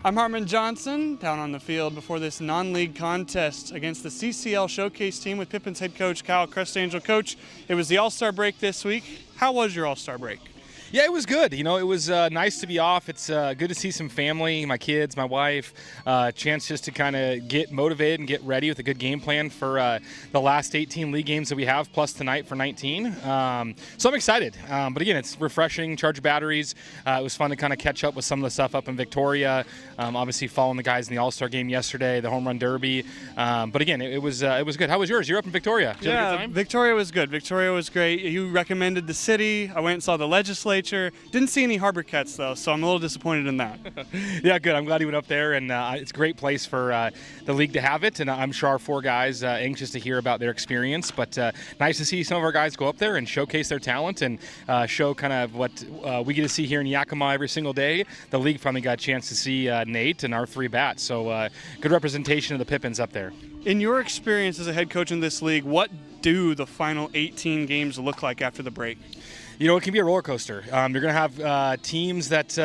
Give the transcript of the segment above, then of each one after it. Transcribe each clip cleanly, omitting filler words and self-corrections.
I'm Harmon Johnson, down on the field before this non-league contest against the CCL Showcase team with Pippins head coach Kyle Crestangel. Coach, it was the All-Star break this week. How was your All-Star break? Yeah, it was good. You know, it was nice to be off. It's good to see some family, my kids, my wife, chance just to kind of get motivated and get ready with a good game plan for the last 18 league games that we have, plus tonight for 19. So I'm excited. But again, it's refreshing, charge batteries. It was fun to kind of catch up with some of the stuff up in Victoria. Obviously following the guys in the All-Star game yesterday, the home run derby. But again, it was good. How was yours? You're up in Victoria. Did you have a good time? Victoria was good. Victoria was great. You recommended the city. I went and saw the legislature. Didn't see any Harbor Cats, though, so I'm a little disappointed in that. Yeah, good. I'm glad you went up there, and it's a great place for the league to have it, and I'm sure our four guys anxious to hear about their experience, but nice to see some of our guys go up there and showcase their talent and show kind of what we get to see here in Yakima every single day. The league finally got a chance to see Nate and our three bats, so good representation of the Pippins up there. In your experience as a head coach in this league, what do the final 18 games look like after the break? You know, it can be a roller coaster. You're going to have teams that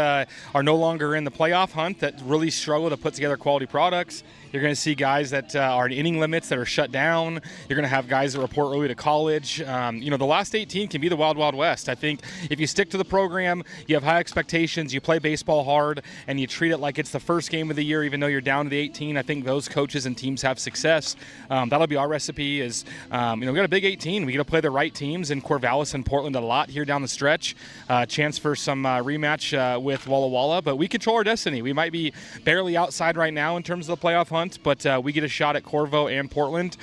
are no longer in the playoff hunt that really struggle to put together quality products. You're going to see guys that are in inning limits that are shut down. You're going to have guys that report early to college. You know, the last 18 can be the wild, wild west. I think if you stick to the program, you have high expectations, you play baseball hard, and you treat it like it's the first game of the year, even though you're down to the 18, I think those coaches and teams have success. That'll be our recipe is, you know, we got a big 18. We got to play the right teams in Corvallis and Portland a lot here down the stretch. Chance for some rematch with Walla Walla, but we control our destiny. We might be barely outside right now in terms of the playoff hunt, but we get a shot at Corvo and Portland.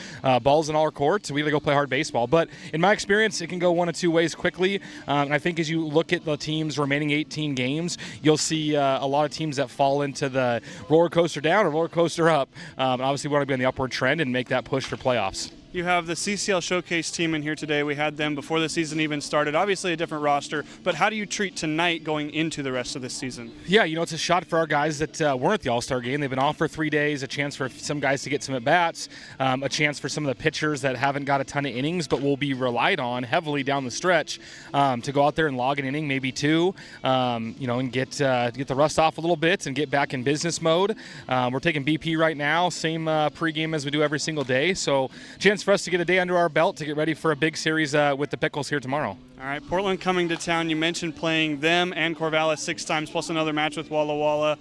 Balls in all our courts. We got to go play hard baseball. But in my experience, it can go one of two ways quickly. And I think as you look at the teams' remaining 18 games, you'll see a lot of teams that fall into the roller coaster down or roller coaster up. Obviously, we want to be on the upward trend and make that push for playoffs. You have the CCL Showcase team in here today. We had them before the season even started. Obviously a different roster, but how do you treat tonight going into the rest of this season? Yeah, you know, it's a shot for our guys that weren't at the All-Star game. They've been off for 3 days, a chance for some guys to get some at-bats, a chance for some of the pitchers that haven't got a ton of innings but will be relied on heavily down the stretch to go out there and log an inning, maybe two, you know, and get the rust off a little bit and get back in business mode. We're taking BP right now, same pregame as we do every single day, so chance for us to get a day under our belt to get ready for a big series with the Pickles here tomorrow. All right, Portland coming to town. You mentioned playing them and Corvallis 6 times plus another match with Walla Walla.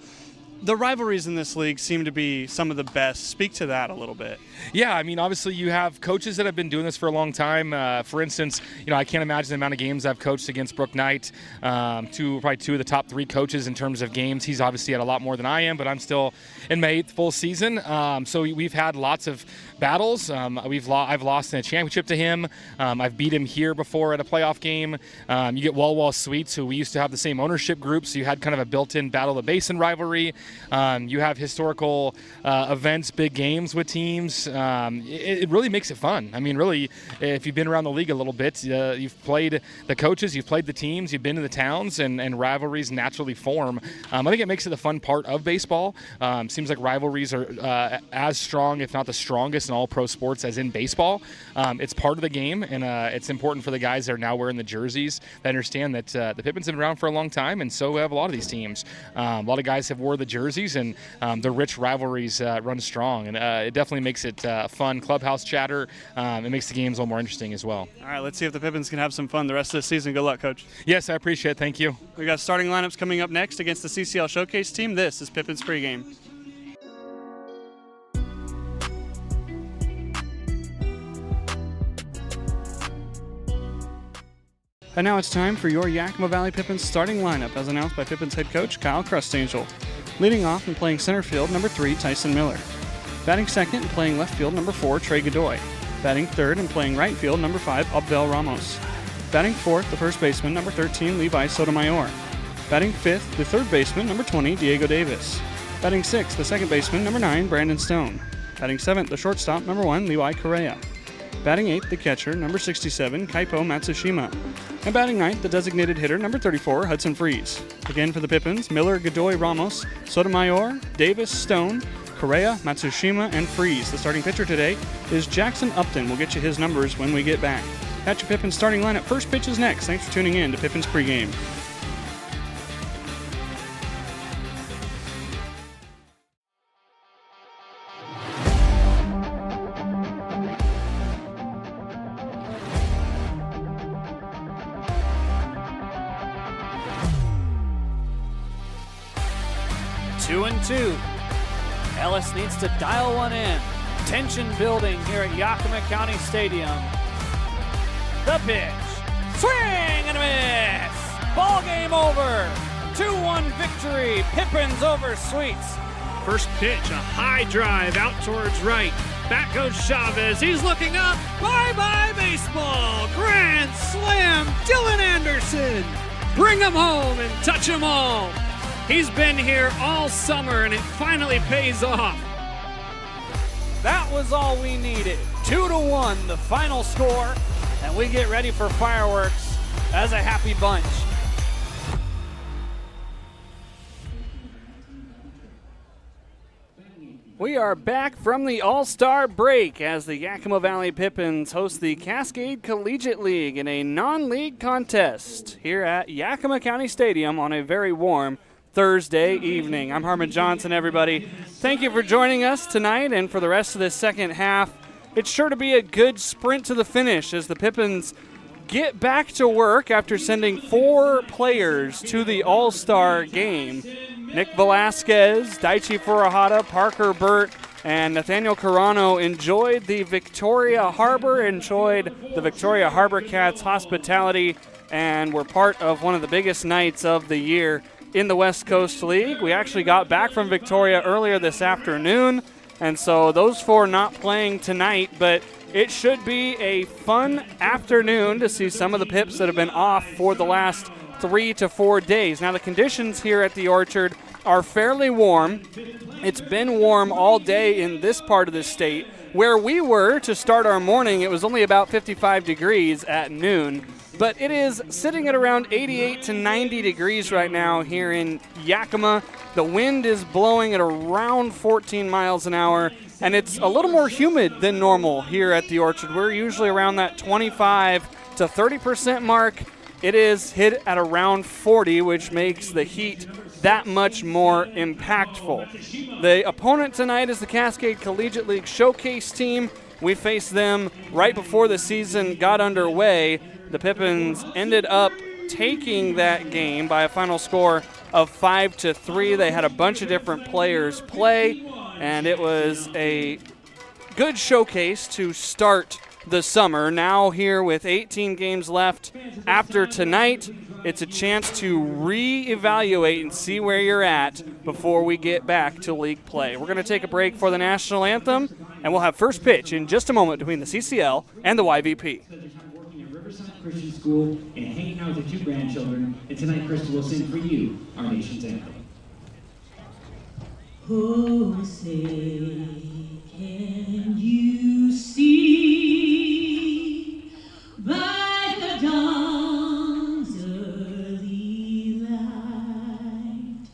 The rivalries in this league seem to be some of the best. Speak to that a little bit. Yeah, I mean, obviously you have coaches that have been doing this for a long time. For instance, you know, I can't imagine the amount of games I've coached against Brooke Knight, probably two of the top 3 coaches in terms of games. He's obviously had a lot more than I am, but I'm still in my 8th full season. So we've had lots of battles. I've lost in a championship to him. I've beat him here before at a playoff game. You get Wall Wall Sweets, who we used to have the same ownership group, so you had kind of a built-in Battle of the Basin rivalry. You have historical events, big games with teams. It really makes it fun. I mean, really, if you've been around the league a little bit, you've played the coaches, you've played the teams, you've been to the towns, and rivalries naturally form. I think it makes it the fun part of baseball. Seems like rivalries are as strong, if not the strongest, in all pro sports as in baseball. It's part of the game, and it's important for the guys that are now wearing the jerseys that understand that the Pippins have been around for a long time, and so have a lot of these teams. A lot of guys have wore the jerseys, and the rich rivalries run strong, and it definitely makes it fun clubhouse chatter. It makes the games a little more interesting as well. All right, let's see if the Pippins can have some fun the rest of the season. Good luck, Coach. Yes, I appreciate it. Thank you. We got starting lineups coming up next against the CCL Showcase team. This is Pippins pregame. And now it's time for your Yakima Valley Pippins starting lineup as announced by Pippins head coach Kyle Crestangel. Leading off and playing center field, number 3, Tyson Miller. Batting second and playing left field, number 4, Trey Godoy. Batting third and playing right field, number 5, Abel Ramos. Batting fourth, the first baseman, number 13, Levi Sotomayor. Batting fifth, the third baseman, number 20, Diego Davis. Batting sixth, the second baseman, number 9, Brandon Stone. Batting seventh, the shortstop, number 1, Levi Correa. Batting eighth, the catcher, number 67, Kaipo Matsushima. And batting ninth, the designated hitter, number 34, Hudson Freeze. Again for the Pippins, Miller, Godoy, Ramos, Sotomayor, Davis, Stone, Correa, Matsushima, and Freeze. The starting pitcher today is Jackson Upton. We'll get you his numbers when we get back. That's your Pippins starting lineup. First pitch is next. Thanks for tuning in to Pippins pregame. 2-2. Ellis needs to dial one in. Tension building here at Yakima County Stadium. The pitch. Swing and a miss. Ball game over. 2-1 victory. Pippins over Sweets. First pitch, a high drive out towards right. Back goes Chavez. He's looking up. Bye-bye baseball. Grand slam. Dylan Anderson. Bring him home and touch him all. He's been here all summer, and it finally pays off. That was all we needed. 2-1, the final score, and we get ready for fireworks as a happy bunch. We are back from the All-Star break as the Yakima Valley Pippins host the Cascade Collegiate League in a non-league contest here at Yakima County Stadium on a very warm Thursday evening. I'm Harmon Johnson, everybody. Thank you for joining us tonight and for the rest of this second half. It's sure to be a good sprint to the finish as the Pippins get back to work after sending 4 players to the All-Star game. Nick Velasquez, Daichi Furuhata, Parker Burt, and Nathaniel Carano enjoyed the Victoria Harbor Cats hospitality, and were part of one of the biggest nights of the year in the West Coast League. We actually got back from Victoria earlier this afternoon, and so those 4 not playing tonight, but it should be a fun afternoon to see some of the Pips that have been off for the last 3 to 4 days. Now the conditions here at the Orchard are fairly warm. It's been warm all day in this part of the state. Where we were to start our morning, it was only about 55 degrees at noon, but it is sitting at around 88 to 90 degrees right now here in Yakima. The wind is blowing at around 14 miles an hour, and it's a little more humid than normal here at the Orchard. We're usually around that 25 to 30% mark. It is hit at around 40, which makes the heat that much more impactful. The opponent tonight is the Cascade Collegiate League Showcase team. We faced them right before the season got underway. The Pippins ended up taking that game by a final score of 5-3. They had a bunch of different players play, and it was a good showcase to start the summer. Now here with 18 games left after tonight, it's a chance to reevaluate and see where you're at before we get back to league play. We're going to take a break for the national anthem, and we'll have first pitch in just a moment between the CCL and the YVP. Christian School and hanging out with your 2 grandchildren, and tonight Crystal will sing for you our nation's anthem. Oh, say, can you see by the dawn's early light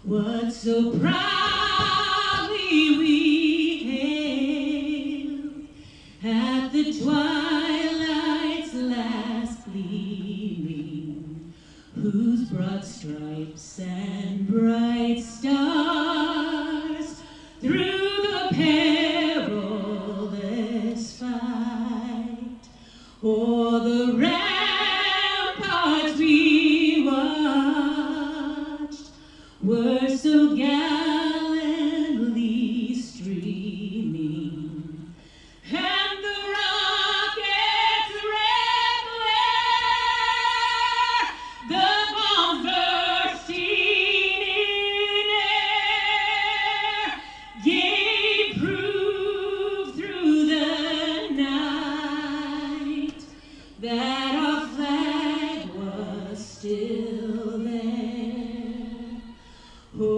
what so proudly we hailed at the twilight's last gleaming, whose broad stripes and bright stars through the perilous fight o'er the ramparts we watched were so gallantly streaming, and the rocket's red glare, the bombs bursting in air, gave proof through the night that our flag was still there. Oh,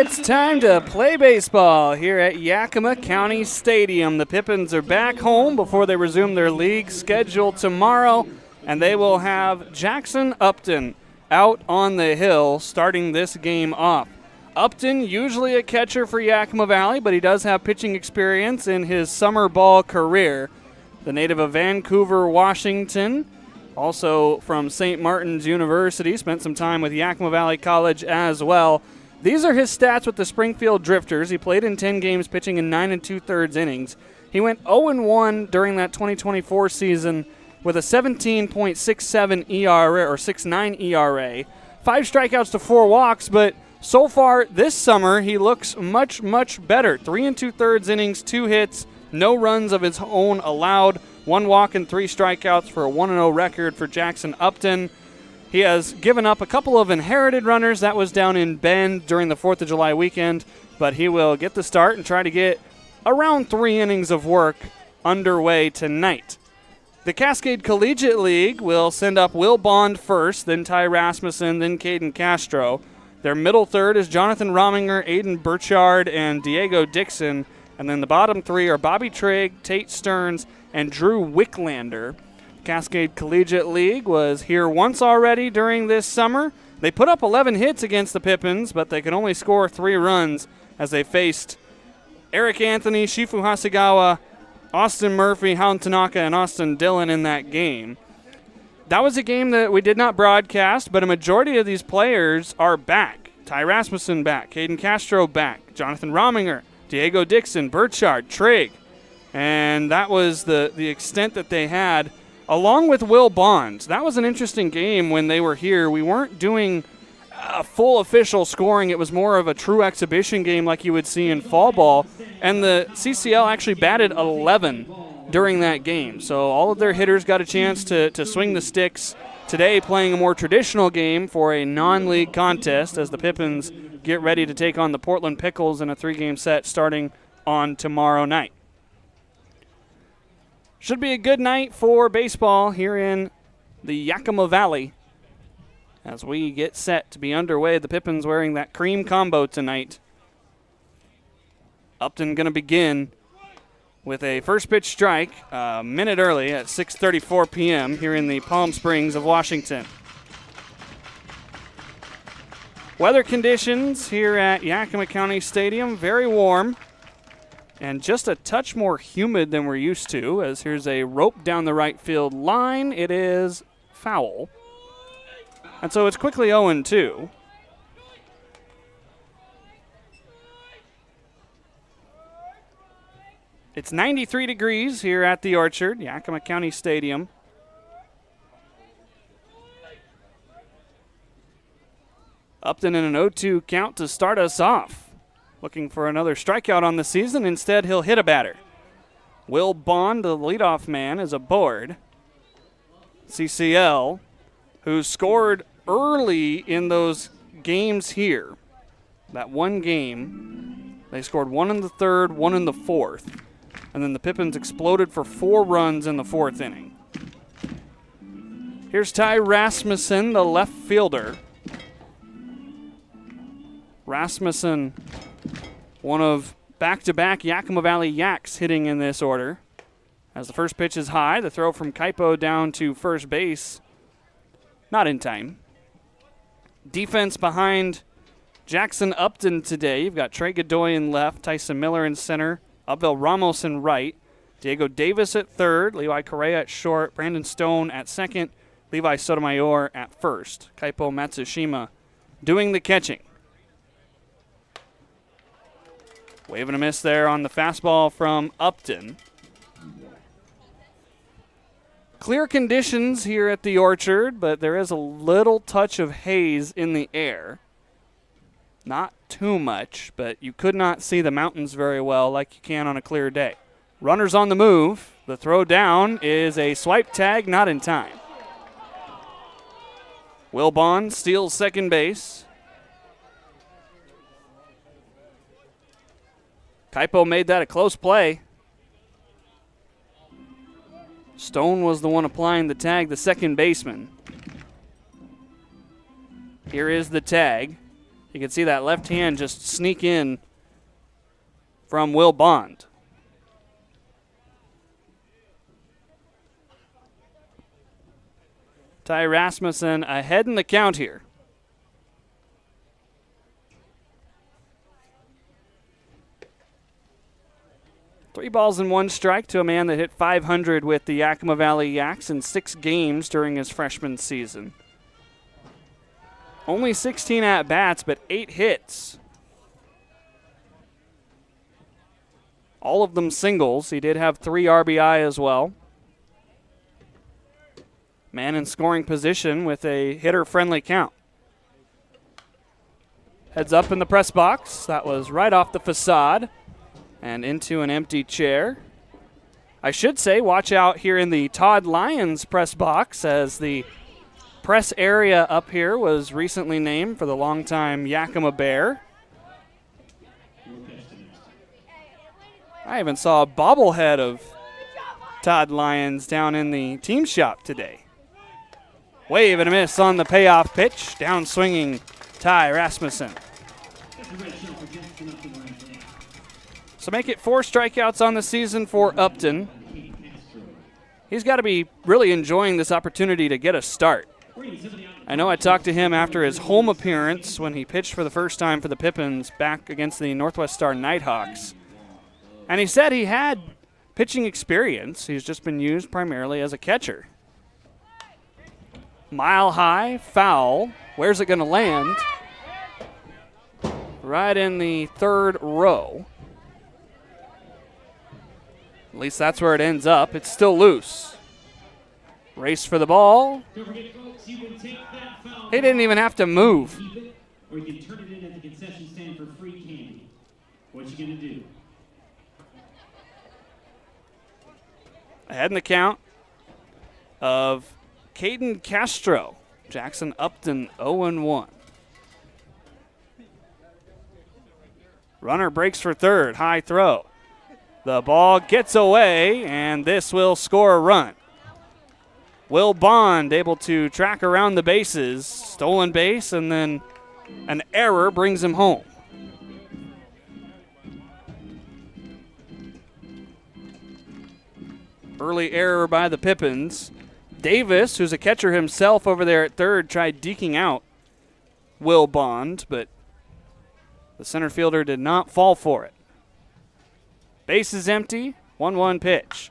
It's time to play baseball here at Yakima County Stadium. The Pippins are back home before they resume their league schedule tomorrow, and they will have Jackson Upton out on the hill starting this game off. Upton, usually a catcher for Yakima Valley, but he does have pitching experience in his summer ball career. The native of Vancouver, Washington, also from St. Martin's University, spent some time with Yakima Valley College as well. These are his stats with the Springfield Drifters. He played in 10 games, pitching in 9 2/3 innings. He went 0-1 during that 2024 season with a 17.67 ERA or 6.9 ERA, 5 strikeouts to 4 walks, but so far this summer he looks much, much better. 3 2/3 innings, 2 hits, no runs of his own allowed, 1 walk and 3 strikeouts for a 1-0 record for Jackson Upton. He has given up a couple of inherited runners. That was down in Bend during the 4th of July weekend, but he will get the start and try to get around 3 innings of work underway tonight. The Cascade Collegiate League will send up Will Bond first, then Ty Rasmussen, then Caden Castro. Their middle third is Jonathan Rominger, Aiden Burchard, and Diego Dixon. And then the bottom 3 are Bobby Trigg, Tate Stearns, and Drew Wicklander. Cascade Collegiate League was here once already during this summer. They put up 11 hits against the Pippins, but they could only score 3 runs as they faced Eric Anthony, Shifu Hasegawa, Austin Murphy, Hound Tanaka, and Austin Dillon in that game. That was a game that we did not broadcast, but a majority of these players are back. Ty Rasmussen back, Caden Castro back, Jonathan Rominger, Diego Dixon, Burchard, Trigg. And that was the extent that they had, along with Will Bond. That was an interesting game when they were here. We weren't doing full official scoring. It was more of a true exhibition game like you would see in fall ball. And the CCL actually batted 11 during that game. So all of their hitters got a chance to swing the sticks. Today playing a more traditional game for a non-league contest as the Pippins get ready to take on the Portland Pickles in a 3-game set starting on tomorrow night. Should be a good night for baseball here in the Yakima Valley as we get set to be underway. The Pippins wearing that cream combo tonight. Upton going to begin with a first pitch strike a minute early at 6:34 p.m. here in the Palm Springs of Washington. Weather conditions here at Yakima County Stadium, very warm and just a touch more humid than we're used to, as here's a rope down the right field line. It is foul. And so it's quickly 0-2. It's 93 degrees here at the Orchard, Yakima County Stadium. Upton in an 0-2 count to start us off. Looking for another strikeout on the season. Instead, he'll hit a batter. Will Bond, the leadoff man, is aboard. CCL, who scored early in those games here. That one game, they scored 1 in the 3rd, 1 in the 4th. And then the Pippins exploded for 4 runs in the 4th inning. Here's Ty Rasmussen, the left fielder. Rasmussen, one of back-to-back Yakima Valley Yaks hitting in this order. As the first pitch is high, the throw from Kaipo down to first base. Not in time. Defense behind Jackson Upton today. You've got Trey Godoy in left, Tyson Miller in center, Abel Ramos in right, Diego Davis at third, Levi Correa at short, Brandon Stone at second, Levi Sotomayor at first. Kaipo Matsushima doing the catching. Wave and a miss there on the fastball from Upton. Clear conditions here at the Orchard, but there is a little touch of haze in the air. Not too much, but you could not see the mountains very well like you can on a clear day. Runners on the move. The throw down is a swipe tag, not in time. Will Bond steals second base. Kaipo made that a close play. Stone was the one applying the tag, the second baseman. Here is the tag. You can see that left hand just sneak in from Will Bond. Ty Rasmussen ahead in the count here. Three balls and one strike to a man that hit .500 with the Yakima Valley Yaks in 6 games during his freshman season. Only 16 at-bats, but 8 hits. All of them singles. He did have 3 RBI as well. Man in scoring position with a hitter-friendly count. Heads up in the press box. That was right off the facade and into an empty chair. I should say, watch out here in the Todd Lyons press box, as the press area up here was recently named for the longtime Yakima Bear. I even saw a bobblehead of Todd Lyons down in the team shop today. Wave and a miss on the payoff pitch. Down swinging Ty Rasmussen. So make it 4 strikeouts on the season for Upton. He's got to be really enjoying this opportunity to get a start. I know I talked to him after his home appearance when he pitched for the first time for the Pippins back against the Northwest Star Nighthawks. And he said he had pitching experience. He's just been used primarily as a catcher. Mile high, foul. Where's it going to land? Right in the 3rd row. At least that's where it ends up. It's still loose. Race for the ball. He didn't even have to move. Or you can turn it in at the concession stand for free candy. What you gonna do? Ahead in the count of Caden Castro. Jackson Upton 0-1. Runner breaks for third. High throw. The ball gets away, and this will score a run. Will Bond able to track around the bases. Stolen base, and then an error brings him home. Early error by the Pippins. Davis, who's a catcher himself over there at third, tried deking out Will Bond, but the center fielder did not fall for it. Base is empty, 1-1 pitch.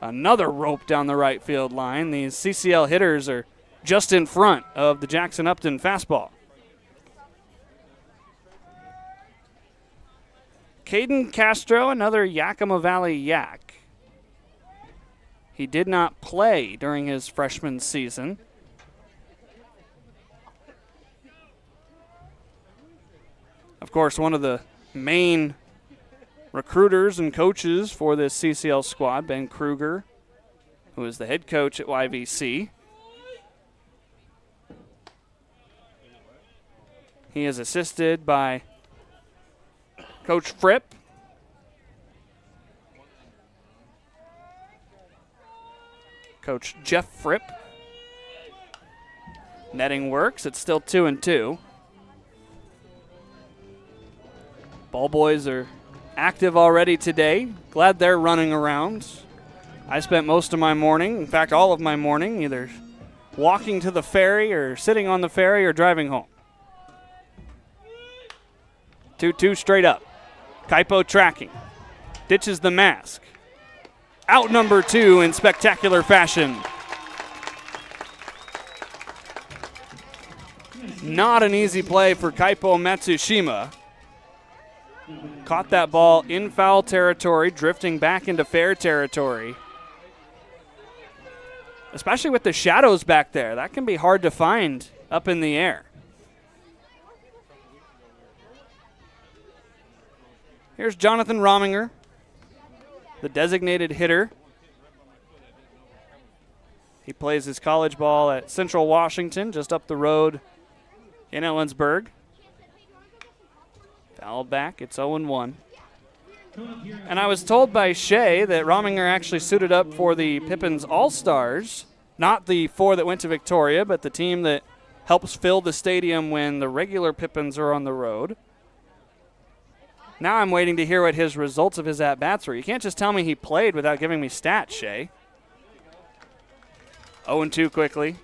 Another rope down the right field line. These CCL hitters are just in front of the Jackson Upton fastball. Caden Castro, another Yakima Valley Yak. He did not play during his freshman season. Of course, one of the main recruiters and coaches for this CCL squad, Ben Kruger, who is the head coach at YVC. He is assisted by Coach Fripp. Coach Jeff Fripp. Netting works. It's still 2-2. Ball boys are active already today. Glad they're running around. I spent most of my morning, in fact all of my morning, either walking to the ferry or sitting on the ferry or driving home. 2-2 straight up. Kaipo tracking. Ditches the mask. Out number 2 in spectacular fashion. Not an easy play for Kaipo Matsushima. Caught that ball in foul territory, drifting back into fair territory. Especially with the shadows back there. That can be hard to find up in the air. Here's Jonathan Rominger, the designated hitter. He plays his college ball at Central Washington, just up the road in Ellensburg. Foul back, it's 0-1. And I was told by Shea that Rominger actually suited up for the Pippins All-Stars, not the 4 that went to Victoria, but the team that helps fill the stadium when the regular Pippins are on the road. Now I'm waiting to hear what his results of his at-bats were. You can't just tell me he played without giving me stats, Shay. 0-2 quickly.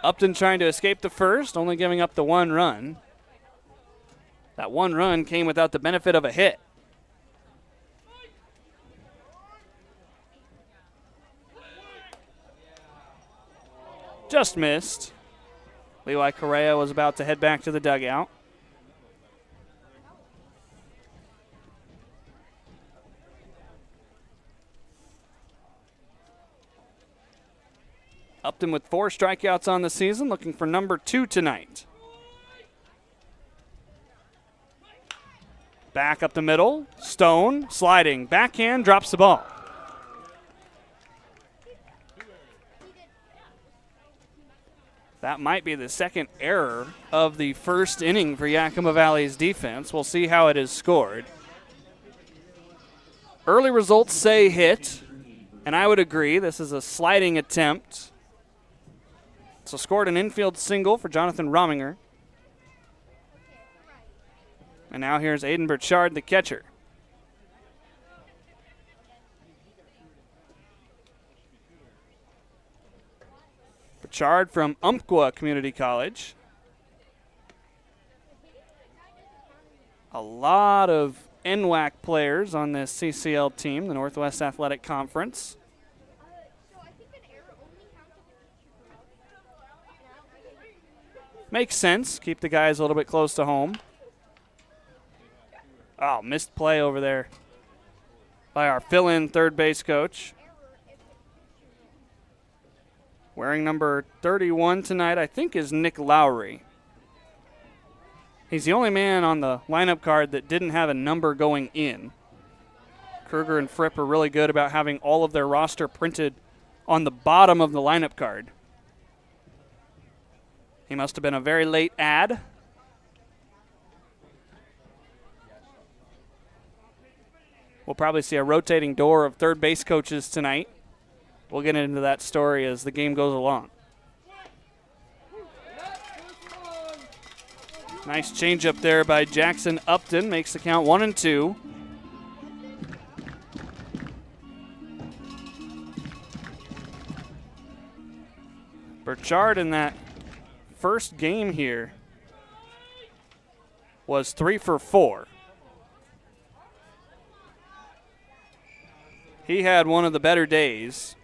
Upton trying to escape the first, only giving up the 1 run. That 1 run came without the benefit of a hit. Just missed. Levi Correa was about to head back to the dugout. Upton with 4 strikeouts on the season, looking for number 2 tonight. Back up the middle. Stone sliding. Backhand drops the ball. That might be the second error of the first inning for Yakima Valley's defense. We'll see how it is scored. Early results say hit, and I would agree. This is a sliding attempt. So scored an infield single for Jonathan Rominger. And now here's Aiden Burchard, the catcher. Burchard from Umpqua Community College. A lot of NWAC players on this CCL team, the Northwest Athletic Conference. Makes sense. Keep the guys a little bit close to home. Oh, missed play over there by our fill-in third base coach. Wearing number 31 tonight, I think, is Nick Lowry. He's the only man on the lineup card that didn't have a number going in. Kruger and Fripp are really good about having all of their roster printed on the bottom of the lineup card. He must have been a very late ad. We'll probably see a rotating door of third base coaches tonight. We'll get into that story as the game goes along. Nice changeup there by Jackson Upton. Makes the count 1-2. Burchard in that first game here was 3 for 4. He had one of the better days.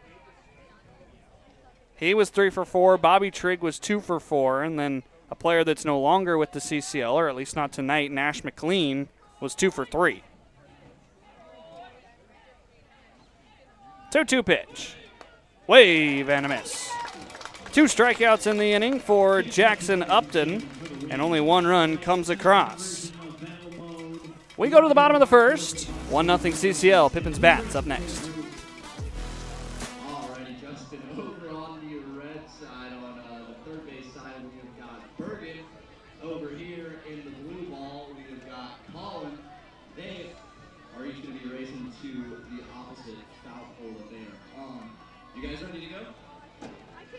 He was 3 for 4. Bobby Trigg was 2 for 4. And then a player that's no longer with the CCL, or at least not tonight, Nash McLean, was 2 for 3. 2-2 pitch. Wave and a miss. 2 strikeouts in the inning for Jackson Upton, and only 1 run comes across. We go to the bottom of the first. 1-0 CCL. Pippins bats up next. All righty, Justin, over on the red side, on the third base side, we've got Bergen. Over here in the blue ball, we've got Colin. They are each going to be racing to the opposite foul pole there. You guys ready to go?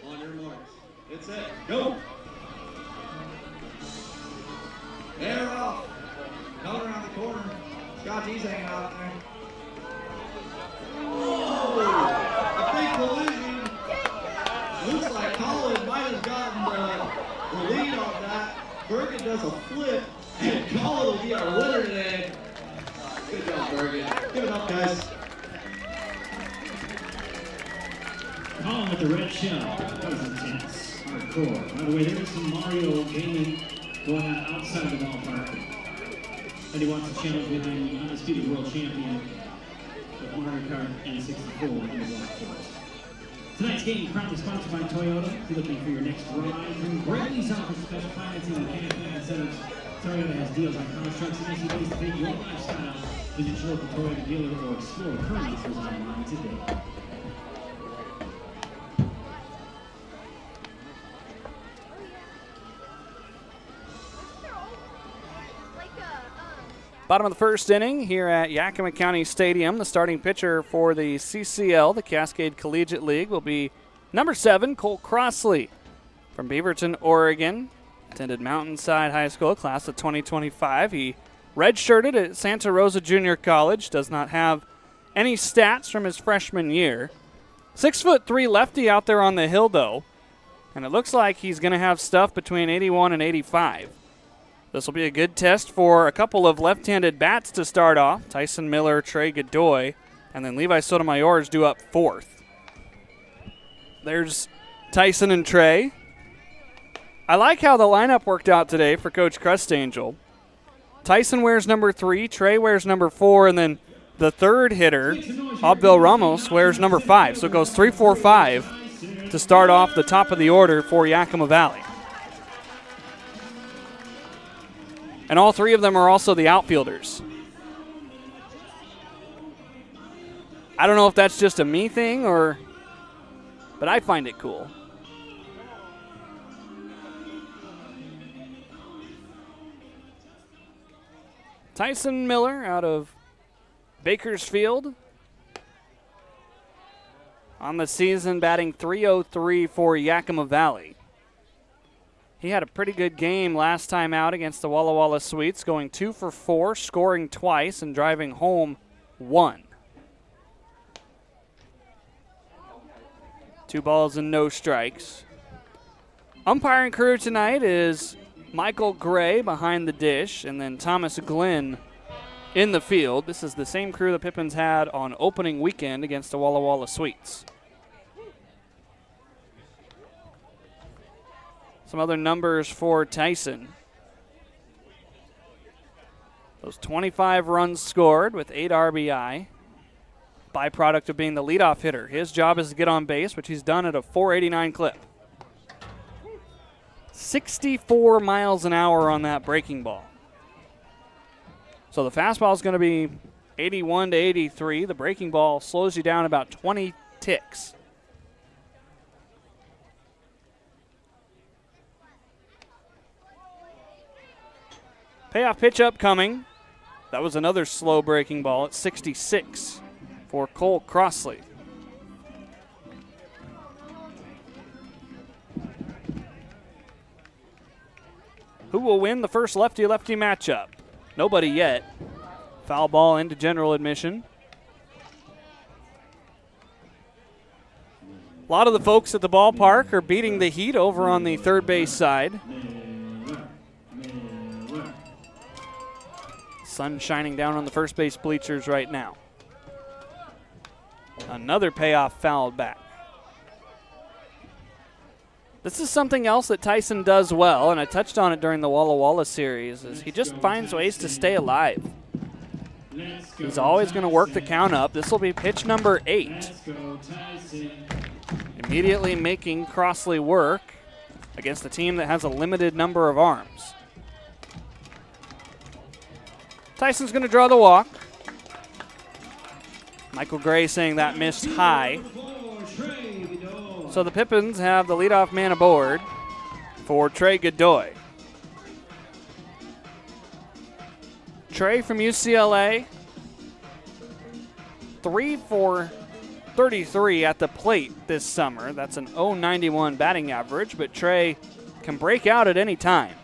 On your marks. It's it. Go! They're off. Coming around the corner. Scotty's hanging out there. Oh! A big collision. Looks like Colin might have gotten the lead on that. Bergen does a flip, and Colin will be our winner today. Good job, Bergen. Give it up, guys. Colin with the red shell. That was intense. Hardcore. By the way, there was some Mario gaming going on outside the ballpark. And he wants to challenge with the undisputed world champion with Mario Kart N64 in the black court. Tonight's game proudly sponsored by Toyota. If you're looking for your next ride, from Grady's office special financing and cash incentives. Toyota has deals on cars, trucks, and SUVs to fit your lifestyle. Visit your local Toyota dealer or explore current offers online today. Bottom of the first inning here at Yakima County Stadium. The starting pitcher for the CCL, the Cascade Collegiate League, will be Number 7, Cole Crossley from Beaverton, Oregon. Attended Mountainside High School, class of 2025. He redshirted at Santa Rosa Junior College. Does not have any stats from his freshman year. 6'3" lefty out there on the hill, though. And it looks like he's going to have stuff between 81 and 85. This will be a good test for a couple of left-handed bats to start off. Tyson Miller, Trey Godoy, and then Levi Sotomayor is due up 4th. There's Tyson and Trey. I like how the lineup worked out today for Coach Crustangel. Tyson wears number 3, Trey wears number 4, and then the third hitter, Abel Ramos, wears number 5. So it goes 3-4-5 to start off the top of the order for Yakima Valley. And all 3 of them are also the outfielders. I don't know if that's just a me thing but I find it cool. Tyson Miller out of Bakersfield. On the season, batting .303 for Yakima Valley. He had a pretty good game last time out against the Walla Walla Sweets, going 2 for 4, scoring twice and driving home 1. 2 balls and no strikes. Umpiring crew tonight is Michael Gray behind the dish, and then Thomas Glenn in the field. This is the same crew the Pippins had on opening weekend against the Walla Walla Sweets. Some other numbers for Tyson. Those 25 runs scored with 8 RBI. Byproduct of being the leadoff hitter. His job is to get on base, which he's done at a .489 clip. 64 miles an hour on that breaking ball. So the fastball is going to be 81 to 83. The breaking ball slows you down about 20 ticks. Payoff pitch upcoming. That was another slow breaking ball at 66 for Cole Crossley. Who will win the first lefty-lefty matchup? Nobody yet. Foul ball into general admission. A lot of the folks at the ballpark are beating the heat over on the third base side. Sun shining down on the first base bleachers right now. Another payoff fouled back. This is something else that Tyson does well, and I touched on it during the Walla Walla series, is he just finds ways to stay alive. He's always going to work the count up. This will be pitch number 8. Immediately making Crossley work against a team that has a limited number of arms. Tyson's going to draw the walk. Michael Gray saying that missed high. So the Pippins have the leadoff man aboard for Trey Godoy. Trey from UCLA, 3 for 33 at the plate this summer. That's an .091 batting average, but Trey can break out at any time.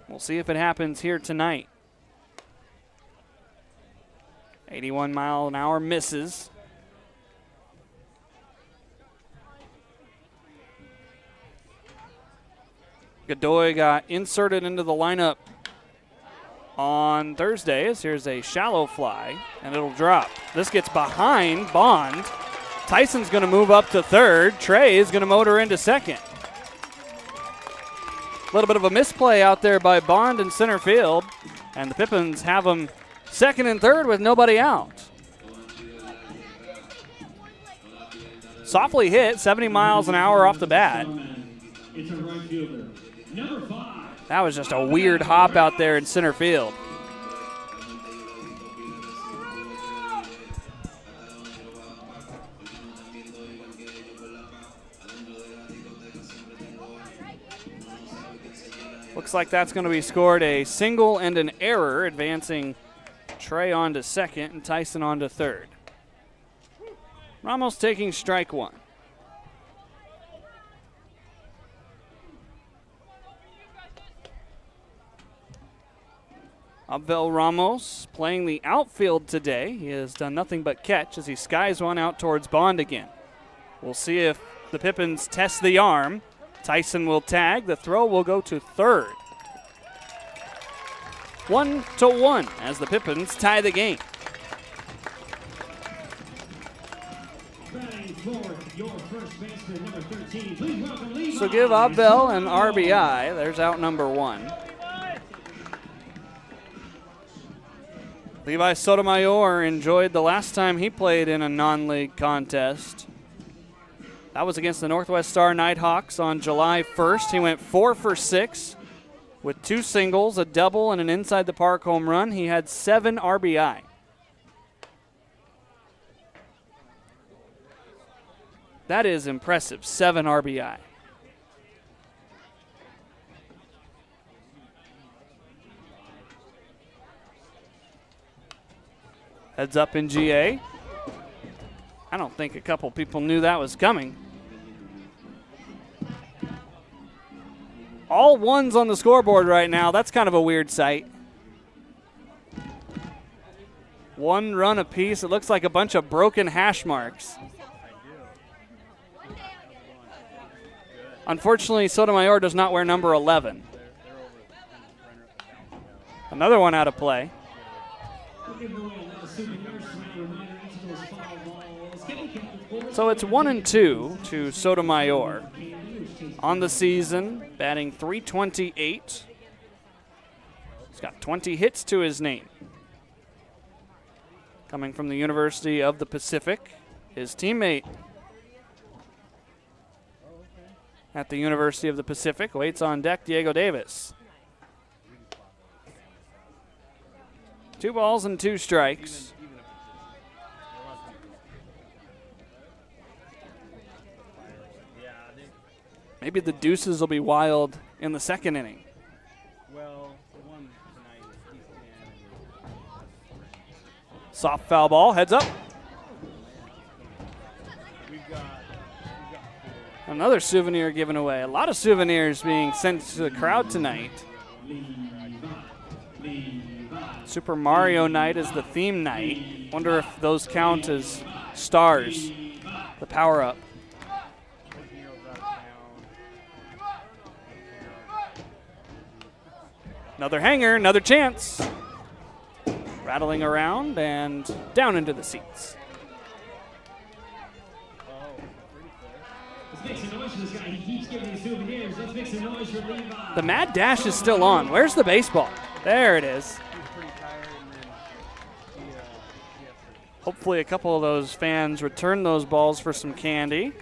We'll see if it happens here tonight. 81 mile an hour misses. Godoy got inserted into the lineup on Thursdays. Here's a shallow fly, and it'll drop. This gets behind Bond. Tyson's going to move up to third. Trey is going to motor into second. A little bit of a misplay out there by Bond in center field, and the Pippins have him second and third with nobody out. Softly hit, 70 miles an hour off the bat. It's a right fielder. Number 5. That was just a weird hop out there in center field. Looks like that's going to be scored a single and an error, advancing Trey on to second and Tyson on to third. Ramos taking strike one. Abel Ramos playing the outfield today. He has done nothing but catch as he skies one out towards Bond again. We'll see if the Pippins test the arm. Tyson will tag. The throw will go to third. 1-1 as the Pippins tie the game. So give Abel an RBI. There's out number one. Levi Sotomayor enjoyed the last time he played in a non-league contest. That was against the Northwest Star Nighthawks on July 1st. He went 4 for 6 with 2 singles, a double, and an inside the park home run. He had 7 RBI. That is impressive, 7 RBI. Heads up in GA. I don't think a couple people knew that was coming. All ones on the scoreboard right now. That's kind of a weird sight. 1 run apiece. It looks like a bunch of broken hash marks. Unfortunately, Sotomayor does not wear number 11. Another one out of play. So it's 1-2 to Sotomayor. On the season, batting .328. He's got 20 hits to his name. Coming from the University of the Pacific, his teammate at the University of the Pacific waits on deck, Diego Davis. 2 balls and 2 strikes. Maybe the deuces will be wild in the second inning. Soft foul ball, heads up. Another souvenir given away. A lot of souvenirs being sent to the crowd tonight. Super Mario Night is the theme night. Wonder if those count as stars, the power-up. Another hanger, another chance. Rattling around and down into the seats. The mad dash is still on. Where's the baseball? There it is. Hopefully a couple of those fans return those balls for some candy.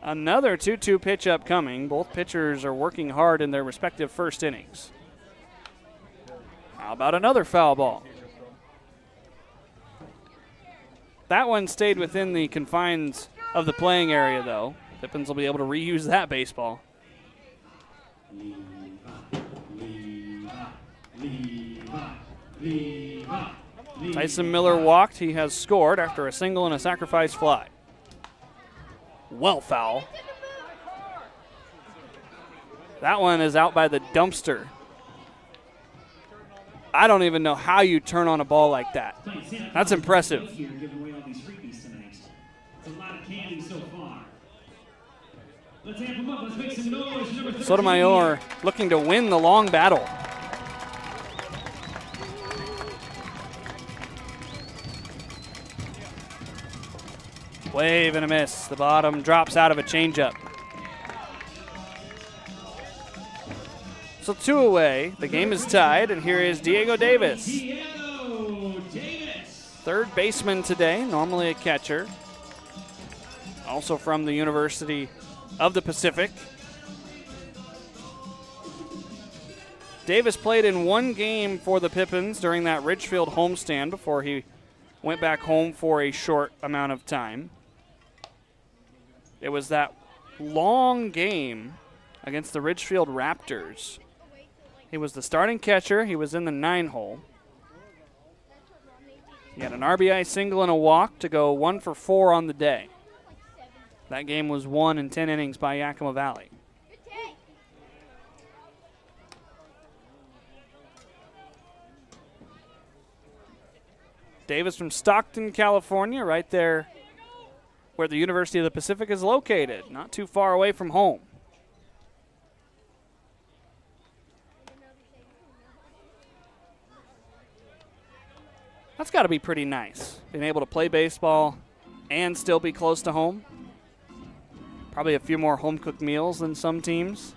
Another 2-2 pitch upcoming. Both pitchers are working hard in their respective first innings. How about another foul ball? That one stayed within the confines of the playing area, though. Pippins will be able to reuse that baseball. Tyson Miller walked. He has scored after a single and a sacrifice fly. Well foul. That one is out by the dumpster. I don't even know how you turn on a ball like that. That's impressive. Sotomayor looking to win the long battle. Wave and a miss. The bottom drops out of a changeup. So 2 away. The game is tied, and here is Diego Davis. Third baseman today, normally a catcher. Also from the University of the Pacific. Davis played in 1 game for the Pippins during that Ridgefield homestand before he went back home for a short amount of time. It was that long game against the Ridgefield Raptors. He was the starting catcher. He was in the 9-hole. He had an RBI single and a walk to go 1 for 4 on the day. That game was won in 10 innings by Yakima Valley. Davis from Stockton, California, right there where the University of the Pacific is located, not too far away from home. That's got to be pretty nice, being able to play baseball and still be close to home. Probably a few more home-cooked meals than some teams.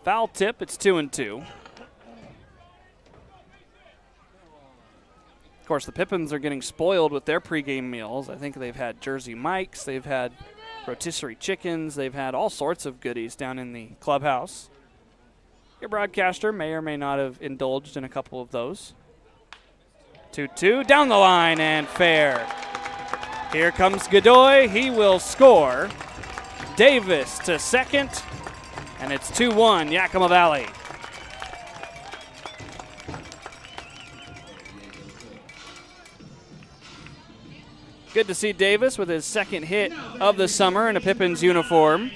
Foul tip, it's 2-2. Of course, the Pippins are getting spoiled with their pregame meals. I think they've had Jersey Mikes, they've had rotisserie chickens, they've had all sorts of goodies down in the clubhouse. Your broadcaster may or may not have indulged in a couple of those. 2-2, down the line and fair. Here comes Godoy, he will score. Davis to second, and it's 2-1 Yakima Valley. Good to see Davis with his second hit of the summer in a Pippins uniform.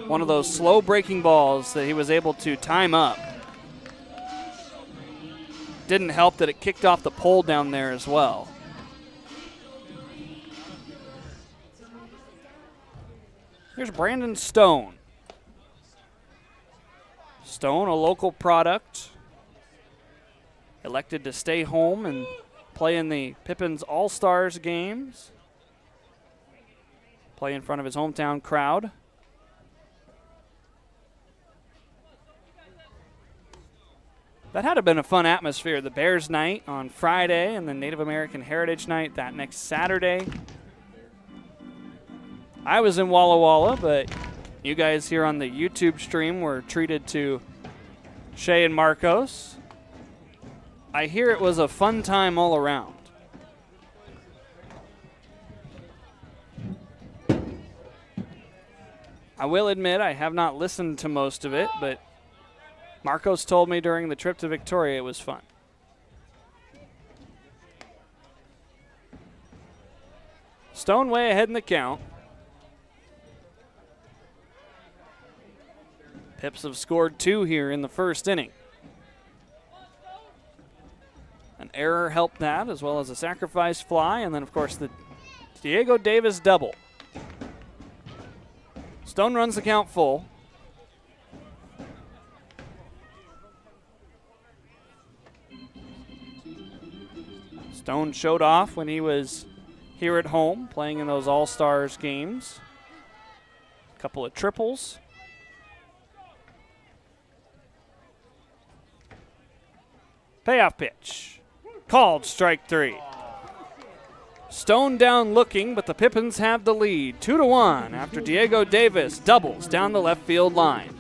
One of those slow breaking balls that he was able to time up. Didn't help that it kicked off the pole down there as well. Here's Brandon Stone. Stone, a local product, elected to stay home and play in the Pippins All-Stars games. Play in front of his hometown crowd. That had been a fun atmosphere. The Bears night on Friday and the Native American Heritage night that next Saturday. I was in Walla Walla, but you guys here on the YouTube stream were treated to Shay and Marcos. I hear it was a fun time all around. I will admit I have not listened to most of it, but Marcos told me during the trip to Victoria it was fun. Stone way ahead in the count. Pipps have scored 2 here in the first inning. An error helped that, as well as a sacrifice fly, and then, of course, the Diego Davis double. Stone runs the count full. Stone showed off when he was here at home, playing in those All-Stars games. A couple of triples. Payoff pitch. Called strike 3. Stone down looking, but the Pippins have the lead. 2-1 after Diego Davis doubles down the left field line.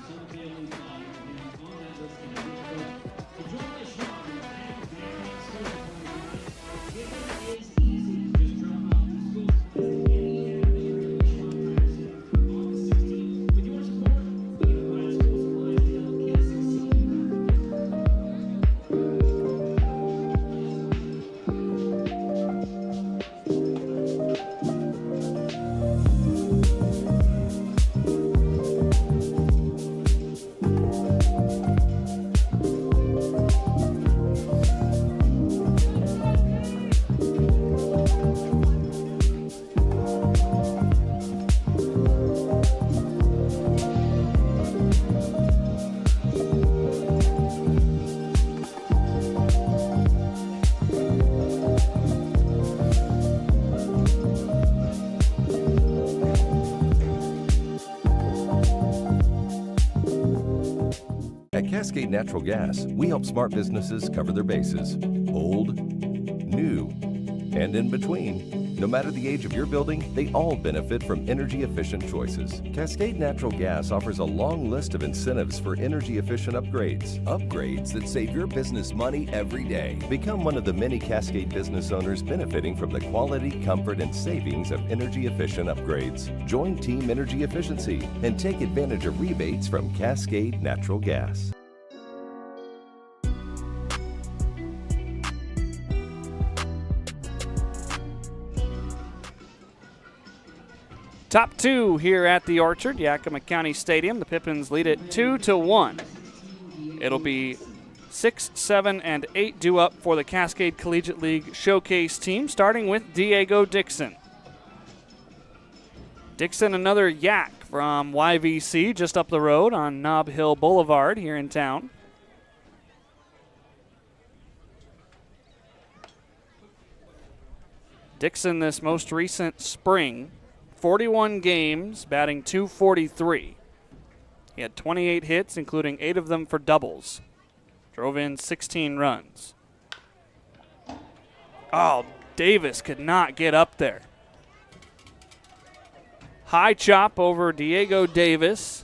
At Cascade Natural Gas, we help smart businesses cover their bases, old, new, and in between. No matter the age of your building, they all benefit from energy-efficient choices. Cascade Natural Gas offers a long list of incentives for energy-efficient upgrades. Upgrades that save your business money every day. Become one of the many Cascade business owners benefiting from the quality, comfort, and savings of energy-efficient upgrades. Join Team Energy Efficiency and take advantage of rebates from Cascade Natural Gas. Top two here at the Orchard, Yakima County Stadium. The Pippins lead it 2-1. It'll be 6, 7, and 8 due up for the Cascade Collegiate League Showcase team, starting with Diego Dixon. Dixon, another Yak from YVC, just up the road on Nob Hill Boulevard here in town. Dixon this most recent spring, 41 games, batting .243. He had 28 hits, including 8 of them for doubles. Drove in 16 runs. Oh, Davis could not get up there. High chop over Diego Davis.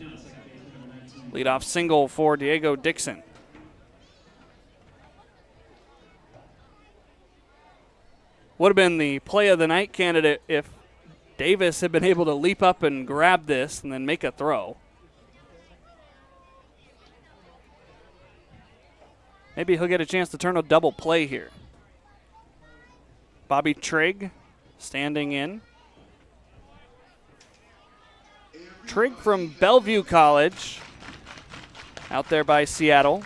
Leadoff single for Diego Dixon. Would have been the play of the night candidate if Davis had been able to leap up and grab this and then make a throw. Maybe he'll get a chance to turn a double play here. Bobby Trigg standing in. Trigg from Bellevue College, out there by Seattle.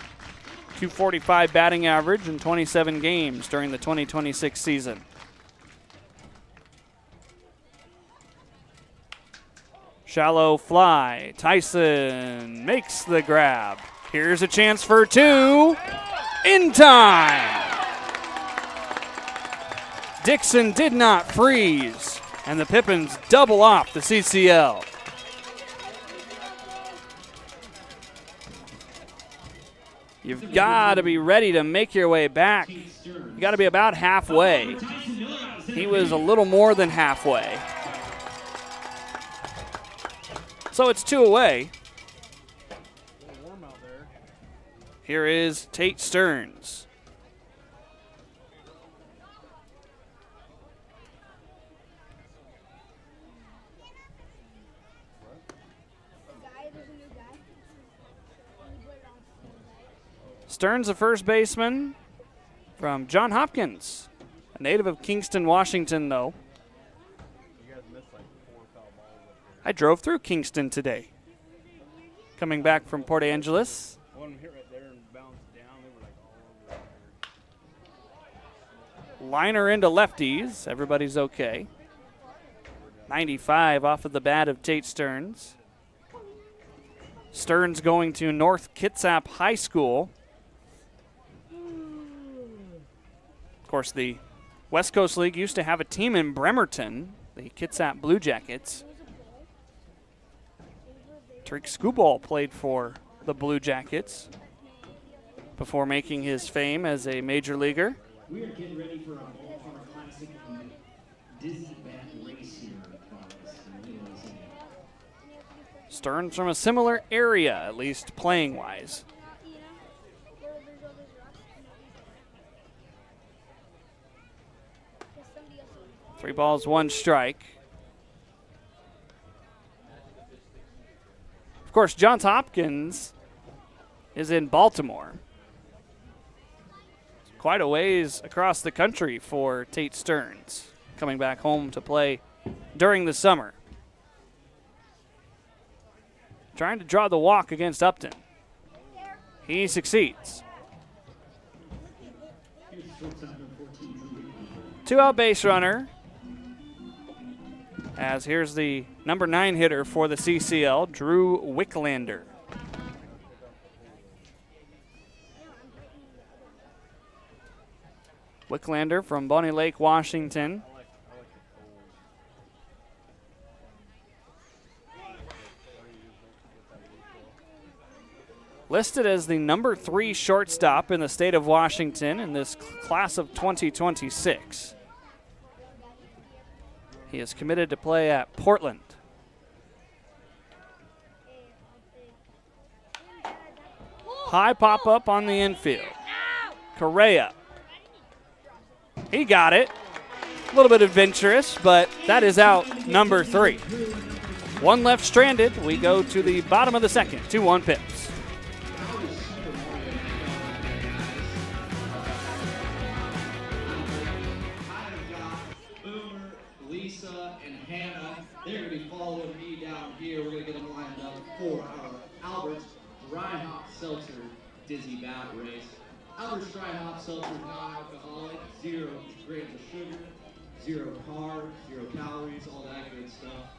.245 batting average in 27 games during the 2026 season. Shallow fly. Tyson makes the grab. Here's a chance for 2. In time. Dixon did not freeze, and the Pippins double off the CCL. You've got to be ready to make your way back. You got to be about halfway. He was a little more than halfway. So it's 2 away. Here is Tate Stearns. Stearns, a first baseman from John Hopkins, a native of Kingston, Washington, though. I drove through Kingston today, coming back from Port Angeles. Liner into lefties. Everybody's okay. 95 off of the bat of Tate Stearns. Stearns going to North Kitsap High School. Of course, the West Coast League used to have a team in Bremerton, the Kitsap Blue Jackets. Tariq Skubal played for the Blue Jackets before making his fame as a major leaguer. We are getting ready for a ballpark classic Disney bat race here at Stearns from a similar area, at least playing-wise. Three balls, one strike. Of course, Johns Hopkins is in Baltimore. Quite a ways across the country for Tate Stearns, coming back home to play during the summer. Trying to draw the walk against Upton. He succeeds. 2-out base runner. As here's the number 9 hitter for the CCL, Drew Wicklander. Wicklander from Bonnie Lake, Washington. Listed as the number 3 shortstop in the state of Washington in this class of 2026. He is committed to play at Portland. High pop-up on the infield. Correa. He got it. A little bit adventurous, but that is out number 3. One left stranded. We go to the bottom of the second. 2-1 Pipps. Boomer, Lisa, and Hannah. They're going to be following me down here. We're going to get them lined up for our Albert's Dry Hop Seltzer Dizzy Bat Race. Albert's Dry Hop Seltzer is non-alcoholic, 0 grams of sugar, 0 carbs, 0 calories, all that good stuff.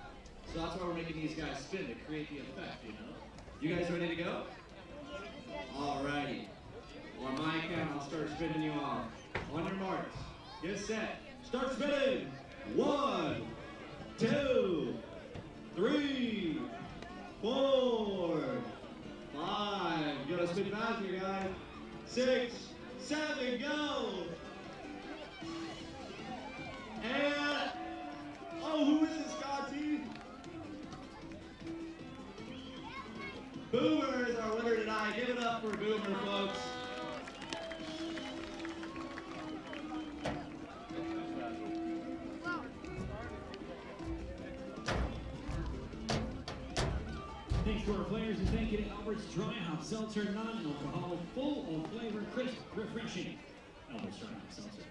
So that's why we're making these guys spin, to create the effect, you know? You guys ready to go? Alrighty. On my count, I'll start spinning you off. On your marks, get set, start spinning. 1, 2, 3, 4, 5. You gotta spin faster, guys. 6, 7, go. And, oh, who is this, Scotty? Boomer is our winner tonight. Give it up for Boomer, folks. Thanks to our players and thank you to Albert's Dry Hop Seltzer, non-alcoholic, full of flavor, crisp, refreshing. Albert's Dry Hop Seltzer.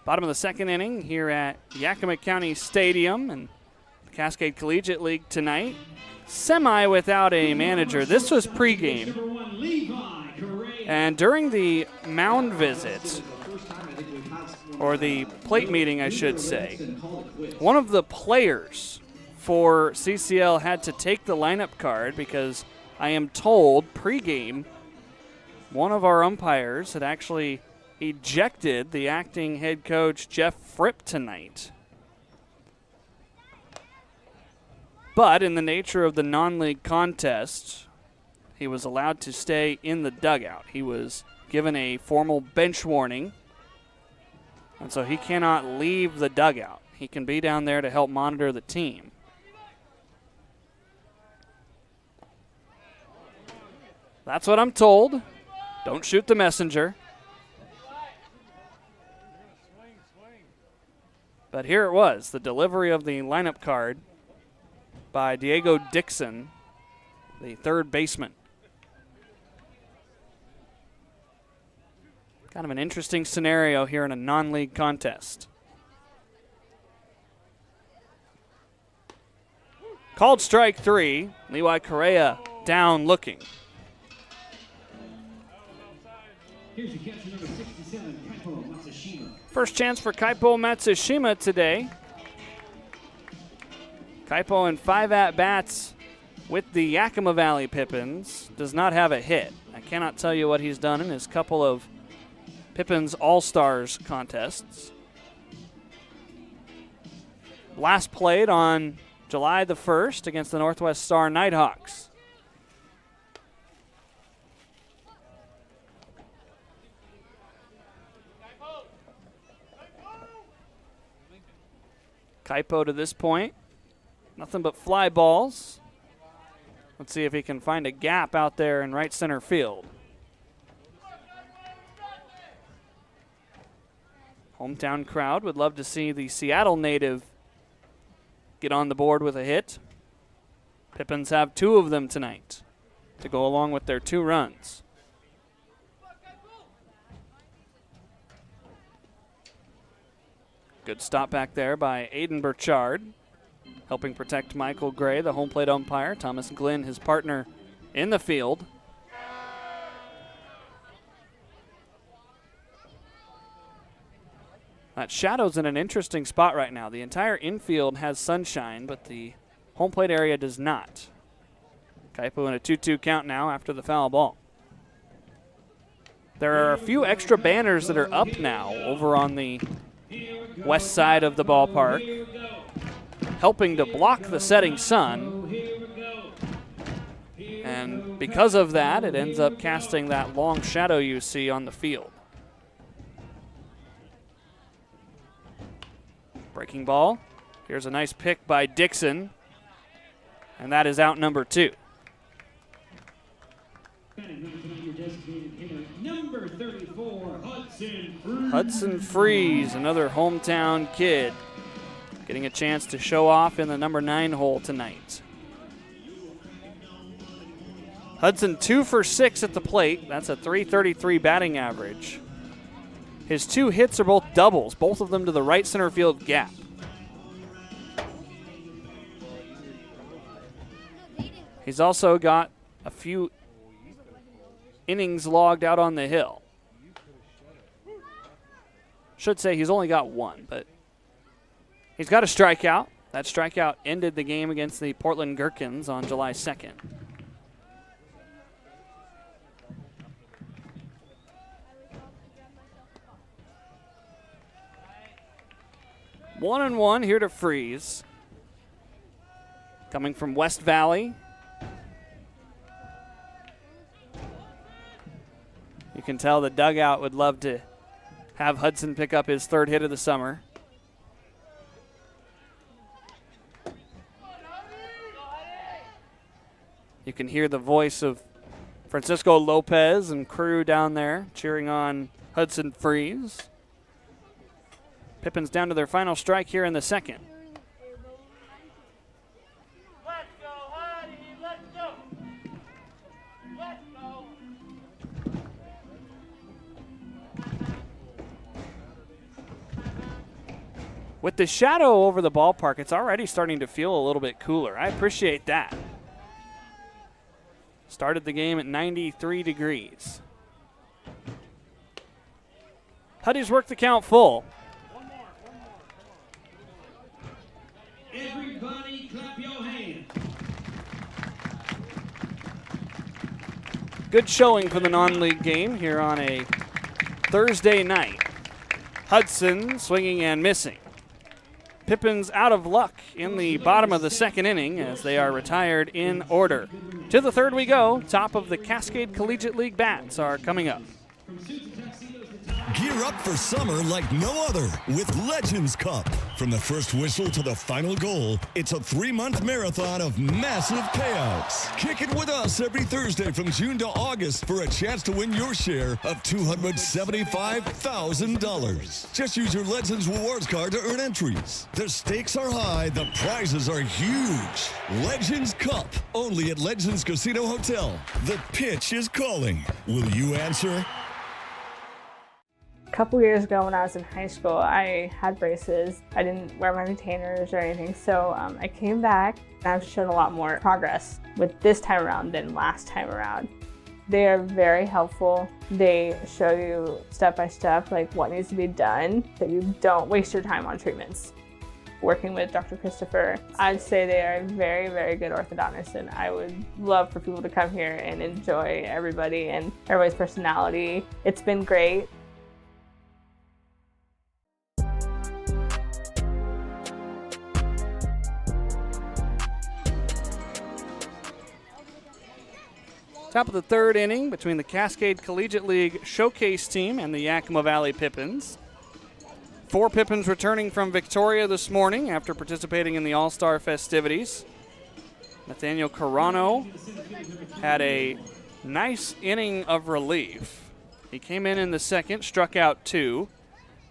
Bottom of the second inning here at Yakima County Stadium and the Cascade Collegiate League tonight. Semi without a manager. This was pregame. And during the mound visit, or the plate meeting, I should say, one of the players for CCL had to take the lineup card because I am told pregame one of our umpires had actually ejected the acting head coach Jeff Fripp tonight. But in the nature of the non-league contest, he was allowed to stay in the dugout. He was given a formal bench warning, and so he cannot leave the dugout. He can be down there to help monitor the team. That's what I'm told. Don't shoot the messenger. But here it was, the delivery of the lineup card by Diego Dixon, the third baseman. Kind of an interesting scenario here in a non-league contest. Called strike 3. Levi Correa down looking. Here's your catcher, number 67, Kaipo Matsushima. First chance for Kaipo Matsushima today. Kaipo in 5 at-bats with the Yakima Valley Pippins. Does not have a hit. I cannot tell you what he's done in his couple of Pippins All-Stars contests. Last played on July the 1st against the Northwest Star Nighthawks. Kaipo to this point, nothing but fly balls. Let's see if he can find a gap out there in right center field. Hometown crowd would love to see the Seattle native get on the board with a hit. Pippins have 2 of them tonight to go along with their 2 runs. Good stop back there by Aiden Burchard, helping protect Michael Gray, the home plate umpire. Thomas Glynn, his partner in the field. That shadow's in an interesting spot right now. The entire infield has sunshine, but the home plate area does not. Kaipo in a 2-2 count now after the foul ball. There are a few extra banners that are up now over on the west side of the ballpark, helping to block the setting sun. And because of that, it ends up casting that long shadow you see on the field. Breaking ball. Here's a nice pick by Dixon. And that is out number 2. Number 34, Hudson Freeze. Hudson Freeze, another hometown kid, getting a chance to show off in the number 9 hole tonight. Hudson 2 for 6 at the plate. That's a .333 batting average. His 2 hits are both doubles, both of them to the right center field gap. He's also got a few innings logged out on the hill. Should say he's only got 1, but he's got a strikeout. That strikeout ended the game against the Portland Gherkins on July 2nd. One and one here to Freeze. Coming from West Valley. You can tell the dugout would love to have Hudson pick up his 3rd hit of the summer. You can hear the voice of Francisco Lopez and crew down there cheering on Hudson Freeze. Pippins down to their final strike here in the 2nd. Let's go, Huddy, let's go. Let's go. With the shadow over the ballpark, it's already starting to feel a little bit cooler. I appreciate that. Started the game at 93 degrees. Huddy's worked the count full. Everybody clap your hands. Good showing for the non-league game here on a Thursday night. Hudson swinging and missing. Pippins out of luck in the bottom of the 2nd inning as they are retired in order. To the 3rd we go. Top of the Cascade Collegiate League bats are coming up. Gear up for summer like no other with Legends Cup. From the first whistle to the final goal, it's a 3-month marathon of massive payouts. Kick it with us every Thursday from June to August for a chance to win your share of $275,000. Just use your Legends Rewards card to earn entries. The stakes are high, the prizes are huge. Legends Cup, only at Legends Casino Hotel. The pitch is calling. Will you answer? A couple years ago when I was in high school, I had braces. I didn't wear my retainers or anything, so I came back and I've shown a lot more progress with this time around than last time around. They are very helpful. They show you step by step like what needs to be done so you don't waste your time on treatments. Working with Dr. Christopher, I'd say they are very, very good orthodontists, and I would love for people to come here and enjoy everybody and everybody's personality. It's been great. Top of the 3rd inning between the Cascade Collegiate League Showcase team and the Yakima Valley Pippins. 4 Pippins returning from Victoria this morning after participating in the All-Star festivities. Nathaniel Carano had a nice inning of relief. He came in the 2nd, struck out 2.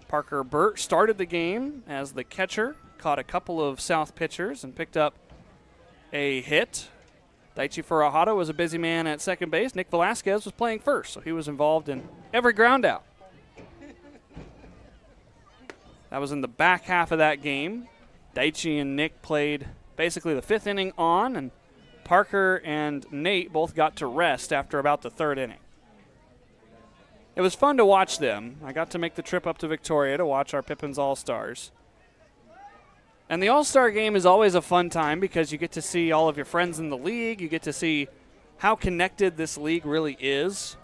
Parker Burt started the game as the catcher, caught a couple of south pitchers and picked up a hit. Daichi Furuhata was a busy man at second base. Nick Velasquez was playing first, so he was involved in every ground out. That was in the back half of that game. Daichi and Nick played basically the 5th inning on, and Parker and Nate both got to rest after about the 3rd inning. It was fun to watch them. I got to make the trip up to Victoria to watch our Pippins All-Stars. And the All-Star game is always a fun time because you get to see all of your friends in the league. You get to see how connected this league really is.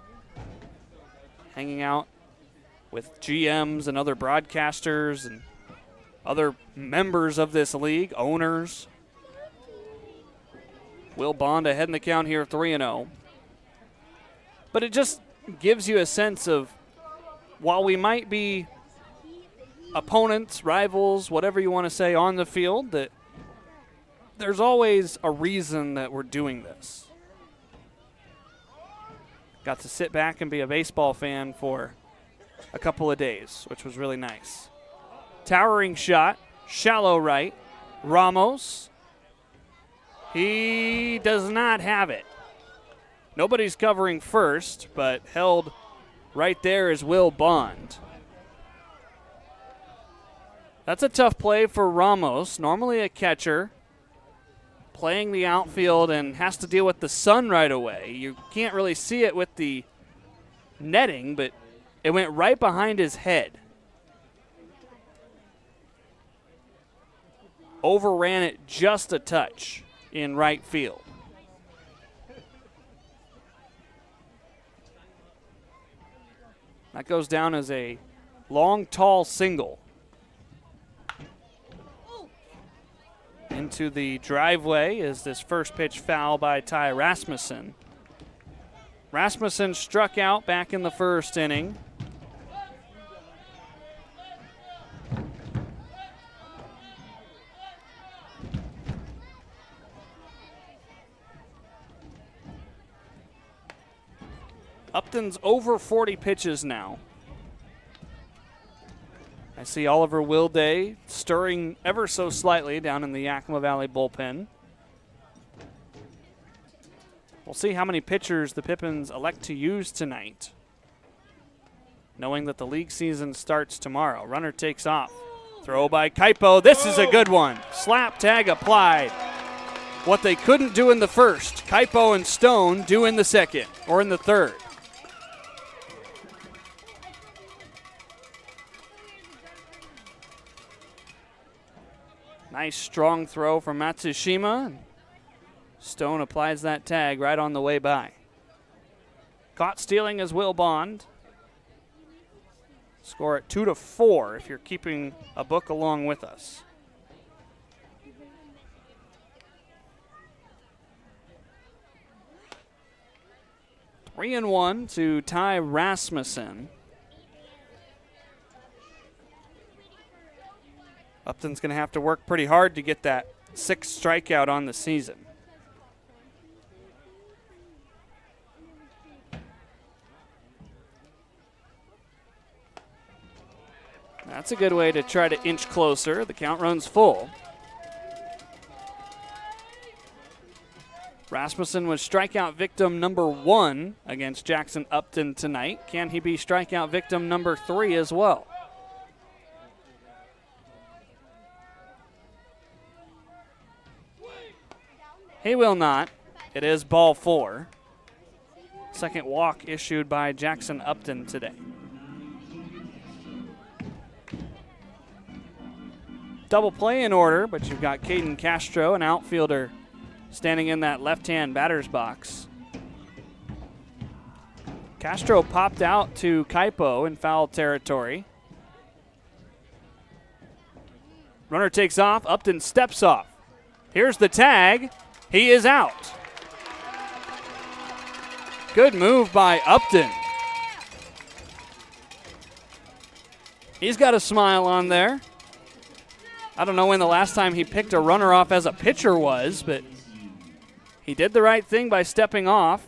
Hanging out with GMs and other broadcasters and other members of this league, owners. Will Bond ahead in the count here, 3-0. But it just gives you a sense of, while we might be opponents, rivals, whatever you want to say on the field, that there's always a reason that we're doing this. Got to sit back and be a baseball fan for a couple of days, which was really nice. Towering shot, shallow right. Ramos. He does not have it. Nobody's covering first, but held right there is Will Bond. That's a tough play for Ramos, normally a catcher, playing the outfield and has to deal with the sun right away. You can't really see it with the netting, but it went right behind his head. Overran it just a touch in right field. That goes down as a long, tall single. Into the driveway is this first pitch foul by Ty Rasmussen. Rasmussen struck out back in the first inning. Upton's over 40 pitches now. I see Oliver Wilday stirring ever so slightly down in the Yakima Valley bullpen. We'll see how many pitchers the Pippins elect to use tonight, knowing that the league season starts tomorrow. Runner takes off. Throw by Kaipo. This is a good one. Slap tag applied. What they couldn't do in the first, Kaipo and Stone do in the second or in the third. Nice strong throw from Matsushima. Stone applies that tag right on the way by. Caught stealing is Will Bond. Score at 2-4 if you're keeping a book along with us. Three and one to Ty Rasmussen. Upton's going to have to work pretty hard to get that sixth strikeout on the season. That's a good way to try to inch closer. The count runs full. Rasmussen was strikeout victim number 1 against Jackson Upton tonight. Can he be strikeout victim number 3 as well? He will not. It is ball 4. Second walk issued by Jackson Upton today. Double play in order, but you've got Caden Castro, an outfielder, standing in that left-hand batter's box. Castro popped out to Kaipo in foul territory. Runner takes off. Upton steps off. Here's the tag. He is out. Good move by Upton. He's got a smile on there. I don't know when the last time he picked a runner off as a pitcher was, but he did the right thing by stepping off.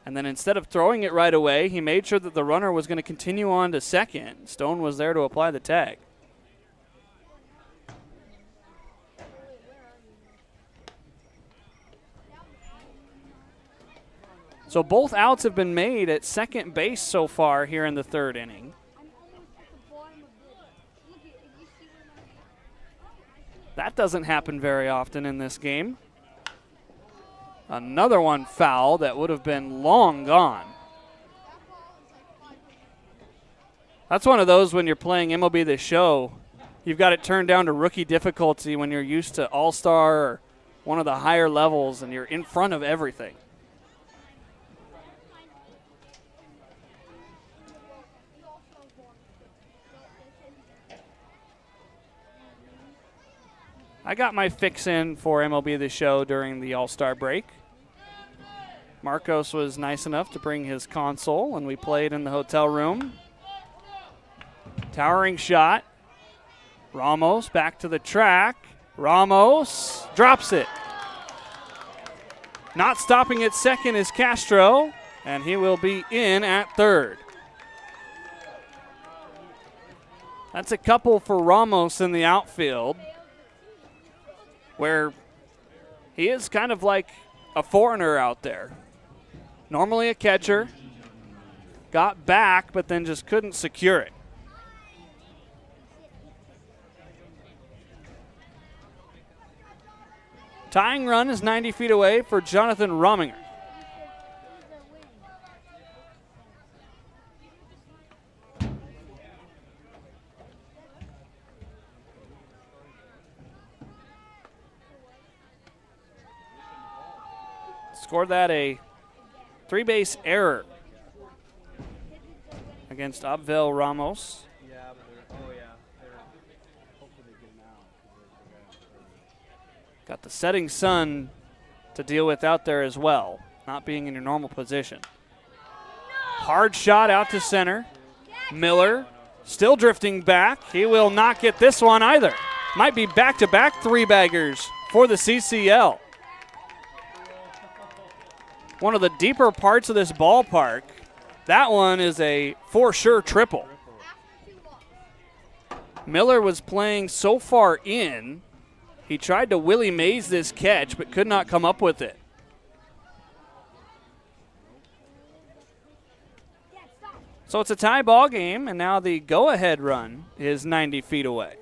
And then instead of throwing it right away, he made sure that the runner was going to continue on to second. Stone was there to apply the tag. So both outs have been made at second base so far here in the third inning. That doesn't happen very often in this game. Another one foul that would have been long gone. That's one of those when you're playing MLB The Show, you've got it turned down to rookie difficulty when you're used to All-Star or one of the higher levels and you're in front of everything. I got my fix in for MLB The Show during the All-Star break. Marcos was nice enough to bring his console, and we played in the hotel room. Towering shot, Ramos back to the track. Ramos drops it. Not stopping at second is Castro, and he will be in at third. That's a couple for Ramos in the outfield, where he is kind of like a foreigner out there. Normally a catcher, got back, but then just couldn't secure it. Tying run is 90 feet away for Jonathan Rominger. Scored that a three-base error against Abvel Ramos. Got the setting sun to deal with out there as well, not being in your normal position. Hard shot out to center. Miller still drifting back. He will not get this one either. Might be back-to-back three-baggers for the CCL. One of the deeper parts of this ballpark. That one is a for sure triple. Miller was playing so far in, he tried to Willie Mays this catch, but could not come up with it. So it's a tie ball game, and now the go-ahead run is 90 feet away.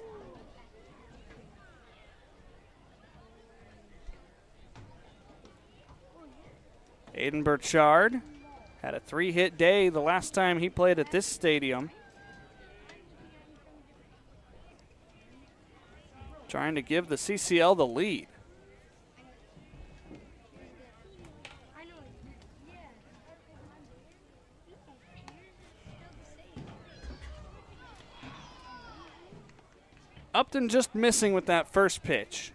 Aiden Burchard had a 3-hit day the last time he played at this stadium. Trying to give the CCL the lead. Upton just missing with that first pitch.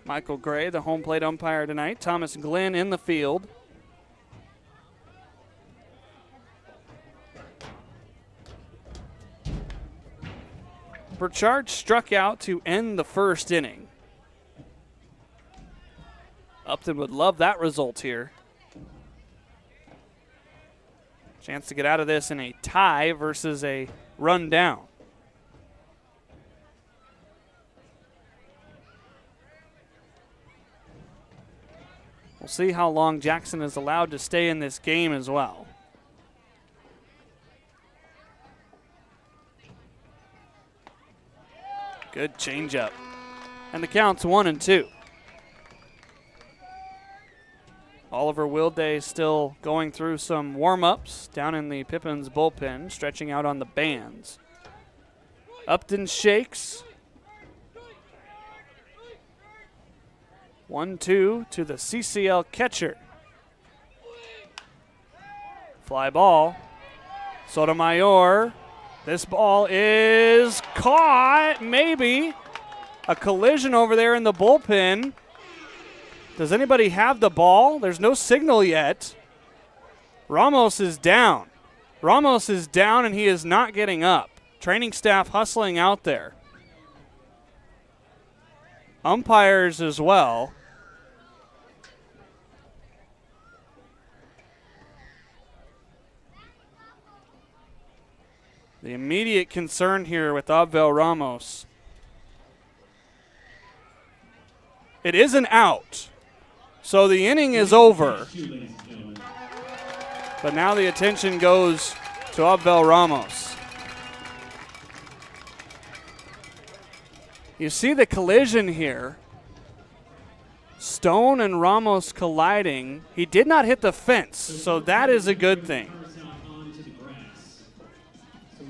Michael Gray, the home plate umpire tonight. Thomas Glenn in the field. Burchard struck out to end the first inning. Upton would love that result here. Chance to get out of this in a tie versus a run down. We'll see how long Jackson is allowed to stay in this game as well. Good changeup. And the count's 1-2. Oliver Wilday still going through some warm-ups down in the Pippins bullpen, stretching out on the bands. Upton shakes. 1-2 to the CCL catcher. Fly ball. Sotomayor. This ball is caught, maybe. A collision over there in the bullpen. Does anybody have the ball? There's no signal yet. Ramos is down. Ramos is down and he is not getting up. Training staff hustling out there. Umpires as well. The immediate concern here with Abvel Ramos. It is an out. So the inning is over. But now the attention goes to Abvel Ramos. You see the collision here. Stone and Ramos colliding. He did not hit the fence, so that is a good thing.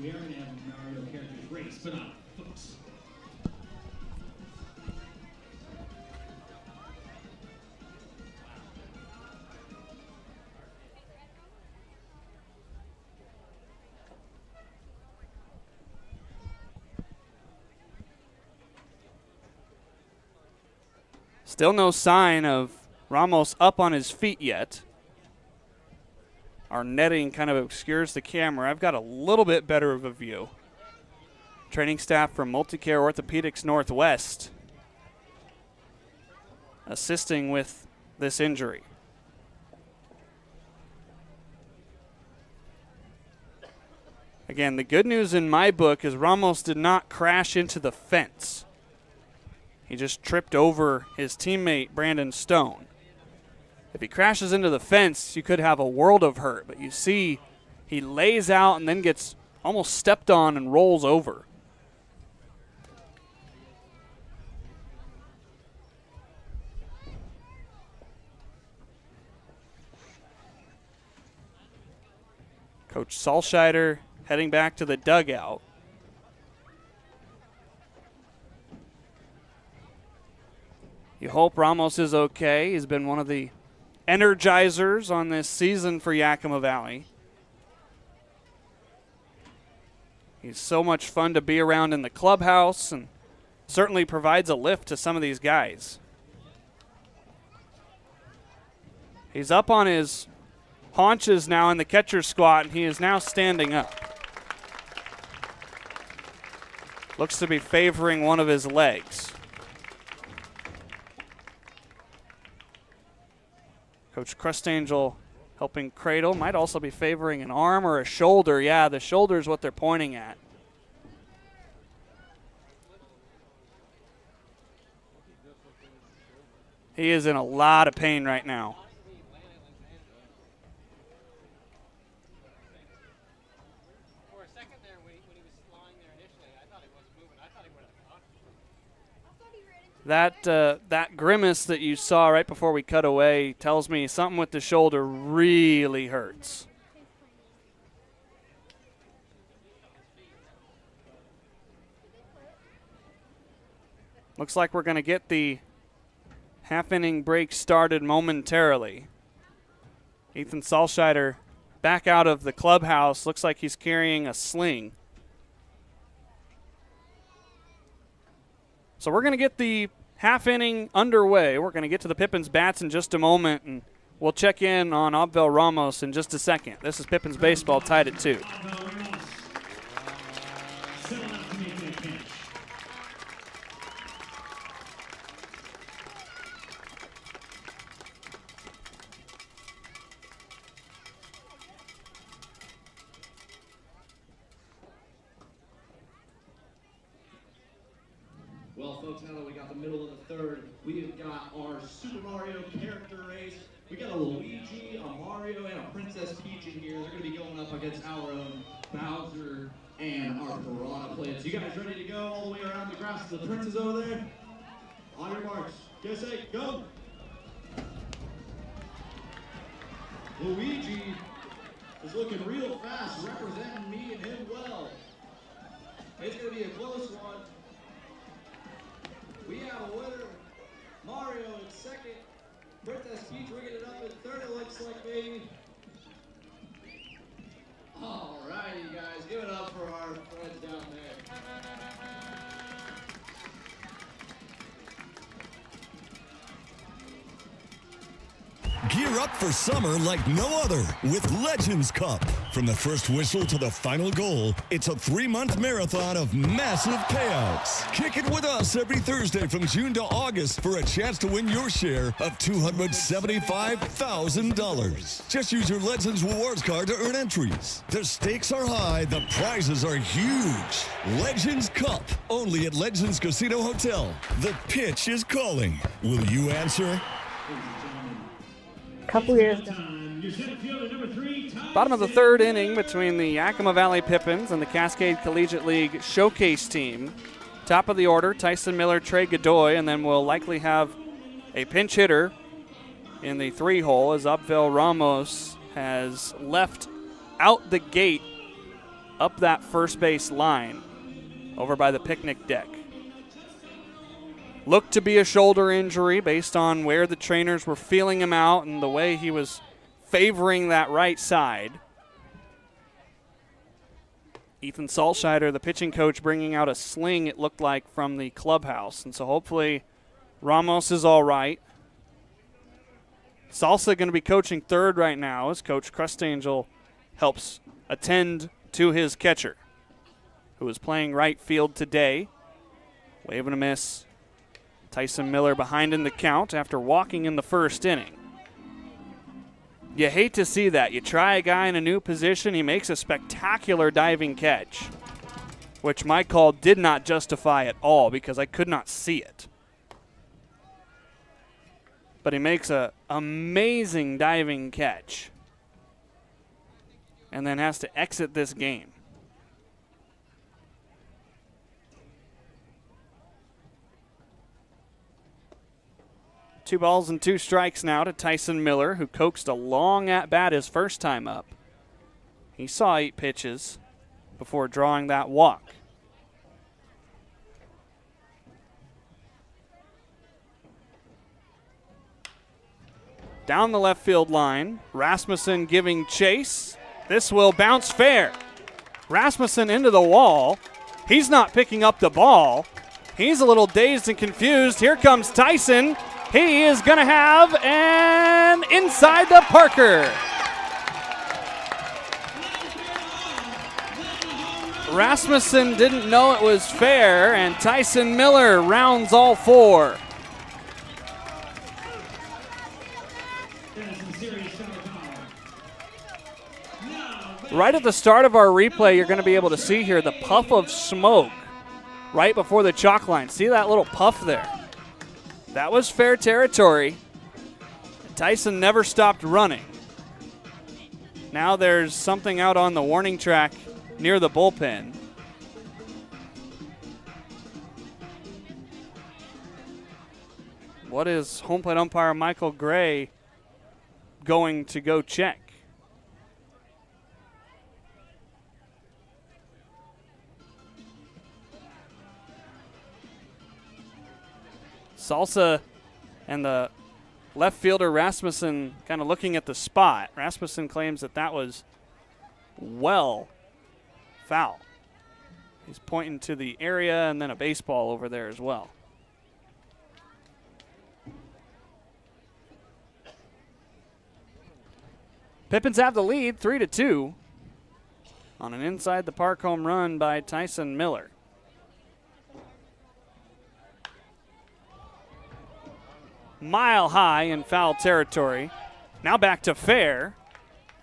We are going to have Mario characters race, but not folks. Still no sign of Ramos up on his feet yet. Our netting kind of obscures the camera. I've got a little bit better of a view. training staff from Multicare Orthopedics Northwest, assisting with this injury. Again, the good news in my book is Ramos did not crash into the fence. He just tripped over his teammate, Brandon Stone. If he crashes into the fence, you could have a world of hurt. But you see, he lays out and then gets almost stepped on and rolls over. Coach Salscheider heading back to the dugout. You hope Ramos is okay. He's been one of the energizers on this season for Yakima Valley. He's so much fun to be around in the clubhouse and certainly provides a lift to some of these guys. He's up on his haunches now in the catcher's squat, and he is now standing up. Looks to be favoring one of his legs. Coach Crustangel helping cradle. Might also be favoring an arm or a shoulder. Yeah, the shoulder is what they're pointing at. He is in a lot of pain right now. That grimace that you saw right before we cut away tells me something with the shoulder really hurts. Looks like we're going to get the half-inning break started momentarily. Ethan Salscheider back out of the clubhouse. Looks like he's carrying a sling. So we're going to get the half inning underway. We're going to get to the Pippins bats in just a moment, and we'll check in on Abvel Ramos in just a second. This is Pippins baseball, tied at 2. Well, folks, now that we got the middle of the third, we have got our Super Mario character race. We got a Luigi, a Mario, and a Princess Peach in here. They're going to be going up against our own Bowser and our Piranha Plants. You guys ready to go all the way around the grass to the princes over there? On your marks. Get set, go! Luigi is looking real fast, representing me and him well. It's going to be a close one. We have a winner, Mario in second, Princess Peach rigging it up in third, it looks like, baby. All righty, guys, give it up for our friends down there. Gear up for summer like no other with Legends Cup. From the first whistle to the final goal, it's a 3-month marathon of massive payouts. Kick it with us every Thursday from June to August for a chance to win your share of $275,000. Just use your Legends Rewards card to earn entries. The stakes are high, the prizes are huge. Legends Cup, only at Legends Casino Hotel. The pitch is calling. Will you answer? Couple years ago. Bottom of the third inning between the Yakima Valley Pippins and the Cascade Collegiate League Showcase team. Top of the order, Tyson Miller, Trey Godoy, and then we'll likely have a pinch hitter in the 3-hole as Abvel Ramos has left out the gate up that first base line over by the picnic deck. Looked to be a shoulder injury based on where the trainers were feeling him out and the way he was favoring that right side. Ethan Salscheider, the pitching coach, bringing out a sling, it looked like, from the clubhouse. And so hopefully Ramos is all right. Salsa going to be coaching third right now as Coach Crustangel helps attend to his catcher. who is playing right field today. Wave and a miss. Tyson Miller behind in the count after walking in the first inning. You hate to see that. You try a guy in a new position, he makes a spectacular diving catch, which my call did not justify at all because I could not see it. But he makes an amazing diving catch and then has to exit this game. Two balls and 2 strikes now to Tyson Miller, who coaxed a long at-bat his first time up. He saw 8 pitches before drawing that walk. Down the left field line, Rasmussen giving chase. This will bounce fair. Rasmussen into the wall. He's not picking up the ball. He's a little dazed and confused. Here comes Tyson. He is going to have an inside the Parker. Rasmussen didn't know it was fair, and Tyson Miller rounds all 4. Right at the start of our replay, you're going to be able to see here the puff of smoke right before the chalk line. See that little puff there? That was fair territory. Tyson never stopped running. Now there's something out on the warning track near the bullpen. What is home plate umpire Michael Gray going to go check? Salsa and the left fielder Rasmussen kind of looking at the spot. Rasmussen claims that that was well foul. He's pointing to the area and then a baseball over there as well. Pippins have the lead 3-2 on an inside the park home run by Tyson Miller. Mile high in foul territory. Now back to fair,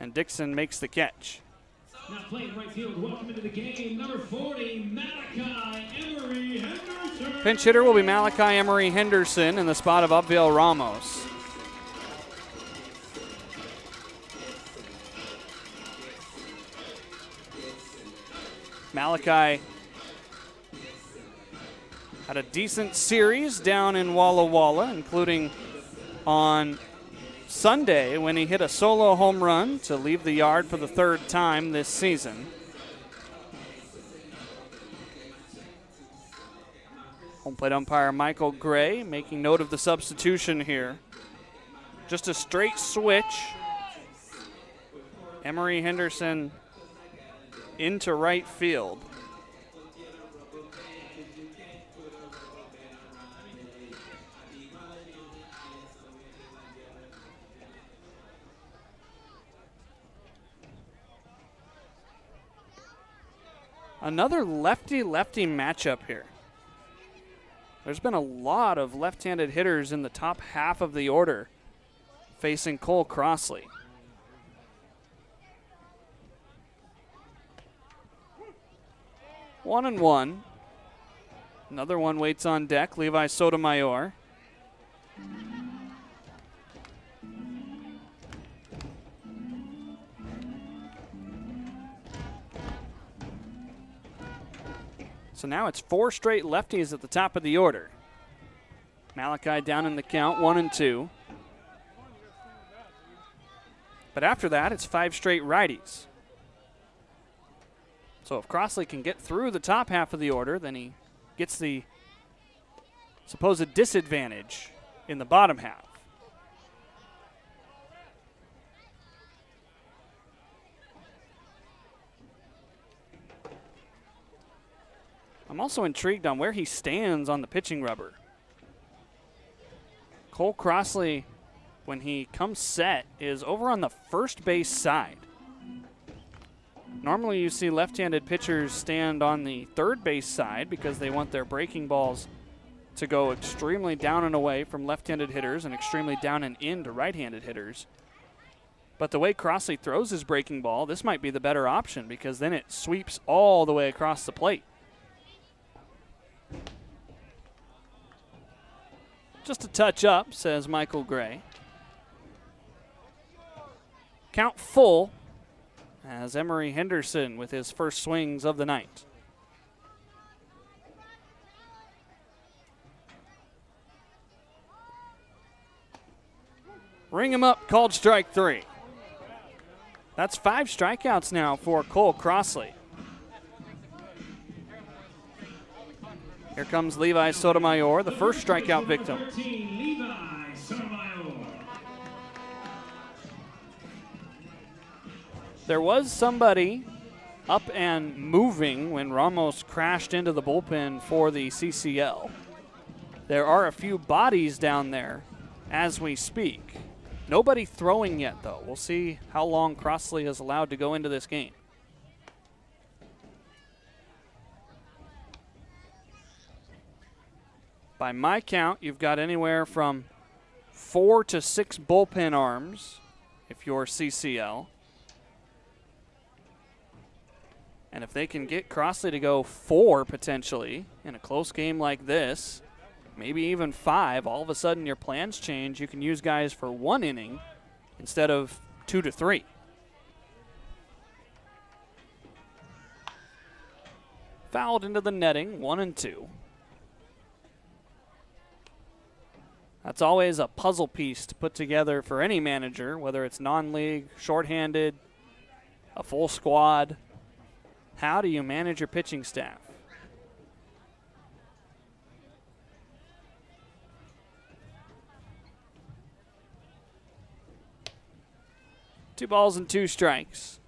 and Dixon makes the catch. Now playing right field, welcome into the game, number 40, Malachi Emery Henderson. Pinch hitter will be Malachi Emery Henderson in the spot of Upvale Ramos. Malachi had a decent series down in Walla Walla, including on Sunday when he hit a solo home run to leave the yard for the 3rd time this season. Home plate umpire Michael Gray making note of the substitution here. Just a straight switch. Emery Henderson into right field. Another lefty-lefty matchup here. There's been a lot of left-handed hitters in the top half of the order facing Cole Crossley. One and one. Another one waits on deck, Levi Sotomayor. So now it's 4 straight lefties at the top of the order. Malachi down in the count, 1-2. But after that, it's 5 straight righties. So if Crossley can get through the top half of the order, then he gets the supposed disadvantage in the bottom half. I'm also intrigued on where he stands on the pitching rubber. Cole Crossley, when he comes set, is over on the first base side. Normally you see left-handed pitchers stand on the third base side because they want their breaking balls to go extremely down and away from left-handed hitters and extremely down and in to right-handed hitters. But the way Crossley throws his breaking ball, this might be the better option because then it sweeps all the way across the plate. Just a touch up, says Michael Gray. Count full as Emery Henderson with his first swings of the night. Ring him up, called strike 3. That's 5 strikeouts now for Cole Crossley. Here comes Levi Sotomayor, the first strikeout victim. Levi Sotomayor. There was somebody up and moving when Ramos crashed into the bullpen for the CCL. There are a few bodies down there as we speak. Nobody throwing yet, though. We'll see how long Crossley is allowed to go into this game. By my count, you've got anywhere from 4 to 6 bullpen arms if you're CCL. And if they can get Crossley to go 4 potentially in a close game like this, maybe even 5, all of a sudden your plans change. You can use guys for 1 inning instead of 2 to 3. Fouled into the netting, 1-2. That's always a puzzle piece to put together for any manager, whether it's non-league, shorthanded, a full squad. How do you manage your pitching staff? Two balls and 2 strikes.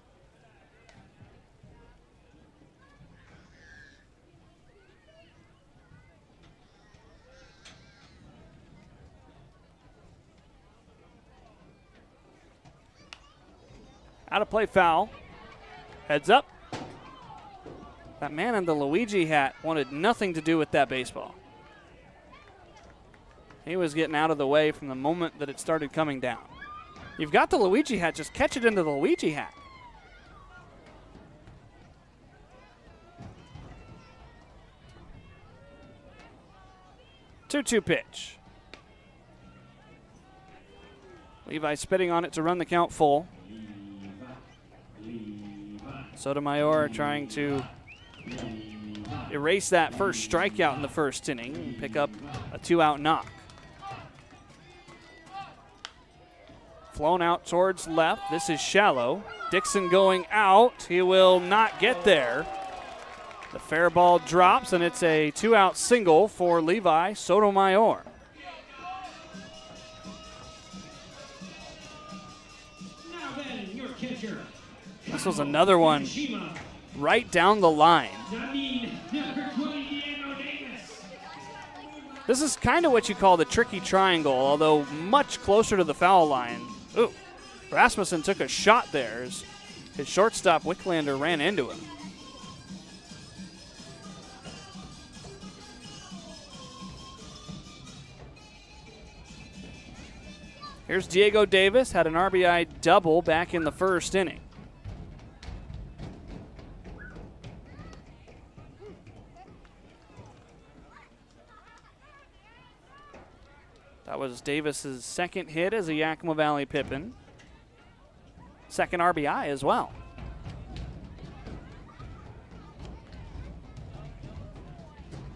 Out of play foul. Heads up. That man in the Luigi hat wanted nothing to do with that baseball. He was getting out of the way from the moment that it started coming down. You've got the Luigi hat, just catch it into the Luigi hat. Two-two pitch. Levi spitting on it to run the count full. Sotomayor trying to erase that first strikeout in the first inning and pick up a 2-out knock. Flown out towards left. This is shallow. Dixon going out. He will not get there. The fair ball drops, and it's a 2-out single for Levi Sotomayor. Now then, your catcher. This was another one right down the line. This is kind of what you call the tricky triangle, although much closer to the foul line. Ooh, Rasmussen took a shot there as his shortstop Wicklander ran into him. Here's Diego Davis, had an RBI double back in the first inning. That was Davis's second hit as a Yakima Valley Pippin. Second RBI as well.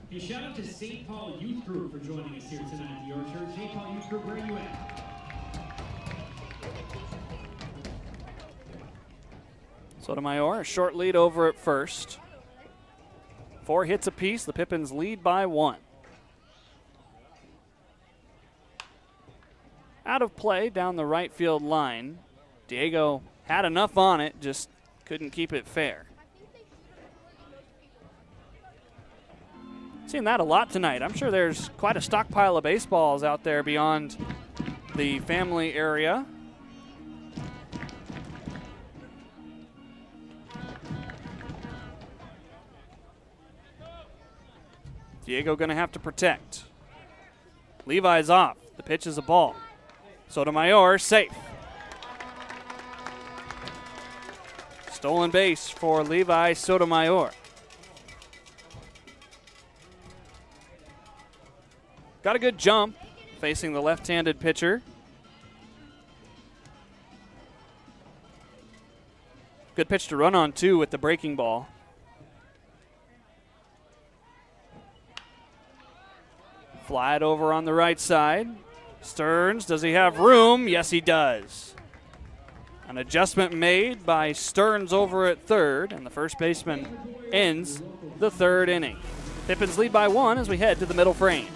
A shout out to St. Paul Youth Group for joining us here tonight at the Orchard. St. Paul Youth Group, where are you at? Sotomayor, a short lead over at first. 4 hits apiece. The Pippins lead by 1. Out of play down the right field line. Diego had enough on it, just couldn't keep it fair. Seen that a lot tonight. I'm sure there's quite a stockpile of baseballs out there beyond the family area. Diego going to have to protect. Levi's off. The pitch is a ball. Sotomayor safe. Stolen base for Levi Sotomayor. Got a good jump facing the left-handed pitcher. Good pitch to run on, too, with the breaking ball. Fly it over on the right side. Stearns, does he have room? Yes, he does. An adjustment made by Stearns over at third, and the first baseman ends the third inning. Pippins lead by 1 as we head to the middle frames.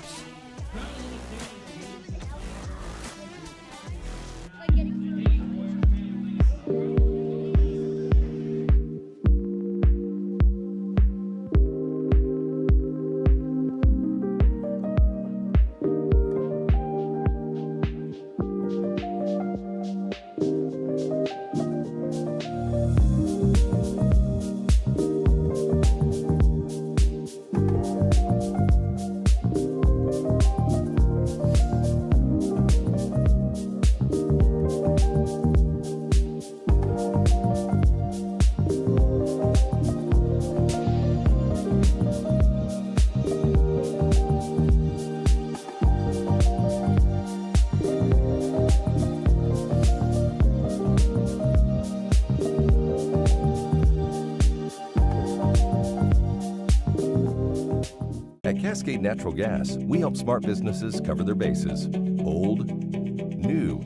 At Cascade Natural Gas, we help smart businesses cover their bases. Old, new,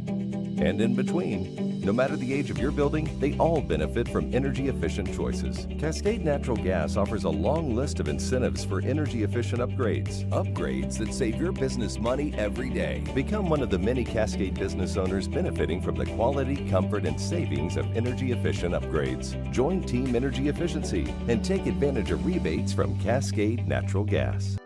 and in between. No matter the age of your building, they all benefit from energy-efficient choices. Cascade Natural Gas offers a long list of incentives for energy-efficient upgrades. Upgrades that save your business money every day. Become one of the many Cascade business owners benefiting from the quality, comfort, and savings of energy-efficient upgrades. Join Team Energy Efficiency and take advantage of rebates from Cascade Natural Gas.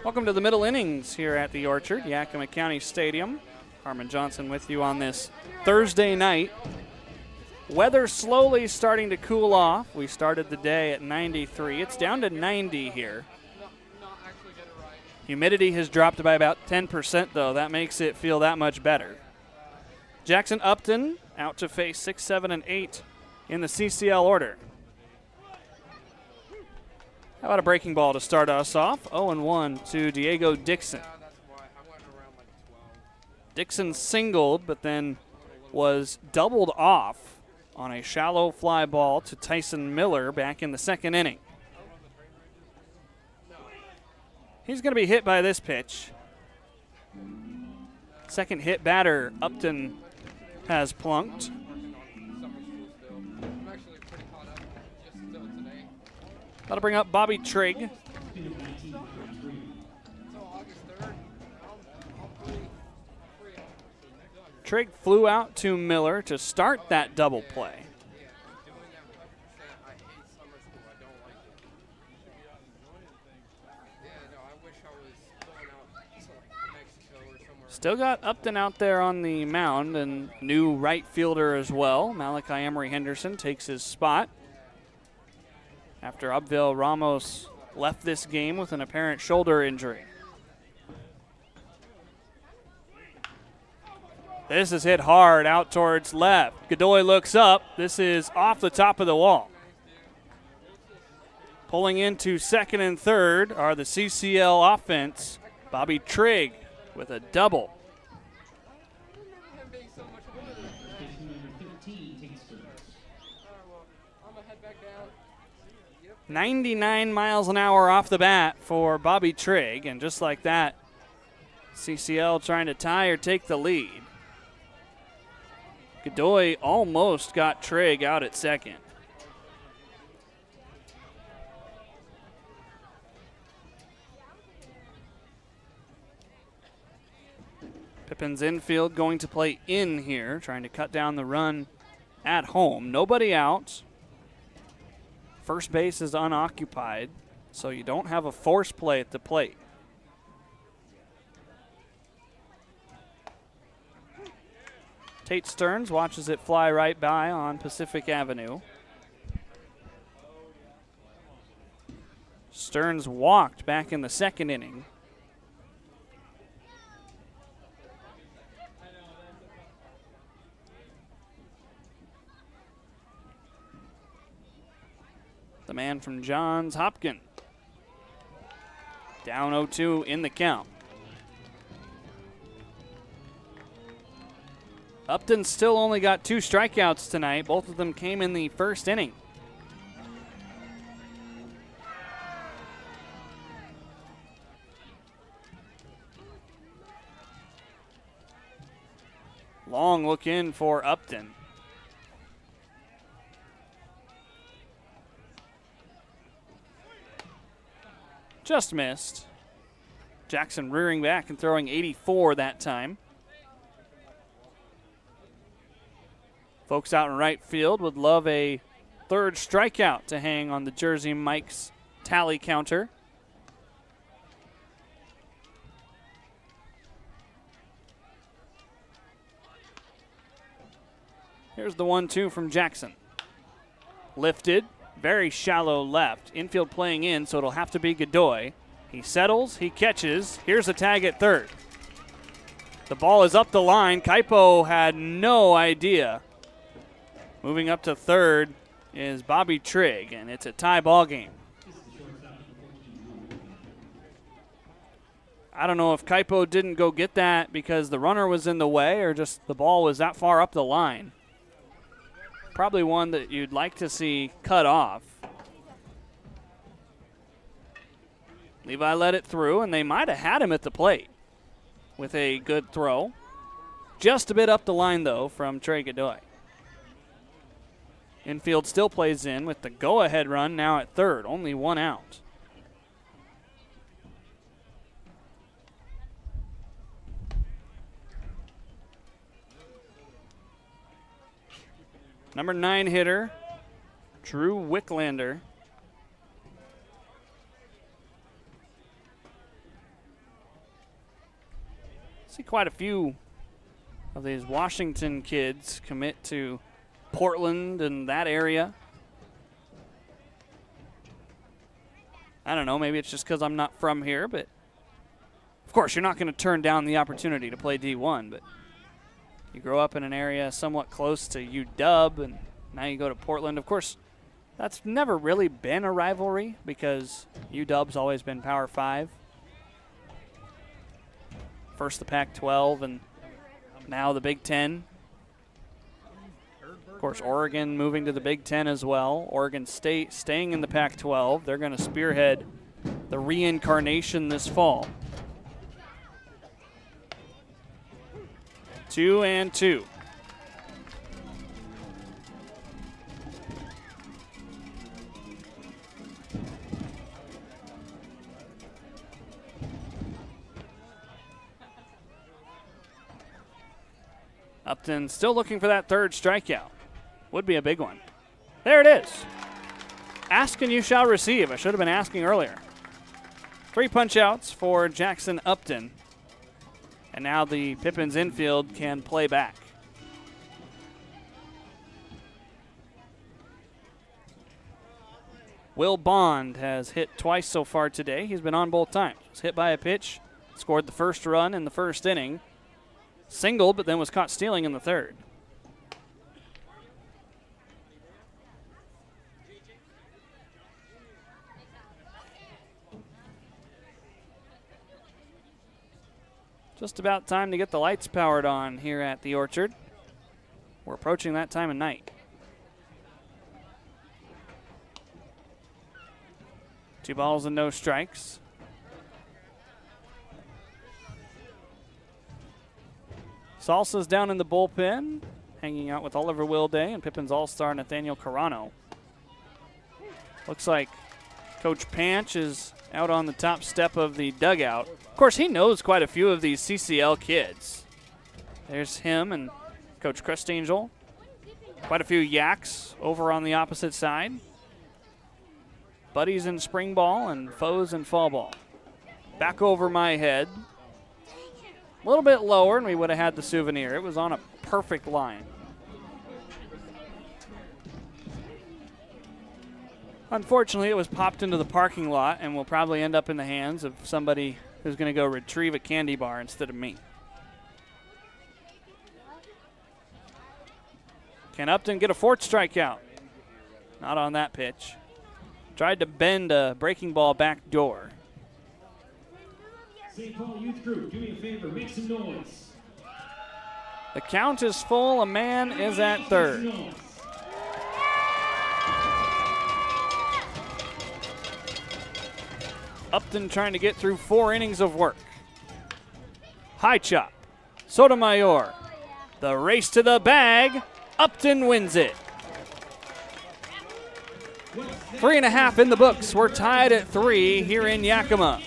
Welcome to the middle innings here at the Orchard, Yakima County Stadium. Harmon Johnson with you on this Thursday night. Weather slowly starting to cool off. We started the day at 93. It's down to 90 here. Humidity has dropped by about 10%, though. That makes it feel that much better. Jackson Upton out to face 6, 7, and 8 in the CCL order. How about a breaking ball to start us off? 0-1 to Diego Dixon. Dixon singled, but then was doubled off on a shallow fly ball to Tyson Miller back in the second inning. He's going to be hit by this pitch. Second hit batter, Upton has plunked. That'll bring up Bobby Trigg. Trigg flew out to Miller to start that double play. Still got Upton out there on the mound, and new right fielder as well. Malachi Emery Henderson takes his spot after Abdel Ramos left this game with an apparent shoulder injury. This is hit hard out towards left. Godoy looks up. This is off the top of the wall. Pulling into second and third are the CCL offense. Bobby Trigg with a double. 99 miles an hour off the bat for Bobby Trigg, and just like that, CCL trying to tie or take the lead. Godoy almost got Trigg out at second. Pippins infield going to play in here, trying to cut down the run at home. Nobody out. First base is unoccupied, so you don't have a force play at the plate. Tate Stearns watches it fly right by on Pacific Avenue. Stearns walked back in the second inning. The man from Johns Hopkins. Down 0-2 in the count. Upton still only got 2 strikeouts tonight. Both of them came in the first inning. Long look in for Upton. Just missed. Jackson rearing back and throwing 84 that time. Folks out in right field would love a third strikeout to hang on the Jersey Mike's tally counter. Here's the 1-2 from Jackson. Lifted. Very shallow left. Infield playing in, so it'll have to be Godoy. He settles, he catches. Here's a tag at third. The ball is up the line. Kaipo had no idea. Moving up to third is Bobby Trigg, and it's a tie ball game. I don't know if Kaipo didn't go get that because the runner was in the way or just the ball was that far up the line. Probably one that you'd like to see cut off. Levi let it through, and they might have had him at the plate with a good throw. Just a bit up the line, though, from Trey Godoy. Infield still plays in with the go-ahead run now at third, only 1 out. Number 9 hitter, Drew Wicklander. See quite a few of these Washington kids commit to Portland and that area. I don't know, maybe it's just because I'm not from here, but of course you're not going to turn down the opportunity to play D1, but you grow up in an area somewhat close to UW, and now you go to Portland. Of course, that's never really been a rivalry because UW's always been Power 5. First the Pac-12 and now the Big Ten. Of course, Oregon moving to the Big Ten as well. Oregon State staying in the Pac-12. They're going to spearhead the reincarnation this fall. 2-2. Upton still looking for that third strikeout. Would be a big one. There it is. Ask and you shall receive. I should have been asking earlier. 3 punch-outs for Jackson Upton. And now the Pippins infield can play back. Will Bond has hit twice so far today. He's been on both times. Was hit by a pitch, scored the first run in the first inning. Singled, but then was caught stealing in the third. Just about time to get the lights powered on here at the Orchard. We're approaching that time of night. 2 balls and no strikes. Salsa's down in the bullpen, hanging out with Oliver Wilday and Pippins All-Star Nathaniel Carano. Looks like Coach Panch is out on the top step of the dugout. Of course, he knows quite a few of these CCL kids. There's him and Coach Crestangel. Quite a few Yaks over on the opposite side. Buddies in spring ball and foes in fall ball. Back over my head. A little bit lower and we would have had the souvenir. It was on a perfect line. Unfortunately, it was popped into the parking lot and will probably end up in the hands of somebody who's going to go retrieve a candy bar instead of me. Can Upton get a fourth strikeout? Not on that pitch. Tried to bend a breaking ball back door. St. Paul Youth Group, do me a favor, make some noise. The count is full. A man is at third. Upton trying to get through 4 innings of work. High chop. Sotomayor. The race to the bag. Upton wins it. 3.5 in the books. We're tied at 3 here in Yakima.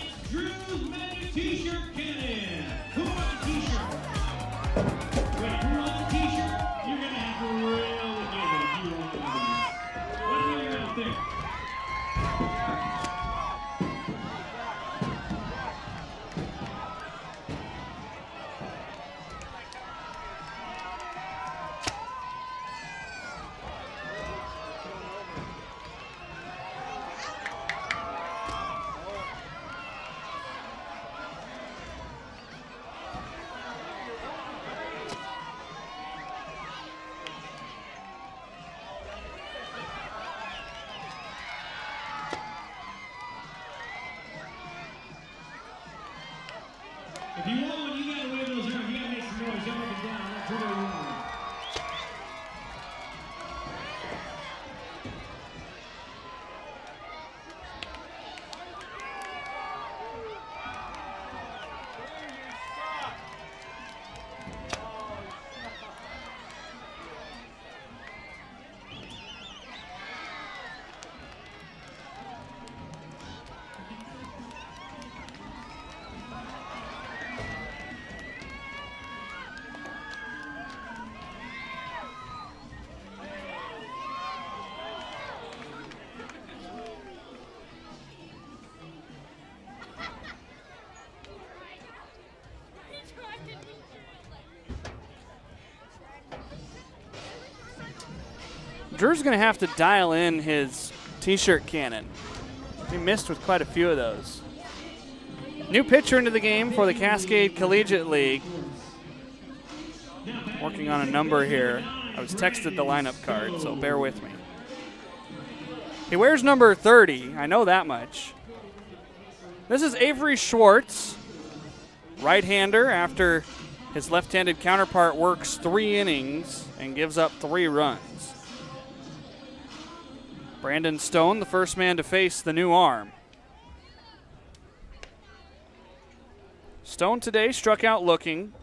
If you want one, you gotta wave those arms. You gotta make some noise. Jump up and down. That's what I want. Drew's going to have to dial in his T-shirt cannon. He missed with quite a few of those. New pitcher into the game for the Cascade Collegiate League. Working on a number here. I was texted the lineup card, so bear with me. He wears number 30. I know that much. This is Avery Schwartz, right-hander, after his left-handed counterpart works 3 innings and gives up 3 runs. Brandon Stone, the first man to face the new arm. Stone today struck out looking.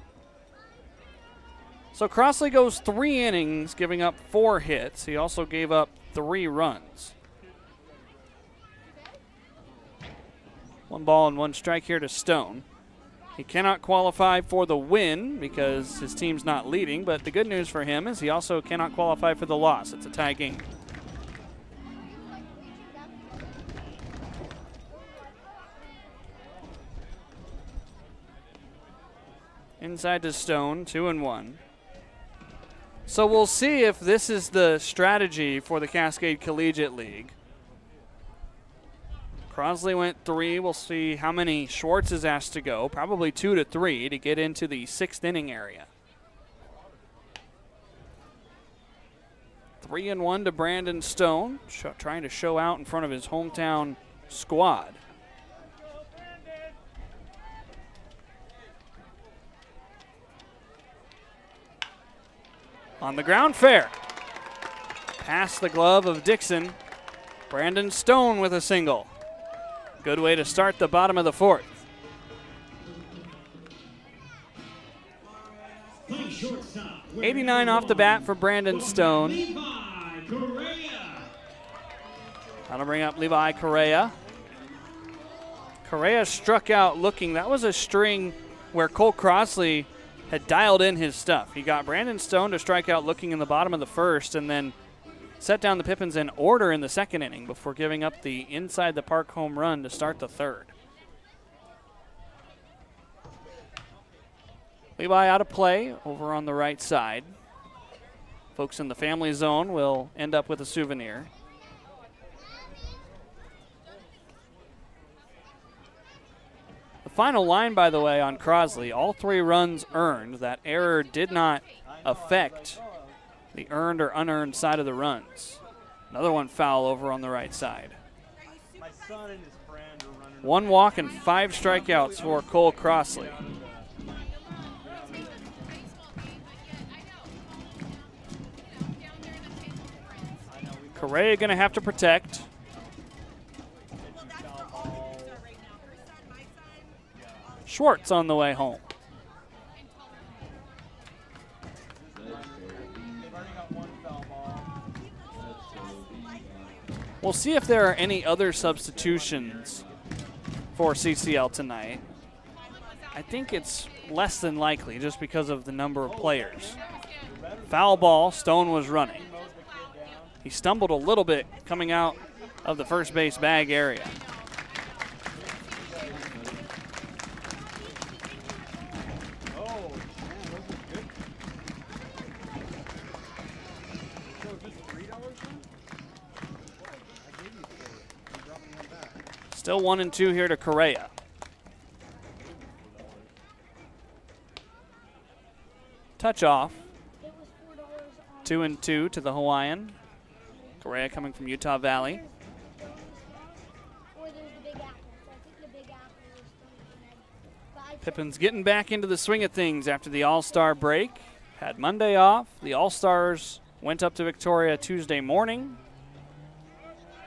So Crossley goes 3 innings, giving up 4 hits. He also gave up 3 runs. 1 ball and 1 strike here to Stone. He cannot qualify for the win because his team's not leading, but the good news for him is he also cannot qualify for the loss. It's a tie game. Inside to Stone, 2-1. So we'll see if this is the strategy for the Cascade Collegiate League. Crosley went 3. We'll see how many Schwartz is asked to go. Probably 2 to 3 to get into the 6th inning area. 3-1 to Brandon Stone, trying to show out in front of his hometown squad. On the ground, fair. Past the glove of Dixon. Brandon Stone with a single. Good way to start the bottom of the 4th. Shortstop, 89 off the bat for Brandon Stone. That'll bring up Levi Correa. Correa struck out looking. That was a string where Cole Crossley had dialed in his stuff. He got Brandon Stone to strike out looking in the bottom of the 1st and then set down the Pippins in order in the 2nd inning before giving up the inside the park home run to start the 3rd. Levi out of play over on the right side. Folks in the family zone will end up with a souvenir. The final line, by the way, on Crosley, all 3 runs earned. That error did not affect the earned or unearned side of the runs. Another one foul over on the right side. 1 walk and 5 strikeouts for Cole Crosley. Correa going to have to protect. Schwartz on the way home. We'll see if there are any other substitutions for CCL tonight. I think it's less than likely just because of the number of players. Foul ball, Stone was running. He stumbled a little bit coming out of the first base bag area. Still 1-2 here to Correa. Touch off. 2-2 to the Hawaiian. Correa coming from Utah Valley. Pippins getting back into the swing of things after the All-Star break. Had Monday off. The All-Stars went up to Victoria Tuesday morning.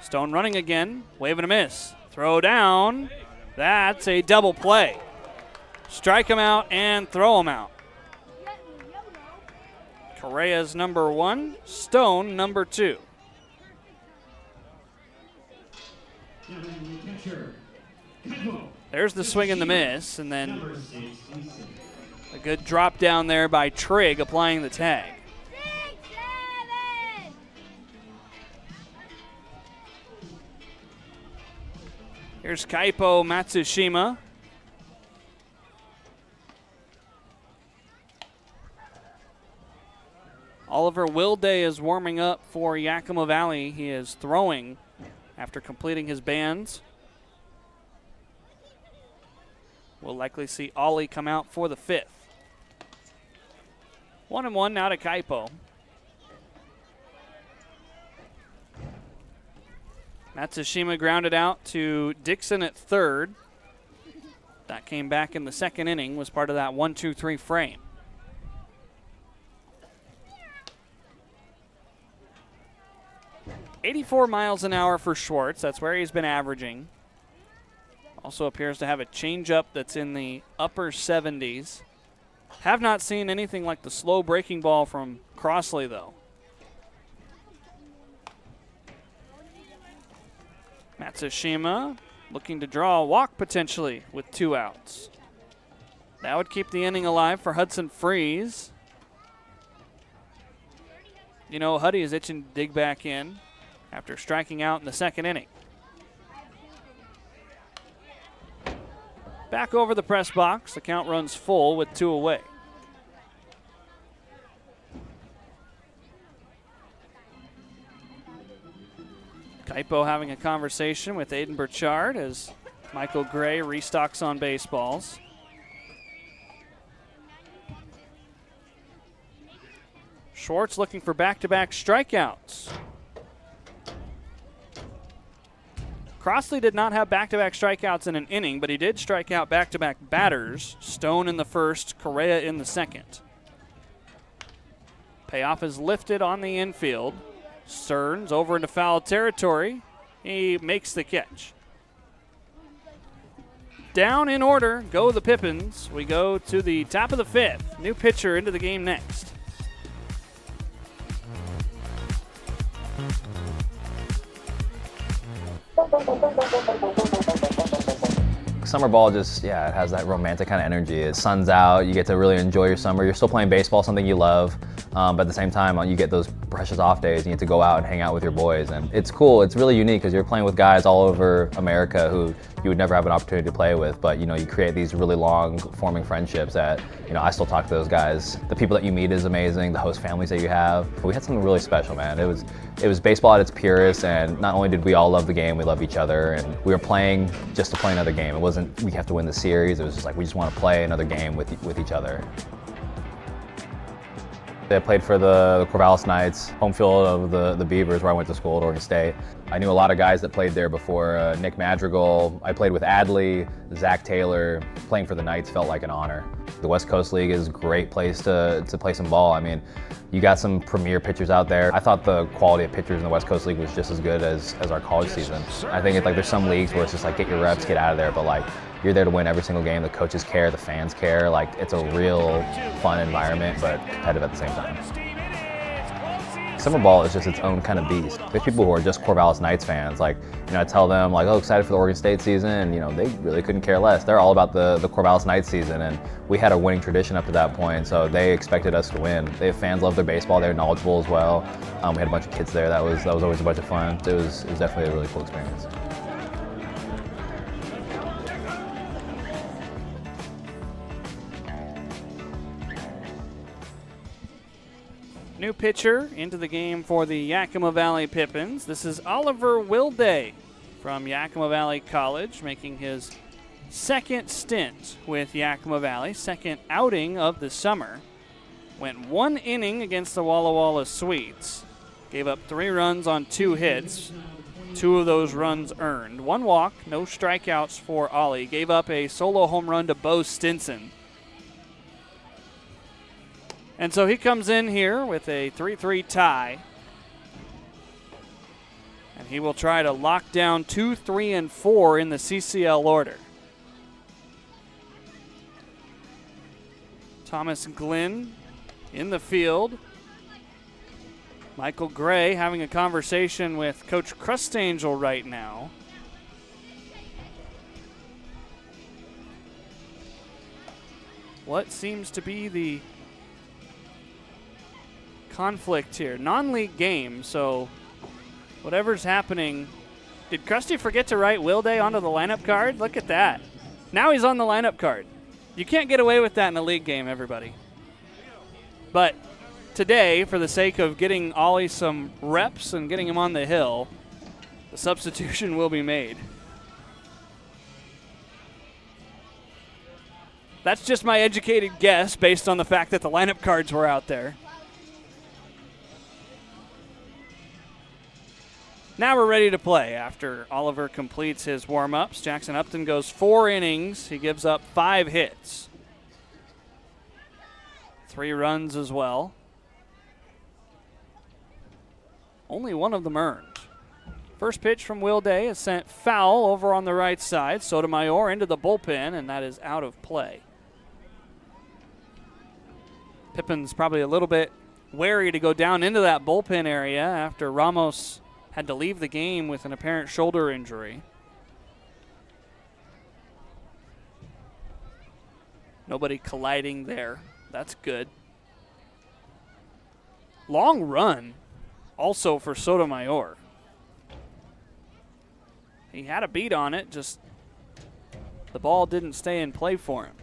Stone running again, wave and a miss. Throw down. That's a double play. Strike him out and throw him out. Correa's number 1, Stone number 2. There's the swing and the miss, and then a good drop down there by Trigg applying the tag. Here's Kaipo Matsushima. Oliver Wilday is warming up for Yakima Valley. He is throwing after completing his bands. We'll likely see Ollie come out for the 5th. 1-1 now to Kaipo. Matsushima grounded out to Dixon at 3rd. That came back in the 2nd inning, was part of that 1-2-3 frame. .84 miles an hour for Schwartz. That's where he's been averaging. Also appears to have a changeup that's in the upper 70s. Have not seen anything like the slow breaking ball from Crosley, though. Matsushima looking to draw a walk potentially with 2 outs. That would keep the inning alive for Hudson Freeze. You know, Huddy is itching to dig back in after striking out in the 2nd inning. Back over the press box. The count runs full with 2 away. Kaipo having a conversation with Aiden Burchard as Michael Gray restocks on baseballs. Schwartz looking for back-to-back strikeouts. Crosley did not have back-to-back strikeouts in an inning, but he did strike out back-to-back batters. Stone in the 1st, Correa in the 2nd. Payoff is lifted on the infield. Stearns over into foul territory. He makes the catch. Down in order go the Pippins. We go to the top of the 5th. New pitcher into the game next. Summer ball just, yeah, it has that romantic kind of energy. The sun's out, you get to really enjoy your summer. You're still playing baseball, something you love, but at the same time, you get those precious off days, you get to go out and hang out with your boys. And it's cool. It's really unique because you're playing with guys all over America who you would never have an opportunity to play with. But, you know, you create these really long forming friendships that, you know, I still talk to those guys. The people that you meet is amazing, the host families that you have. We had something really special, man. It was baseball at its purest, and not only did we all love the game, we love each other, and we were playing just to play another game. It wasn't we have to win the series. It was just like we just want to play another game with each other. I played for the Corvallis Knights, home field of the Beavers, where I went to school at Oregon State. I knew a lot of guys that played there before. Nick Madrigal. I played with Adley, Zach Taylor. Playing for the Knights felt like an honor. The West Coast League is a great place to play some ball. I mean, you got some premier pitchers out there. I thought the quality of pitchers in the West Coast League was just as good as our college season. I think it's like there's some leagues where it's just like get your reps, get out of there, but like you're there to win every single game. The coaches care, the fans care. Like it's a real fun environment, but competitive at the same time. Summer ball is just its own kind of beast. There's people who are just Corvallis Knights fans. Like, you know, I tell them like, oh, excited for the Oregon State season, and you know, they really couldn't care less. They're all about the Corvallis Knights season, and we had a winning tradition up to that point, so they expected us to win. They have fans love their baseball. They're knowledgeable as well. We had a bunch of kids there. That was always a bunch of fun. It was definitely a really cool experience. New pitcher into the game for the Yakima Valley Pippins. This is Oliver Wilday from Yakima Valley College, making his second stint with Yakima Valley, second outing of the summer. Went 1 inning against the Walla Walla Swedes. Gave up 3 runs on 2 hits. 2 of those runs earned. 1 walk, no strikeouts for Ollie. Gave up a solo home run to Bo Stinson. And so he comes in here with a 3-3 tie. And he will try to lock down 2, 3, and 4 in the CCL order. Thomas Glynn in the field. Michael Gray having a conversation with Coach Crustangel right now. What seems to be the conflict here? Non-league game, so whatever's happening. Did Krusty forget to write Wilday onto the lineup card? Look at that. Now he's on the lineup card. You can't get away with that in a league game, everybody. But today, for the sake of getting Ollie some reps and getting him on the hill, the substitution will be made. That's just my educated guess based on the fact that the lineup cards were out there. Now we're ready to play after Oliver completes his warm-ups. Jackson Upton goes 4 innings. He gives up 5 hits. 3 runs as well. Only 1 of them earned. First pitch from Wilday is sent foul over on the right side. Sotomayor into the bullpen, and that is out of play. Pippins probably a little bit wary to go down into that bullpen area after Ramos had to leave the game with an apparent shoulder injury. Nobody colliding there. That's good. Long run also for Sotomayor. He had a beat on it, just the ball didn't stay in play for him.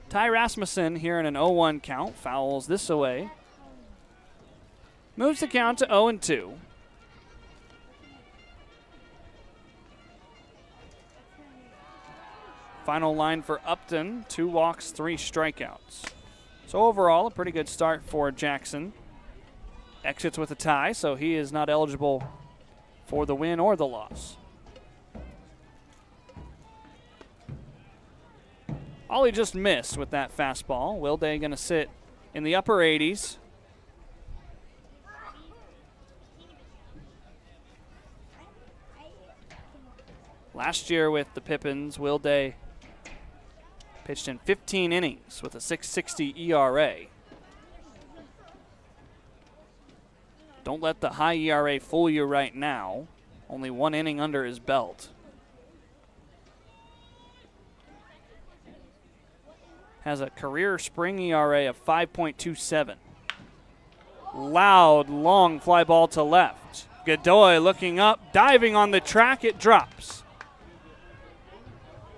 Ty Rasmussen here in an 0-1 count, fouls this away. Moves the count to 0-2. Final line for Upton, 2 walks, 3 strikeouts. So overall, a pretty good start for Jackson. Exits with a tie, so he is not eligible for the win or the loss. Ollie just missed with that fastball. Wilday going to sit in the upper 80s. Last year with the Pippins, Wilday pitched in 15 innings with a 6.60 ERA. Don't let the high ERA fool you right now. Only 1 inning under his belt. Has a career spring ERA of 5.27. Loud, long fly ball to left. Godoy looking up, diving on the track, it drops.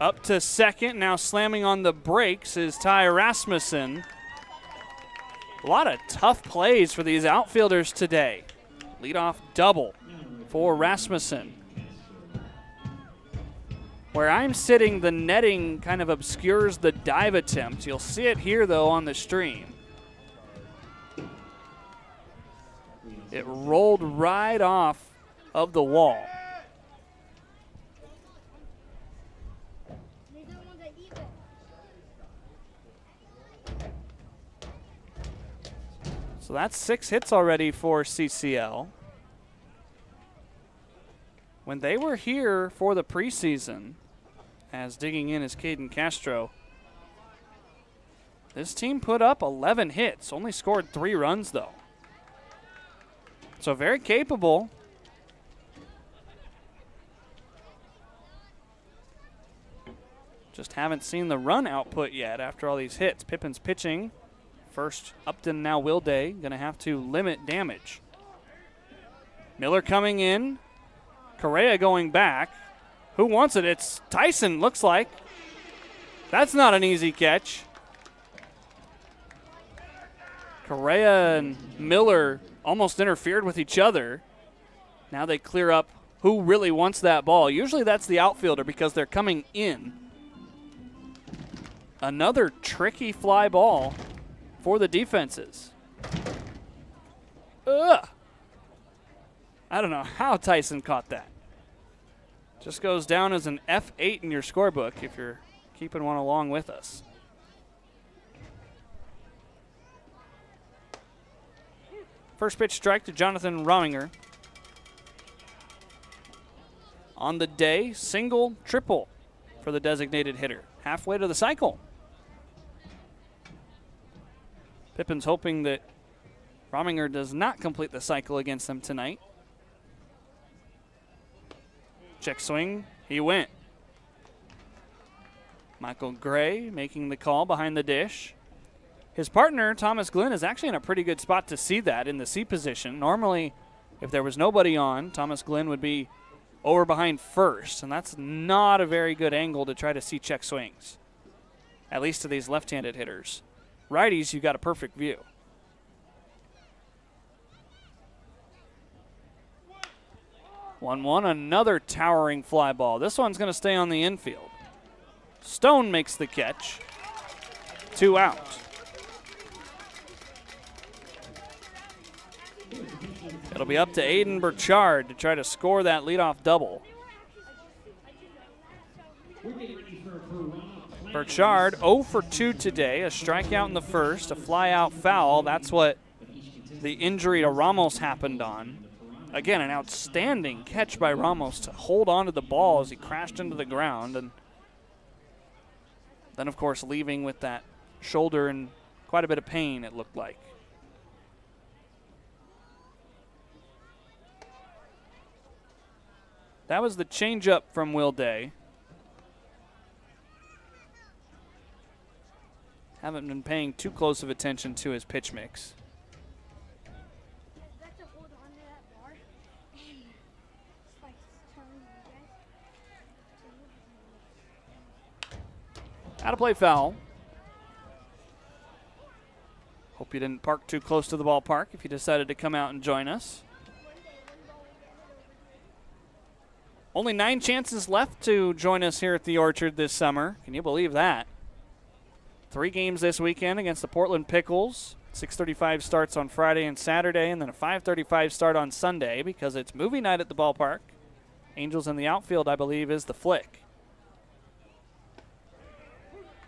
Up to second, now slamming on the brakes is Ty Rasmussen. A lot of tough plays for these outfielders today. Leadoff double for Rasmussen. Where I'm sitting, the netting kind of obscures the dive attempt. You'll see it here, though, on the stream. It rolled right off of the wall. So that's 6 hits already for CCL. When they were here for the preseason, as digging in is Caden Castro, this team put up 11 hits, only scored 3 runs though. So very capable. Just haven't seen the run output yet after all these hits. Pippins pitching. First, Upton, now Wilday, going to have to limit damage. Miller coming in. Correa going back. Who wants it? It's Tyson, looks like. That's not an easy catch. Correa and Miller almost interfered with each other. Now they clear up who really wants that ball. Usually that's the outfielder because they're coming in. Another tricky fly ball for the defenses. Ugh. I don't know how Tyson caught that. Just goes down as an F8 in your scorebook if you're keeping one along with us. First pitch strike to Jonathan Rominger. On the day, single, triple for the designated hitter. Halfway to the cycle. Pippins hoping that Rominger does not complete the cycle against them tonight. Check swing, he went. Michael Gray making the call behind the dish. His partner, Thomas Glenn, is actually in a pretty good spot to see that in the C position. Normally, if there was nobody on, Thomas Glenn would be over behind first, and that's not a very good angle to try to see check swings, at least to these left-handed hitters. Righties, you got a perfect view. 1-1, another towering fly ball. This one's going to stay on the infield. Stone makes the catch. 2 out. It'll be up to Aiden Burchard to try to score that leadoff double. Burchard 0 for 2 today. A strikeout in the first, a fly-out foul. That's what the injury to Ramos happened on. Again, an outstanding catch by Ramos to hold on to the ball as he crashed into the ground. And then, of course, leaving with that shoulder in quite a bit of pain, it looked like. That was the changeup from Will Day. Haven't been paying too close of attention to his pitch mix. Out of play foul. Hope you didn't park too close to the ballpark if you decided to come out and join us. Only 9 chances left to join us here at the Orchard this summer. Can you believe that? 3 games this weekend against the Portland Pickles. 6:35 starts on Friday and Saturday, and then a 5:35 start on Sunday because it's movie night at the ballpark. Angels in the outfield, I believe, is the flick.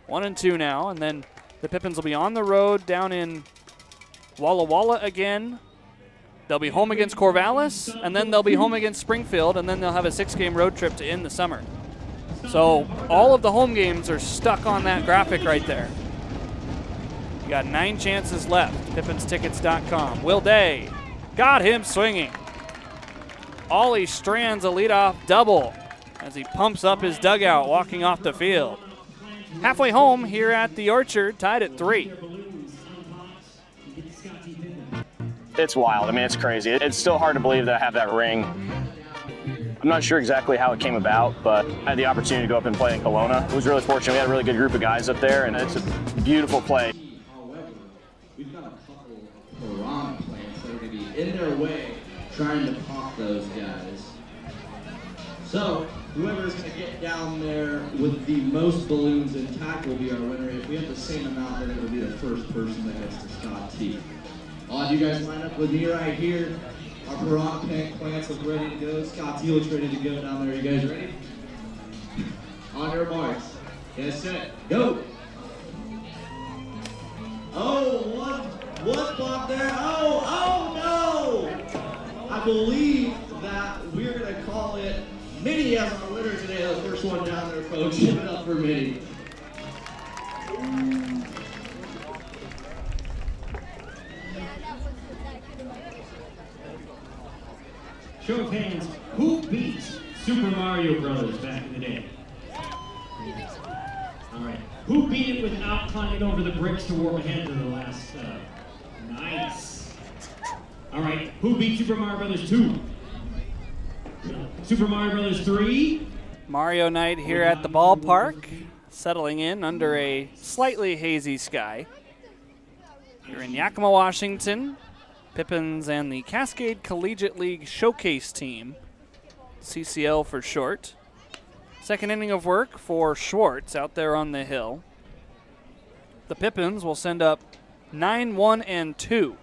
1-2 now, and then the Pippins will be on the road down in Walla Walla again. They'll be home against Corvallis, and then they'll be home against Springfield, and then they'll have a 6-game road trip to end the summer. So all of the home games are stuck on that graphic right there. You got 9 chances left. Pippinstickets.com. Will Day got him swinging. Ollie strands a leadoff double as he pumps up his dugout walking off the field. Halfway home here at the Orchard, tied at 3. It's wild. I mean, it's crazy. It's still hard to believe that I have that ring. I'm not sure exactly how it came about, but I had the opportunity to go up and play in Kelowna. I was really fortunate. We had a really good group of guys up there, and it's a beautiful play. However, we've got a couple of piranha plants that are going to be in their way trying to pop those guys. So, whoever's going to get down there with the most balloons intact will be our winner. If we have the same amount, then it will be the first person that gets to Scott T. All of you guys line up with me right here. Our piranha plants look ready to go. Scott T looks ready to go down there. You guys ready? On your marks. Get set. Go! Oh, one spot there. Oh no! I believe that we're going to call it Minnie as our winner today. The first one down there, folks. Give it up for Minnie. Show of hands, who beat Super Mario Brothers back in the day? All right. Who beat it without climbing over the bricks to warp ahead to the last? Nice. All right. Who beat Super Mario Brothers 2? Super Mario Brothers 3? Mario night here at the ballpark, settling in under a slightly hazy sky. Here in Yakima, Washington, Pippins and the Cascade Collegiate League Showcase team, CCL for short. Second inning of work for Schwartz out there on the hill. The Pippins will send up 9-1-2.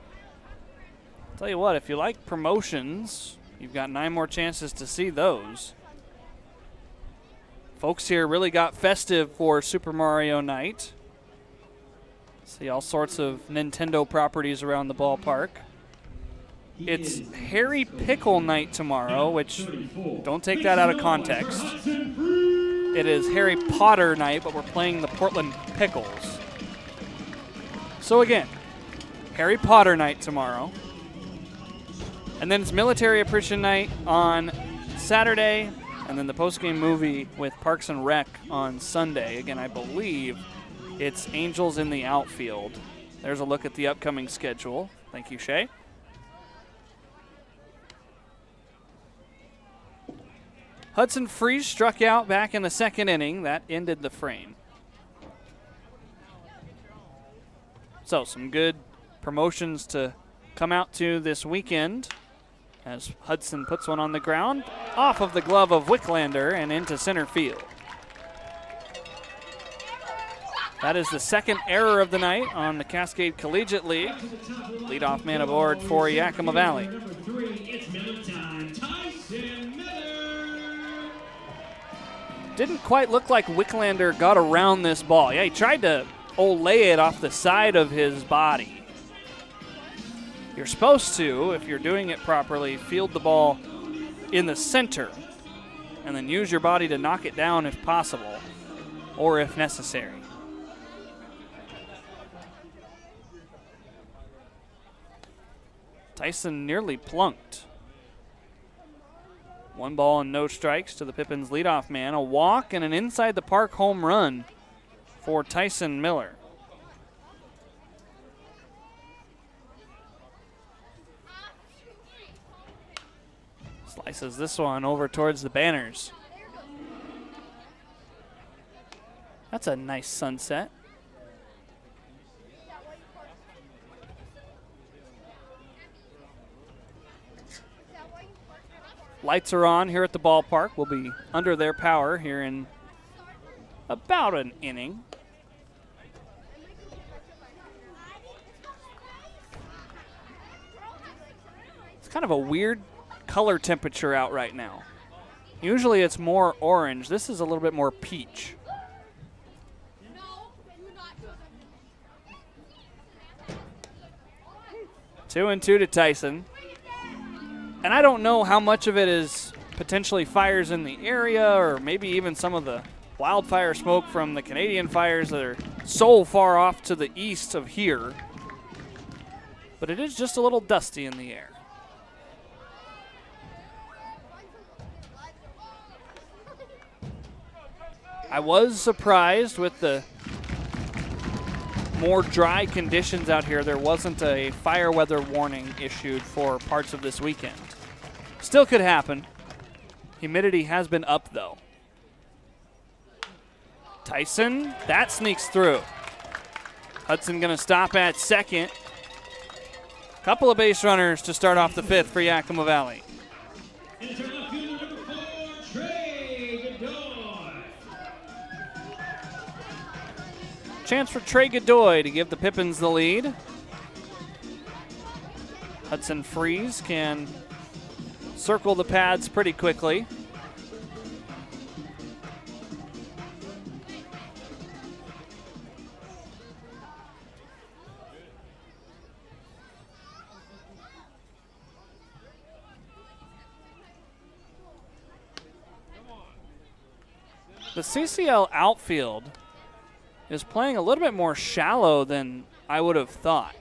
Tell you what, if you like promotions, you've got 9 more chances to see those. Folks here really got festive for Super Mario night. See all sorts of Nintendo properties around the ballpark. It's Harry Pickle night tomorrow, which don't take that out of context. It is Harry Potter night, but we're playing the Portland Pickles. So again, Harry Potter night tomorrow. And then it's Military Appreciation night on Saturday, and then the postgame movie with Parks and Rec on Sunday. Again, I believe it's Angels in the Outfield. There's a look at the upcoming schedule. Thank you, Shay. Hudson Freeze struck out back in the second inning. That ended the frame. So some good promotions to come out to this weekend as Hudson puts one on the ground off of the glove of Wicklander and into center field. That is the second error of the night on the Cascade Collegiate League. Leadoff man aboard for Yakima Valley. Number 3, it's Miller time. Tyson Miller. Didn't quite look like Wicklander got around this ball. Yeah, he tried to lay it off the side of his body. You're supposed to, if you're doing it properly, field the ball in the center and then use your body to knock it down if possible or if necessary. Tyson nearly plunked. 1 ball and no strikes to the Pippins leadoff man. A walk and an inside the park home run for Tyson Miller. Slices this one over towards the banners. That's a nice sunset. Lights are on here at the ballpark. We'll be under their power here in about an inning. It's kind of a weird color temperature out right now. Usually it's more orange. This is a little bit more peach. Two and two to Tyson. And I don't know how much of it is potentially fires in the area or maybe even some of the wildfire smoke from the Canadian fires that are so far off to the east of here. But it is just a little dusty in the air. I was surprised with the more dry conditions out here. There wasn't a fire weather warning issued for parts of this weekend. Still could happen. Humidity has been up, though. Tyson, that sneaks through. Hudson going to stop at second. Couple of base runners to start off the fifth for Yakima Valley. Chance for Trey Godoy to give the Pippins the lead. Hudson Freeze can circle the pads pretty quickly. The CCL outfield is playing a little bit more shallow than I would have thought.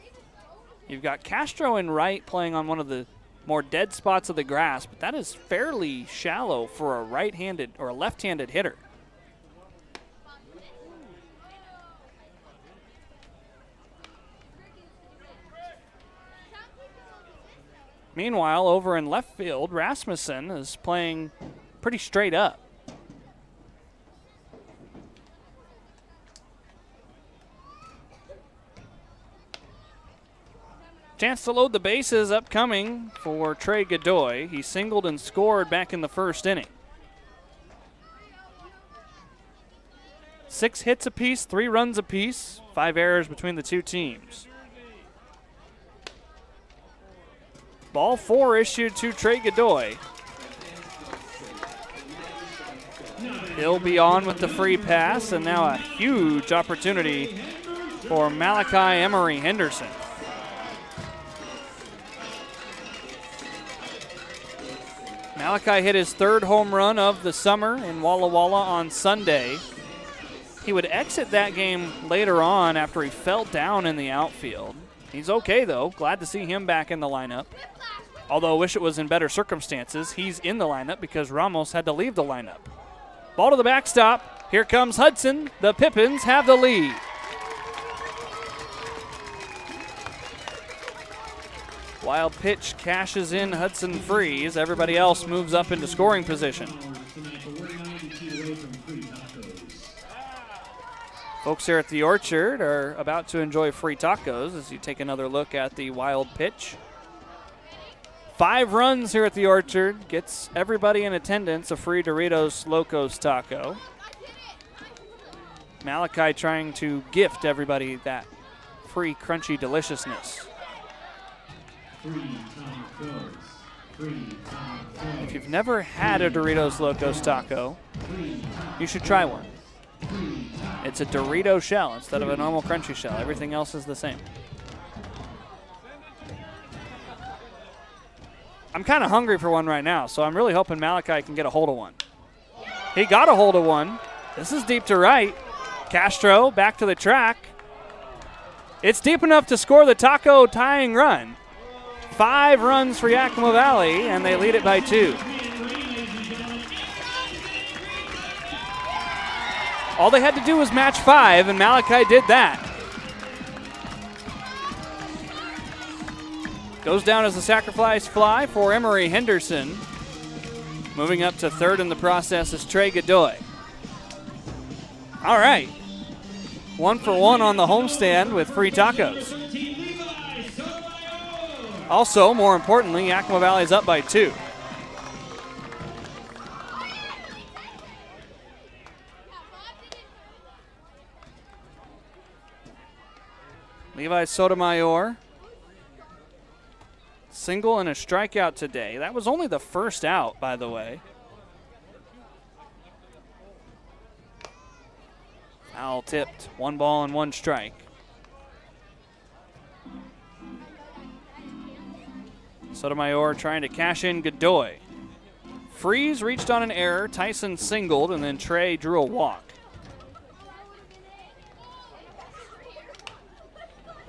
You've got Castro and Wright playing on one of the more dead spots of the grass, but that is fairly shallow for a right-handed or a left-handed hitter. Meanwhile, over in left field, Rasmussen is playing pretty straight up. Chance to load the bases upcoming for Trey Godoy. He singled and scored back in the first inning. 6 hits apiece, 3 runs apiece, 5 errors between the two teams. Ball 4 issued to Trey Godoy. He'll be on with the free pass, and now a huge opportunity for Malachi Emery Henderson. Malachi hit his 3rd home run of the summer in Walla Walla on Sunday. He would exit that game later on after he fell down in the outfield. He's okay, though. Glad to see him back in the lineup. Although I wish it was in better circumstances. He's in the lineup because Ramos had to leave the lineup. Ball to the backstop. Here comes Hudson. The Pippins have the lead. Wild pitch cashes in Hudson Freeze. Everybody else moves up into scoring position. Folks here at the Orchard are about to enjoy free tacos as you take another look at the wild pitch. 5 runs here at the Orchard gets everybody in attendance a free Doritos Locos taco. Malachi trying to gift everybody that free crunchy deliciousness. If you've never had a Doritos Locos taco, you should try one. It's a Dorito shell instead of a normal crunchy shell. Everything else is the same. I'm kind of hungry for one right now, so I'm really hoping Malachi can get a hold of one. He got a hold of one. This is deep to right. Castro back to the track. It's deep enough to score the taco tying run. 5 runs for Yakima Valley, and they lead it by 2. All they had to do was match 5, and Malachi did that. Goes down as a sacrifice fly for Emery Henderson. Moving up to 3rd in the process is Trey Godoy. All right. 1 for 1 on the homestand with free tacos. Also, more importantly, Yakima Valley's up by 2. Levi Sotomayor. Single and a strikeout today. That was only the first out, by the way. Foul tipped. 1 ball and 1 strike. Sotomayor trying to cash in Godoy. Freeze reached on an error. Tyson singled, and then Trey drew a walk.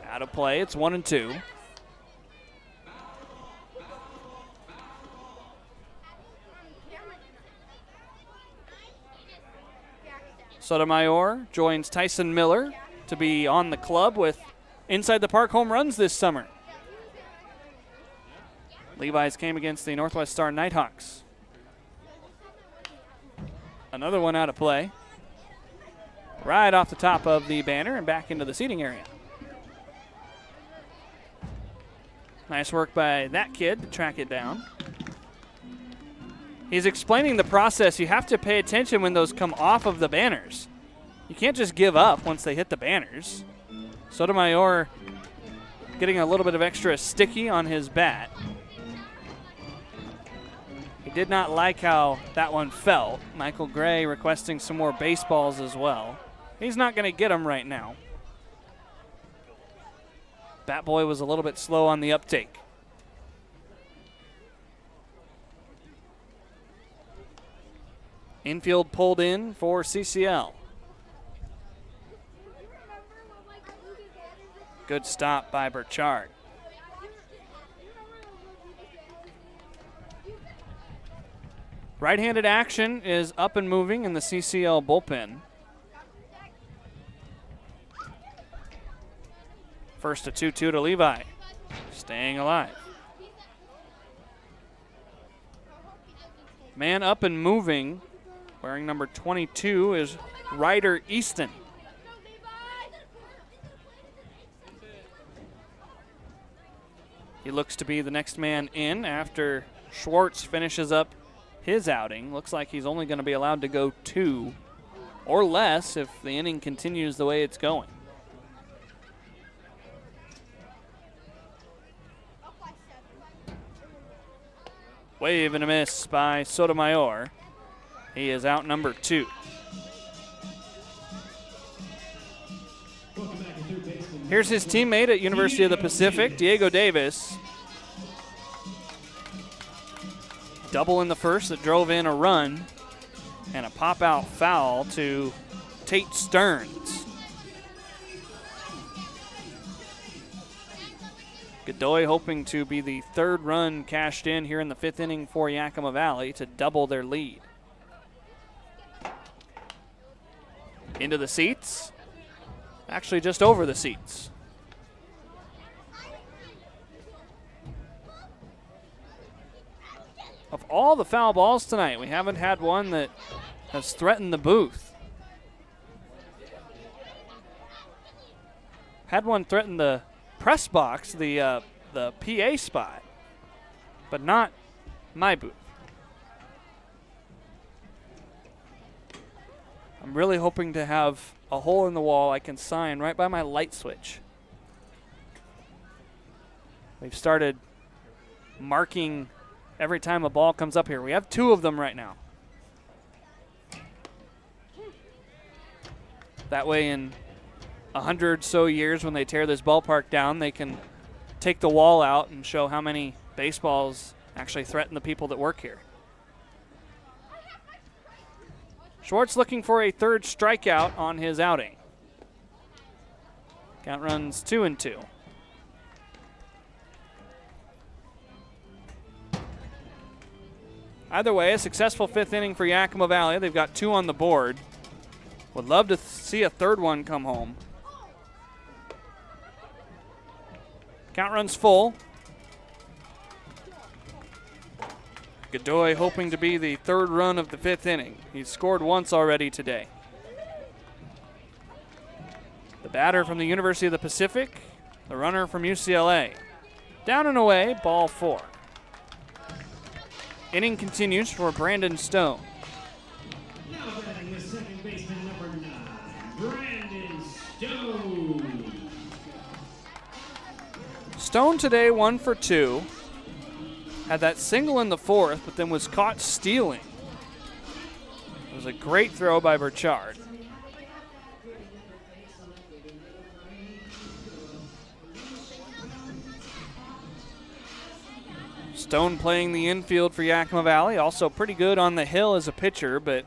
Out of play. It's 1-2. Sotomayor joins Tyson Miller to be on the club with inside the park home runs this summer. Levi's came against the Northwest Star Nighthawks. Another one out of play. Right off the top of the banner and back into the seating area. Nice work by that kid to track it down. He's explaining the process. You have to pay attention when those come off of the banners. You can't just give up once they hit the banners. Sotomayor getting a little bit of extra sticky on his bat. He did not like how that one felt. Michael Gray requesting some more baseballs as well. He's not going to get them right now. Bat Boy was a little bit slow on the uptake. Infield pulled in for CCL. Good stop by Burchard. Right-handed action is up and moving in the CCL bullpen. First a 2-2 to Levi. Staying alive. Man up and moving, wearing number 22, is Ryder Easton. He looks to be the next man in after Schwartz finishes up his outing. Looks like he's only going to be allowed to go 2 or less if the inning continues the way it's going. Wave and a miss by Sotomayor. He is out number 2. Here's his teammate at University of the Pacific, Diego Davis. Double in the first that drove in a run, and a pop-out foul to Tate Stearns. Godoy hoping to be the third run cashed in here in the 5th inning for Yakima Valley to double their lead. Into the seats. Actually just over the seats. Of all the foul balls tonight, we haven't had one that has threatened the booth. Had one threaten the press box, the PA spot, but not my booth. I'm really hoping to have a hole in the wall I can sign right by my light switch. We've started marking every time a ball comes up here. We have 2 of them right now. That way in 100 so years when they tear this ballpark down, they can take the wall out and show how many baseballs actually threaten the people that work here. Schwartz looking for a 3rd strikeout on his outing. Count runs 2-2. Either way, a successful 5th inning for Yakima Valley. They've got 2 on the board. Would love to see a 3rd one come home. Count runs full. Godoy hoping to be the 3rd run of the 5th inning. He's scored once already today. The batter from the University of the Pacific, the runner from UCLA. Down and away, ball 4. Inning continues for Brandon Stone. Now batting the second baseman, number 9, Brandon Stone. Stone today 1 for 2. Had that single in the 4th, but then was caught stealing. It was a great throw by Burchard. Stone playing the infield for Yakima Valley, also pretty good on the hill as a pitcher, but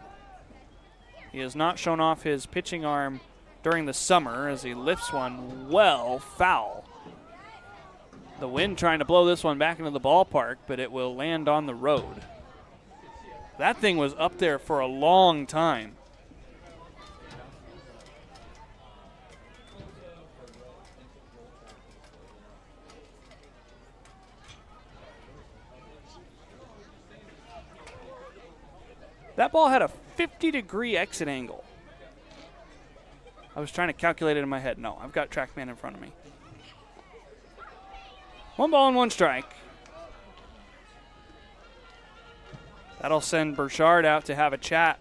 he has not shown off his pitching arm during the summer as he lifts one well foul. The wind trying to blow this one back into the ballpark, but it will land on the road. That thing was up there for a long time. That ball had a 50-degree exit angle. I was trying to calculate it in my head. No, I've got TrackMan in front of me. 1 ball and 1 strike. That'll send Burchard out to have a chat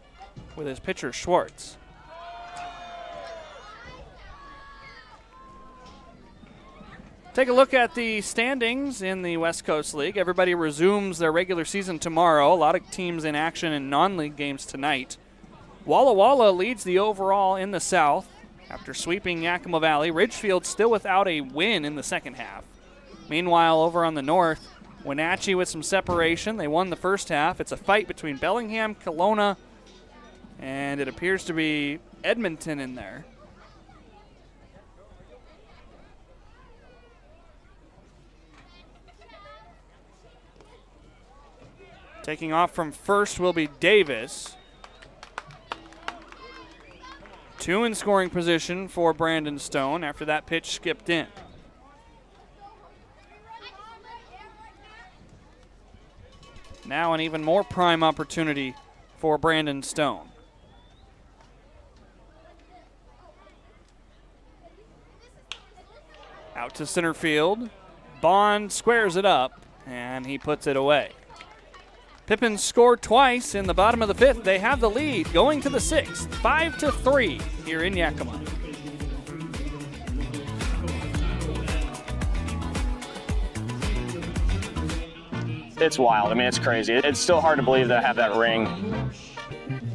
with his pitcher, Schwartz. Take a look at the standings in the West Coast League. Everybody resumes their regular season tomorrow. A lot of teams in action in non-league games tonight. Walla Walla leads the overall in the South after sweeping Yakima Valley. Ridgefield still without a win in the second half. Meanwhile, over on the north, Wenatchee with some separation. They won the first half. It's a fight between Bellingham, Kelowna, and it appears to be Edmonton in there. Taking off from first will be Davis. 2 in scoring position for Brandon Stone after that pitch skipped in. Now an even more prime opportunity for Brandon Stone. Out to center field. Bond squares it up, and he puts it away. Pippins scored twice in the bottom of the 5th. They have the lead going to the 6th, 5-3 here in Yakima. It's wild. I mean, it's crazy. It's still hard to believe that I have that ring.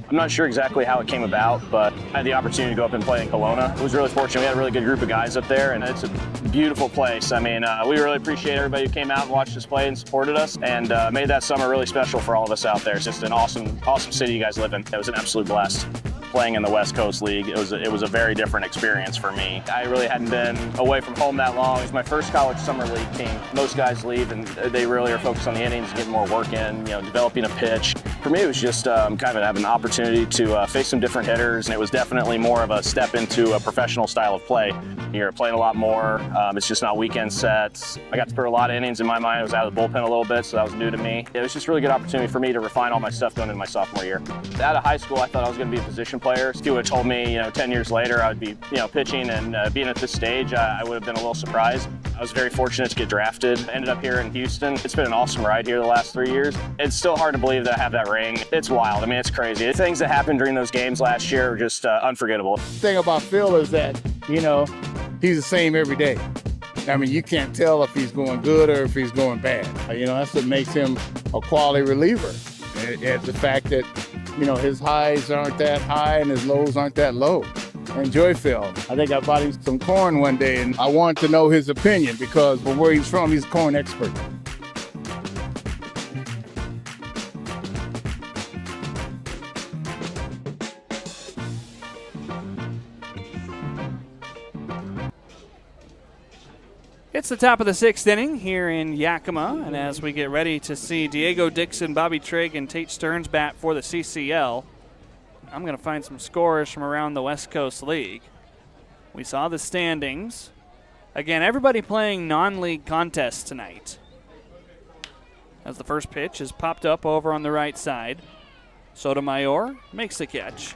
I'm not sure exactly how it came about, but I had the opportunity to go up and play in Kelowna. I was really fortunate. We had a really good group of guys up there, and it's a beautiful place. I mean, we really appreciate everybody who came out and watched us play and supported us, and made that summer really special for all of us out there. It's just an awesome city you guys live in. It was an absolute blast playing in the West Coast League. It was a very different experience for me. I really hadn't been away from home that long. It was my first college summer league team. Most guys leave and they really are focused on the innings, getting more work in, developing a pitch. For me, it was just kind of having an opportunity to face some different hitters, and it was definitely more of a step into a professional style of play. You're playing a lot more. It's just not weekend sets. I got to put a lot of innings in my mind. I was out of the bullpen a little bit, so that was new to me. It was just a really good opportunity for me to refine all my stuff going into my sophomore year. Out of high school, I thought I was going to be a position player. If you would have told me, 10 years later, I would be, pitching and being at this stage, I would have been a little surprised. I was very fortunate to get drafted. I ended up here in Houston. It's been an awesome ride here the last 3 years. It's still hard to believe that I have that ring. It's wild. I mean, it's crazy. The things that happened during those games last year are just unforgettable. The thing about Phil is that, he's the same every day. I mean, you can't tell if he's going good or if he's going bad. That's what makes him a quality reliever. It's the fact that, his highs aren't that high and his lows aren't that low. Enjoy Phil. I think I bought him some corn one day, and I wanted to know his opinion because from where he's from, he's a corn expert. It's the top of the 6th inning here in Yakima, and as we get ready to see Diego Dixon, Bobby Trigg, and Tate Stearns bat for the CCL, I'm going to find some scores from around the West Coast League. We saw the standings. Again, everybody playing non-league contests tonight. As the first pitch is popped up over on the right side. Sotomayor makes the catch.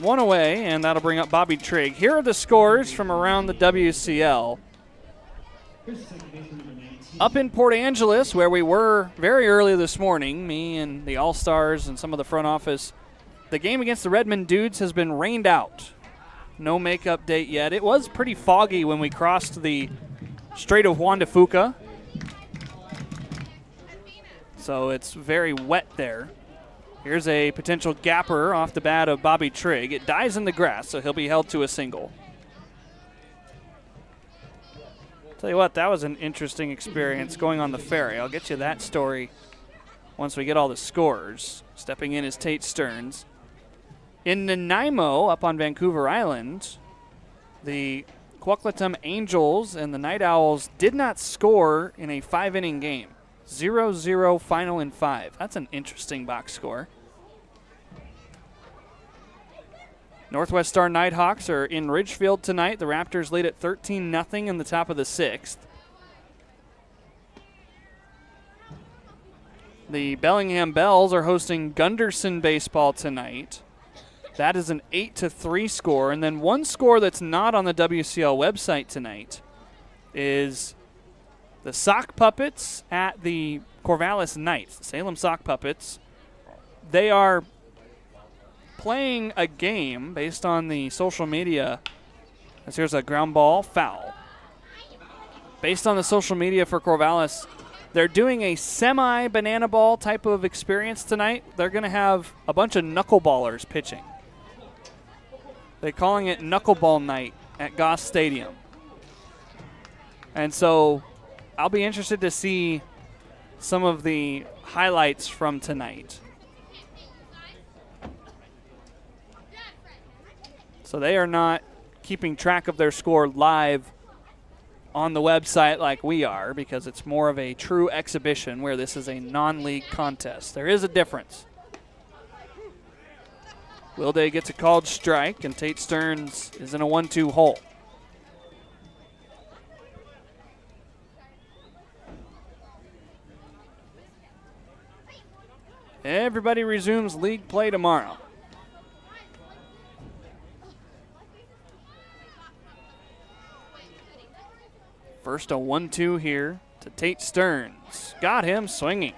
1 away, and that'll bring up Bobby Trigg. Here are the scores from around the WCL. Up in Port Angeles, where we were very early this morning, me and the All-Stars and some of the front office, the game against the Redmond Dudes has been rained out. No makeup date yet. It was pretty foggy when we crossed the Strait of Juan de Fuca, so it's very wet there. Here's a potential gapper off the bat of Bobby Trigg. It dies in the grass, so he'll be held to a single. Tell you what, that was an interesting experience going on the ferry. I'll get you that story once we get all the scores. Stepping in is Tate Stearns. In Nanaimo, up on Vancouver Island, the Coquitlam Angels and the Night Owls did not score in a 5-inning game. 0-0 final in 5. That's an interesting box score. Northwest Star Nighthawks are in Ridgefield tonight. The Raptors lead at 13-0 in the top of the 6th. The Bellingham Bells are hosting Gunderson baseball tonight. That is an 8-3 score. And then one score that's not on the WCL website tonight is the Sock Puppets at the Corvallis Knights, the Salem Sock Puppets. They are playing a game based on the social media. As here's a ground ball foul. Based on the social media for Corvallis, they're doing a semi-banana ball type of experience tonight. They're going to have a bunch of knuckleballers pitching. They're calling it Knuckleball Night at Goss Stadium. And so I'll be interested to see some of the highlights from tonight. So they are not keeping track of their score live on the website like we are, because it's more of a true exhibition where this is a non-league contest. There is a difference. Wilday gets a called strike, and Tate Stearns is in a 1-2 hole. Everybody resumes league play tomorrow. First a 1-2 here to Tate Stearns. Got him swinging.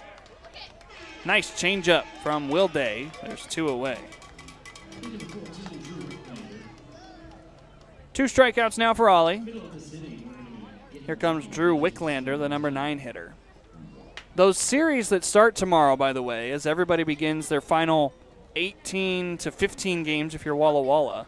Nice changeup from Wilday. There's 2 away. 2 strikeouts now for Ollie. Here comes Drew Wicklander, the number 9 hitter. Those series that start tomorrow, by the way, as everybody begins their final 18 to 15 games if you're Walla Walla.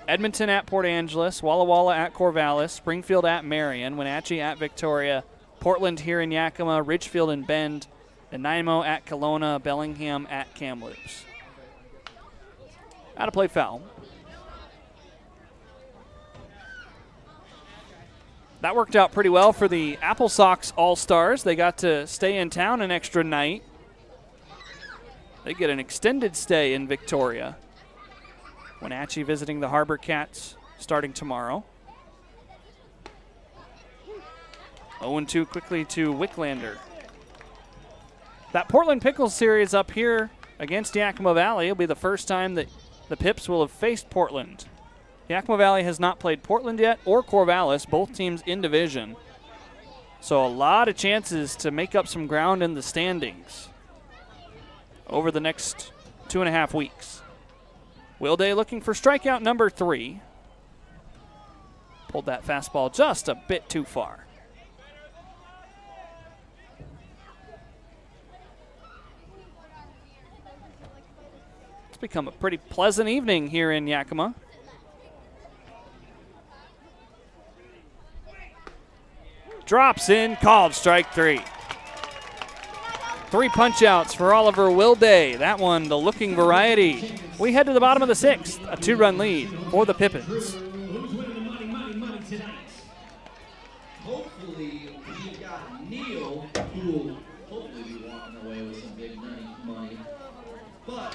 Edmonton at Port Angeles, Walla Walla at Corvallis, Springfield at Marion, Wenatchee at Victoria, Portland here in Yakima, Ridgefield and Bend, Nanaimo at Kelowna, Bellingham at Kamloops. Out of play foul. That worked out pretty well for the Apple Sox All-Stars. They got to stay in town an extra night. They get an extended stay in Victoria. Wenatchee visiting the Harbor Cats starting tomorrow. 0-2 quickly to Wicklander. That Portland Pickles series up here against Yakima Valley will be the first time that the Pipps will have faced Portland. Yakima Valley has not played Portland yet or Corvallis, both teams in division. So a lot of chances to make up some ground in the standings over the next 2.5 weeks. Wilday looking for strikeout number 3. Pulled that fastball just a bit too far. It's become a pretty pleasant evening here in Yakima. Drops in, called strike 3. 3 punch-outs for Oliver Wilday. That one, the looking variety. We head to the bottom of the 6th, a 2-run lead for the Pippins. Who's winning the money tonight? Hopefully, we've got Neil, who will hopefully be walking away with some big money. But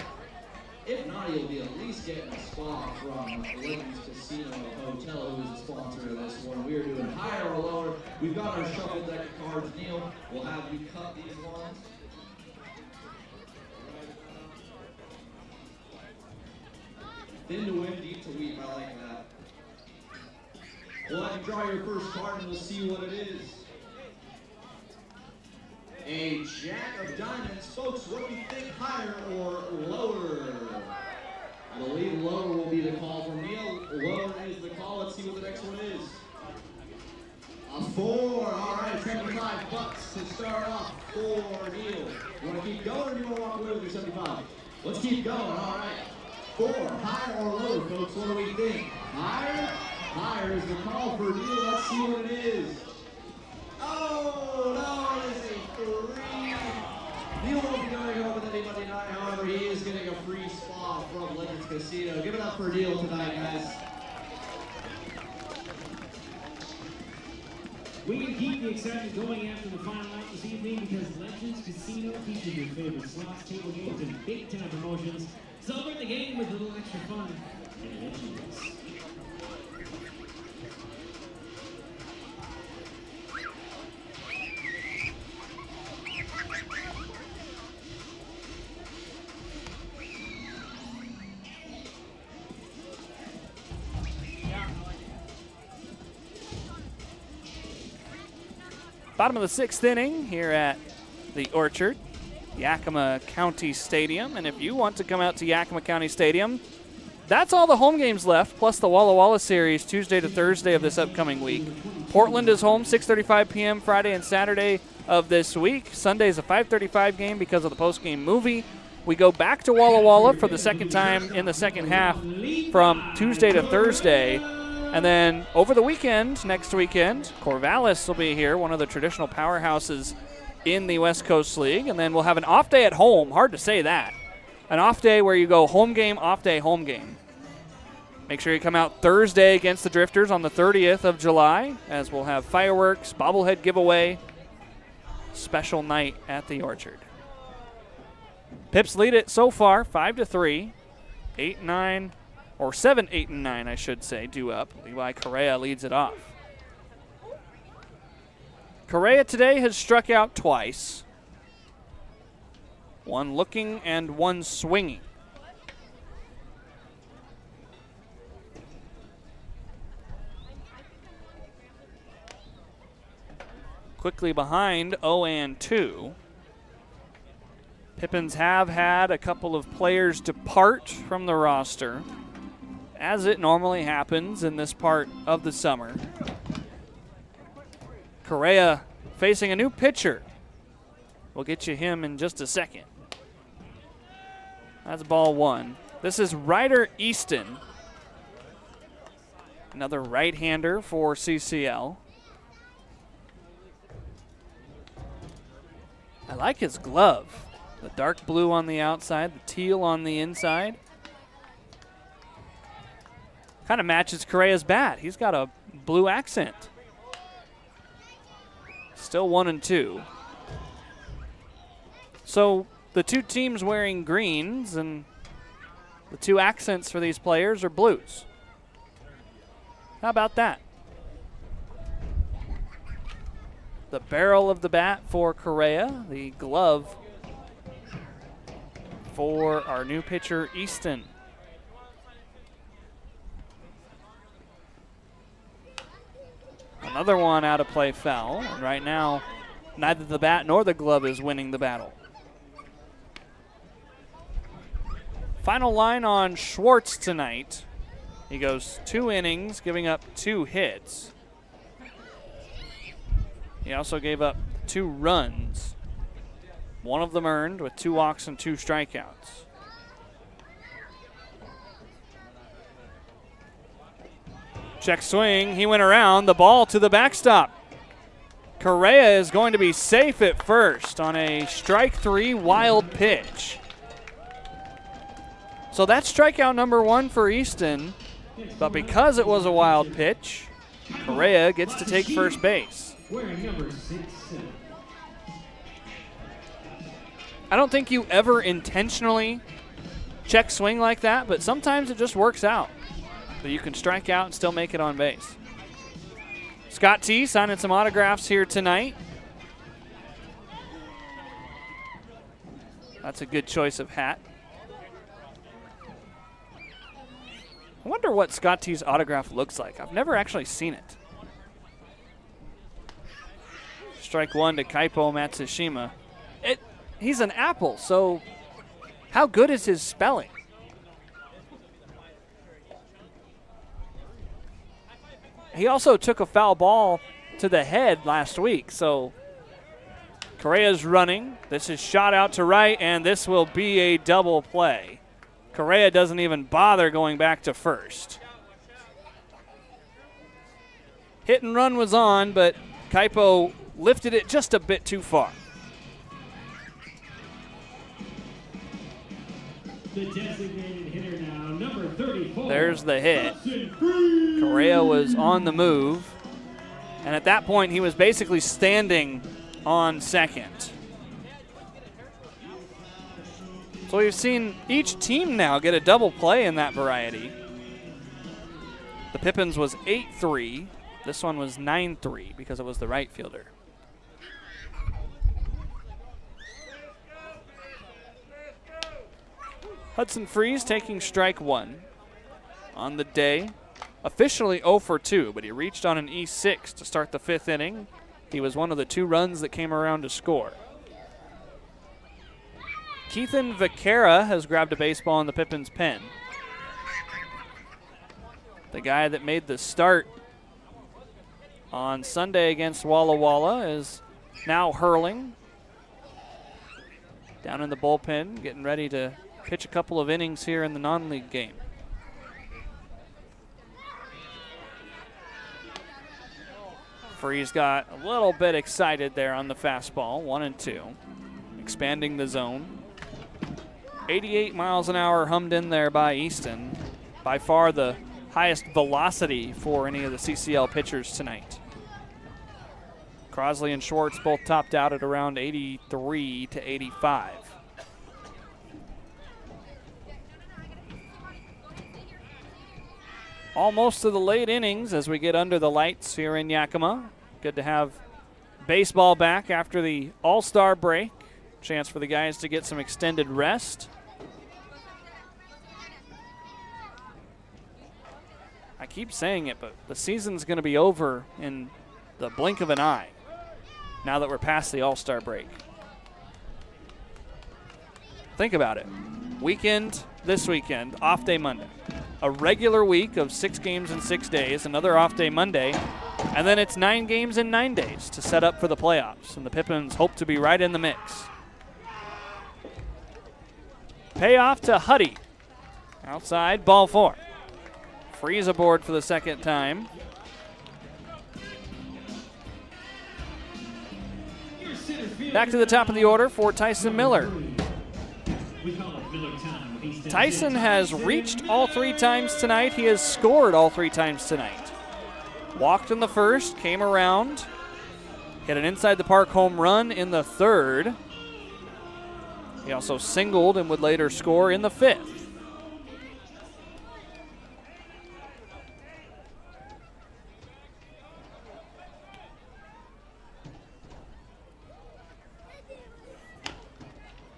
if not, he'll be at least getting a spot from Legends Casino Hotel, who is the sponsor of this one. We are doing higher or lower. We've got our shuffle deck of cards. Neil, we'll have you cut these ones. Thin to win, deep to weep. I like that. We'll have you draw your first card and we'll see what it is. A Jack of Diamonds. Folks, what do you think, higher or lower? I believe lower will be the call from Neil. Lower is the call. Let's see what the next one is. A 4. All right, $75 to start off for Neil. You want to keep going or do you want to walk away with your 75? Let's keep going. All right. 4, higher or lower, folks? What do we think? Higher? Higher is the call for Neil. Let's see what it is. Oh, no, it is a 3. Neil won't be going home with anybody tonight. However, he is getting a free spa from Legends Casino. Give it up for Neil tonight, guys. We can keep the excitement going after the final night this evening because Legends Casino features your favorite slots, table games, and big-time promotions. Celebrate the game with a little extra fun at Legends. Bottom of the 6th inning here at the Orchard, Yakima County Stadium. And if you want to come out to Yakima County Stadium, that's all the home games left, plus the Walla Walla series Tuesday to Thursday of this upcoming week. Portland is home 6:35 p.m. Friday and Saturday of this week. Sunday is a 5:35 game because of the post-game movie. We go back to Walla Walla for the second time in the second half from Tuesday to Thursday. And then over the weekend, next weekend, Corvallis will be here, one of the traditional powerhouses in the West Coast League. And then we'll have an off day at home. Hard to say that. An off day where you go home game, off day, home game. Make sure you come out Thursday against the Drifters on the 30th of July, as we'll have fireworks, bobblehead giveaway, special night at the Orchard. Pipps lead it so far, 5-3, 8-9, or 7, 8, and 9, I should say, due up. Levi Correa leads it off. Correa today has struck out twice. One looking and one swinging. Quickly behind 0-2. Pippins have had a couple of players depart from the roster, as it normally happens in this part of the summer. Correa facing a new pitcher. We'll get you him in just a second. That's ball one. This is Ryder Easton, another right-hander for CCL. I like his glove. The dark blue on the outside, the teal on the inside. Kind of matches Correa's bat. He's got a blue accent. Still 1-2. So the two teams wearing greens, and the two accents for these players are blues. How about that? The barrel of the bat for Correa, the glove for our new pitcher, Easton. Another one out of play, foul. And right now, neither the bat nor the glove is winning the battle. Final line on Schwartz tonight. He goes 2 innings, giving up 2 hits. He also gave up 2 runs. One of them earned with 2 walks and 2 strikeouts. Check swing. He went around. The ball to the backstop. Correa is going to be safe at first on a strike 3 wild pitch. So that's strikeout number 1 for Easton. But because it was a wild pitch, Correa gets to take first base. Wearing number 6. I don't think you ever intentionally check swing like that, but sometimes it just works out. So you can strike out and still make it on base. Scott T signing some autographs here tonight. That's a good choice of hat. I wonder what Scott T's autograph looks like. I've never actually seen it. Strike 1 to Kaipo Matsushima. He's an apple, so how good is his spelling? He also took a foul ball to the head last week, so Correa's running. This is shot out to right, and this will be a double play. Correa doesn't even bother going back to first. Hit and run was on, but Kaipo lifted it just a bit too far. The designated hitter now, number 34. There's the hit. Correa was on the move, and at that point he was basically standing on second. So we've seen each team now get a double play in that variety. The Pippins was 8-3. This one was 9-3 because it was the right fielder. Hudson Freeze taking strike 1 on the day. Officially 0 for 2, but he reached on an E6 to start the 5th inning. He was one of the 2 runs that came around to score. Keithan Vaquera has grabbed a baseball in the Pippins pen. The guy that made the start on Sunday against Walla Walla is now hurling. Down in the bullpen, getting ready to pitch a couple of innings here in the non-league game. Freeze got a little bit excited there on the fastball, 1-2, expanding the zone. 88 miles an hour hummed in there by Easton. By far the highest velocity for any of the CCL pitchers tonight. Crosley and Schwartz both topped out at around 83 to 85. Almost to the late innings as we get under the lights here in Yakima. Good to have baseball back after the All-Star break. Chance for the guys to get some extended rest. I keep saying it, but the season's going to be over in the blink of an eye now that we're past the All-Star break. Think about it. Weekend this weekend, off day Monday. A regular week of 6 games in 6 days, another off day Monday, and then it's 9 games in 9 days to set up for the playoffs, and the Pippins hope to be right in the mix. Payoff to Huddy. Outside, ball 4. Freeze aboard for the second time. Back to the top of the order for Tyson Miller. Tyson has reached all 3 times tonight. He has scored all 3 times tonight. Walked in the first, came around, hit an inside the park home run in the 3rd. He also singled and would later score in the 5th.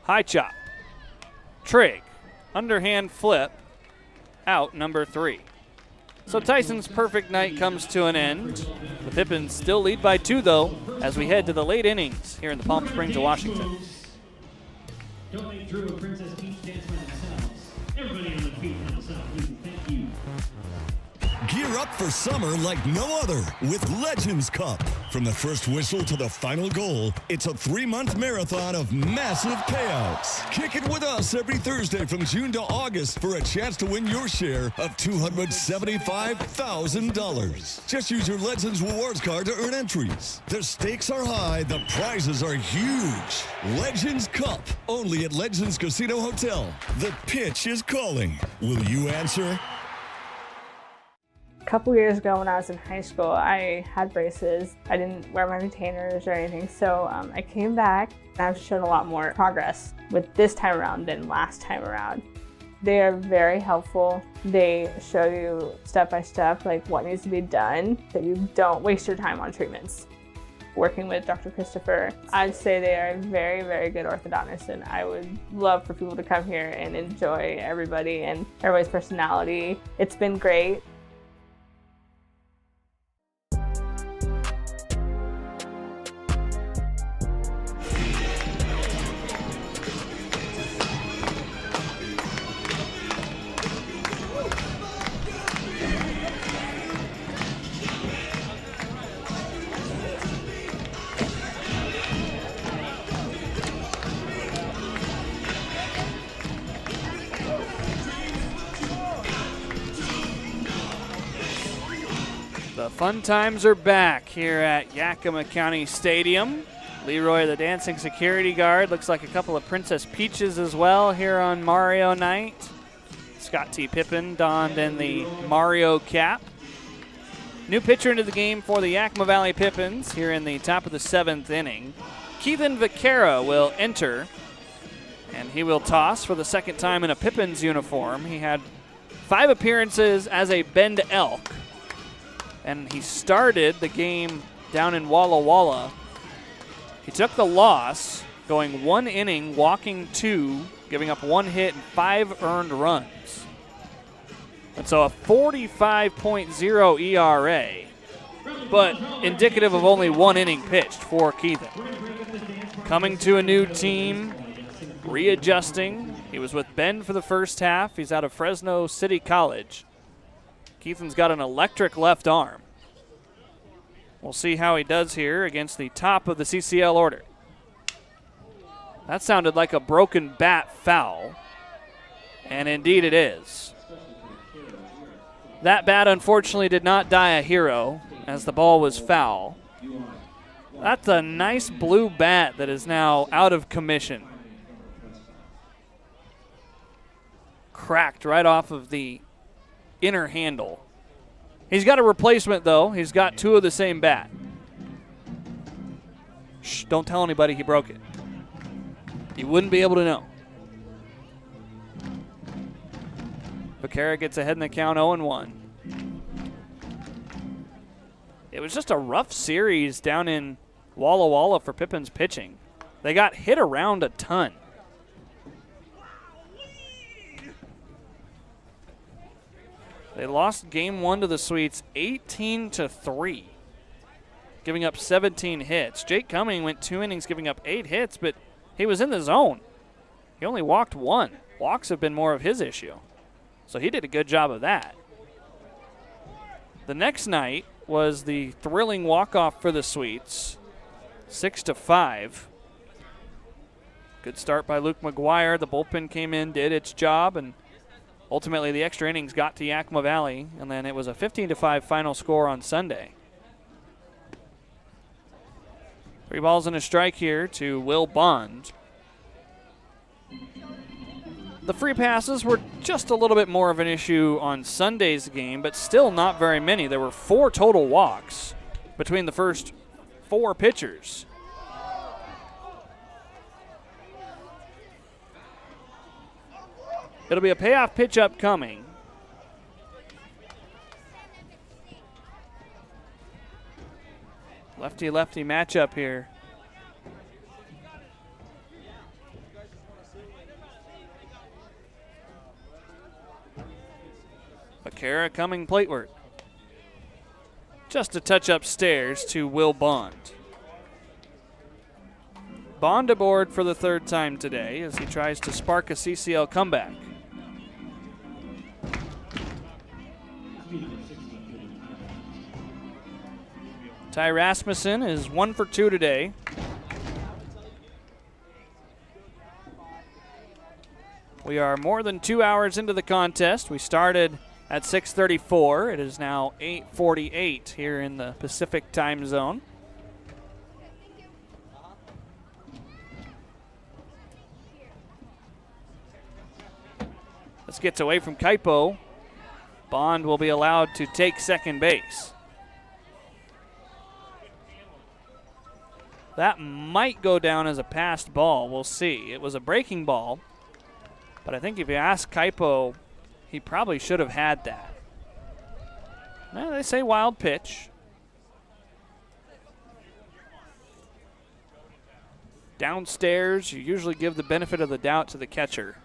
High chop. Trig. Underhand flip. Out, number 3. So Tyson's perfect night comes to an end. The Pippins still lead by 2, though, as we head to the late innings here in the Palm Springs of Washington. Don't make Drew and Princess Peach dance by themselves. Everybody on the feet now, so thank you. Gear up for summer like no other with Legends Cup. From the first whistle to the final goal, it's a 3-month marathon of massive payouts. Kick it with us every Thursday from June to August for a chance to win your share of $275,000. Just use your Legends Rewards card to earn entries. The stakes are high, the prizes are huge. Legends Cup, only at Legends Casino Hotel. The pitch is calling. Will you answer? A couple years ago when I was in high school, I had braces. I didn't wear my retainers or anything, so I came back and I've shown a lot more progress with this time around than last time around. They are very helpful. They show you step by step like what needs to be done so you don't waste your time on treatments. Working with Dr. Christopher, I'd say they are very, very good orthodontists, and I would love for people to come here and enjoy everybody and everybody's personality. It's been great. The fun times are back here at Yakima County Stadium. Leroy, the dancing security guard, looks like a couple of Princess Peaches as well here on Mario night. Scott T. Pippin donned in the Mario cap. New pitcher into the game for the Yakima Valley Pippins here in the top of the 7th inning. Keithan Vaquera will enter, and he will toss for the 2nd time in a Pippins uniform. He had 5 appearances as a Bend Elk, and he started the game down in Walla Walla. He took the loss, going 1 inning, walking 2, giving up 1 hit and 5 earned runs. And so a 45.0 ERA. but indicative of only 1 inning pitched for Keithan. Coming to a new team, readjusting. He was with Ben for the first half. He's out of Fresno City College. Keithan's got an electric left arm. We'll see how he does here against the top of the CCL order. That sounded like a broken bat foul, and indeed it is. That bat unfortunately did not die a hero as the ball was foul. That's a nice blue bat that is now out of commission. Cracked right off of the inner handle. He's got a replacement though. He's got 2 of the same bat. Shh, don't tell anybody he broke it. You wouldn't be able to know. Vaquera gets ahead in the count 0-1. It was just a rough series down in Walla Walla for Pippins pitching. They got hit around a ton. They lost game 1 to the Sweets 18-3, giving up 17 hits. Jake Cumming went 2 innings giving up 8 hits, but he was in the zone. He only walked 1. Walks have been more of his issue. So he did a good job of that. The next night was the thrilling walk-off for the Sweets, 6-5. Good start by Luke McGuire. The bullpen came in, did its job, and ultimately the extra innings got to Yakima Valley, and then it was a 15-5 final score on Sunday. 3 balls and a strike here to Will Bond. The free passes were just a little bit more of an issue on Sunday's game, but still not very many. There were 4 total walks between the first 4 pitchers. It'll be a payoff pitch upcoming. Lefty-lefty matchup here. Vaquera coming plateward. Just a touch upstairs to Will Bond. Bond aboard for the 3rd time today as he tries to spark a CCL comeback. Ty Rasmussen is 1 for 2 today. We are more than 2 hours into the contest. We started at 6:34. It is now 8:48 here in the Pacific time zone. This gets away from Kaipo. Bond will be allowed to take second base. That might go down as a passed ball. We'll see. It was a breaking ball, but I think if you ask Kaipo, he probably should have had that. Well, they say wild pitch. Downstairs, you usually give the benefit of the doubt to the catcher.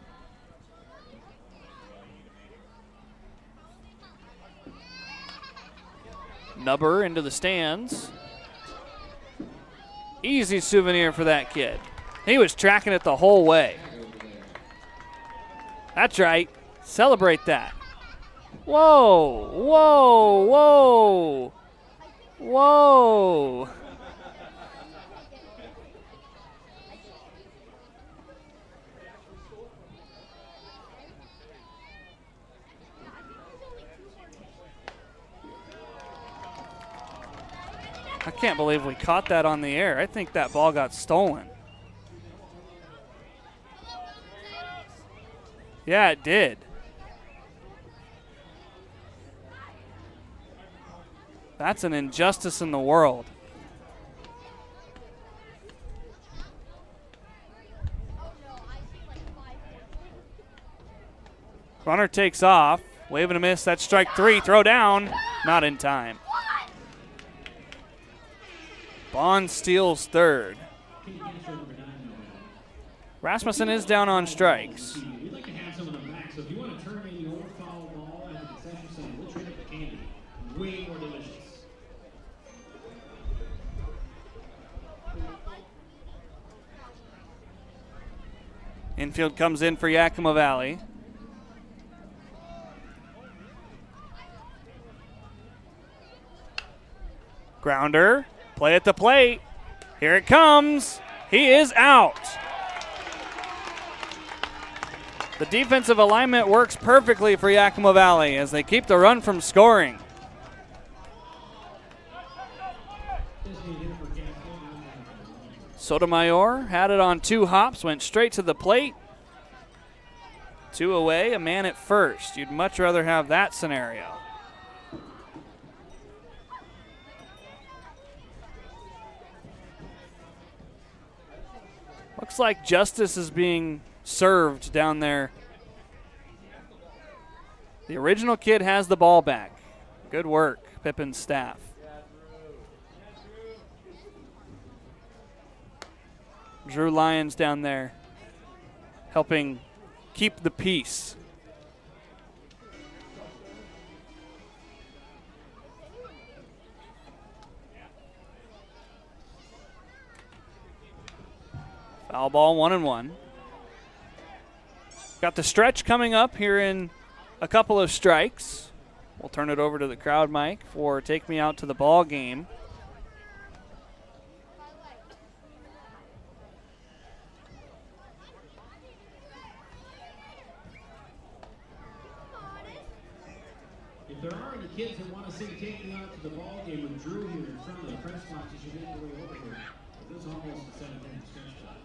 Nubber into the stands. Easy souvenir for that kid. He was tracking it the whole way. That's right. Celebrate that. Whoa, whoa, whoa, whoa. I can't believe we caught that on the air. I think that ball got stolen. Yeah, it did. That's an injustice in the world. Runner takes off. Wave and a miss. That's strike 3. Throw down. Not in time. Bond steals third. Rasmussen is down on strikes. We'd like to have some of them back, so if you want to turn in your foul ball at the concession stand, we'll trade up the candy. Way more delicious. Infield comes in for Yakima Valley. Grounder, play at the plate. Here it comes. He is out. The defensive alignment works perfectly for Yakima Valley as they keep the run from scoring. Sotomayor had it on 2 hops, went straight to the plate. 2 away, a man at first. You'd much rather have that scenario. Looks like justice is being served down there. The original kid has the ball back. Good work, Pippins staff. Drew Lyons down there helping keep the peace. Foul ball, 1-1. Got the stretch coming up here in a couple of strikes. We'll turn it over to the crowd mic for Take Me Out to the Ball Game. If there are any kids that want to sing Take Me Out to the Ball Game with Drew here in front of the press box, you should make your way over here. This is almost the 7th-inning stretch time.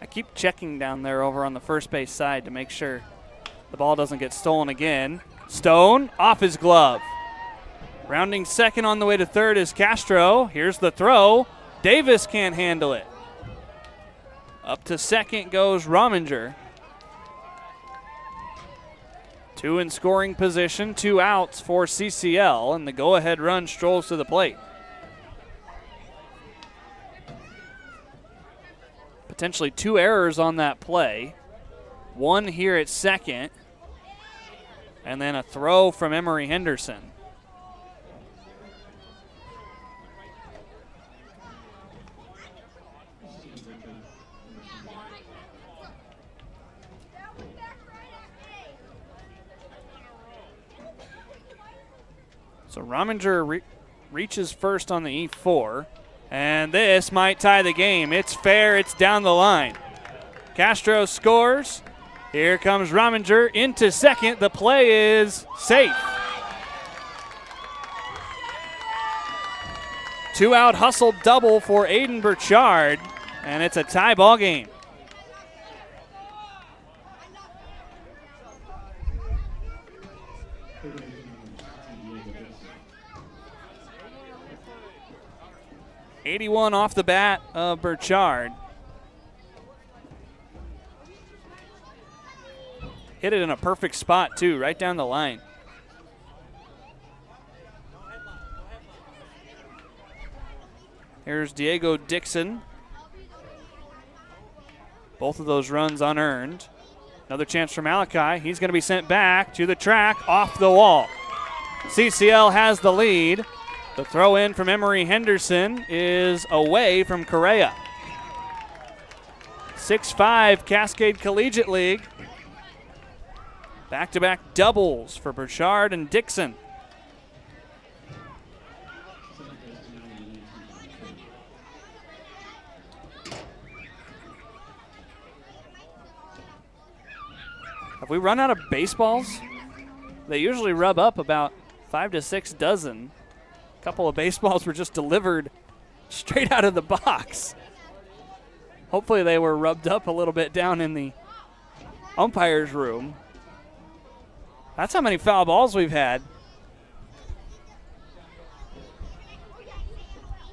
I keep checking down there over on the first base side to make sure the ball doesn't get stolen again. Stone off his glove. Rounding second on the way to third is Castro. Here's the throw. Davis can't handle it. Up to second goes Rominger. 2 in scoring position, 2 outs for CCL, and the go-ahead run strolls to the plate. Potentially 2 errors on that play. 1 here at second, and then a throw from Emory Henderson. So Rominger reaches first on the E4, and this might tie the game. It's fair, it's down the line. Castro scores. Here comes Rominger into second. The play is safe. 2-out hustle double for Aiden Burchard, and it's a tie ball game. '81 off the bat of Burchard. Hit it in a perfect spot, too, right down the line. Here's Diego Dixon. Both of those runs unearned. Another chance for Malachi. He's going to be sent back to the track, off the wall. CCL has the lead. The throw in from Emory Henderson is away from Correa. 6-5 Cascade Collegiate League. Back-to-back doubles for Burchard and Dixon. Have we run out of baseballs? They usually rub up about 5 to 6 dozen. A couple of baseballs were just delivered straight out of the box. Hopefully they were rubbed up a little bit down in the umpire's room. That's how many foul balls we've had.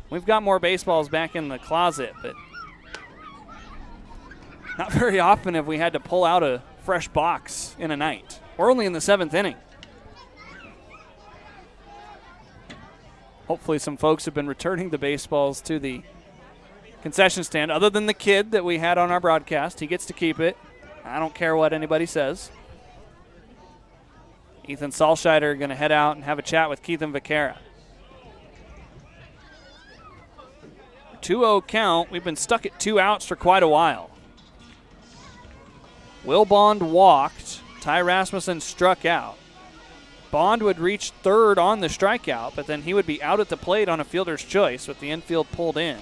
We've got more baseballs back in the closet, but not very often have we had to pull out a fresh box in a night. We're only in the 7th inning. Hopefully some folks have been returning the baseballs to the concession stand. Other than the kid that we had on our broadcast, he gets to keep it. I don't care what anybody says. Ethan Salscheider going to head out and have a chat with Keithan Vaquera. 2-0 count. We've been stuck at 2 outs for quite a while. Will Bond walked. Ty Rasmussen struck out. Bond would reach third on the strikeout, but then he would be out at the plate on a fielder's choice with the infield pulled in.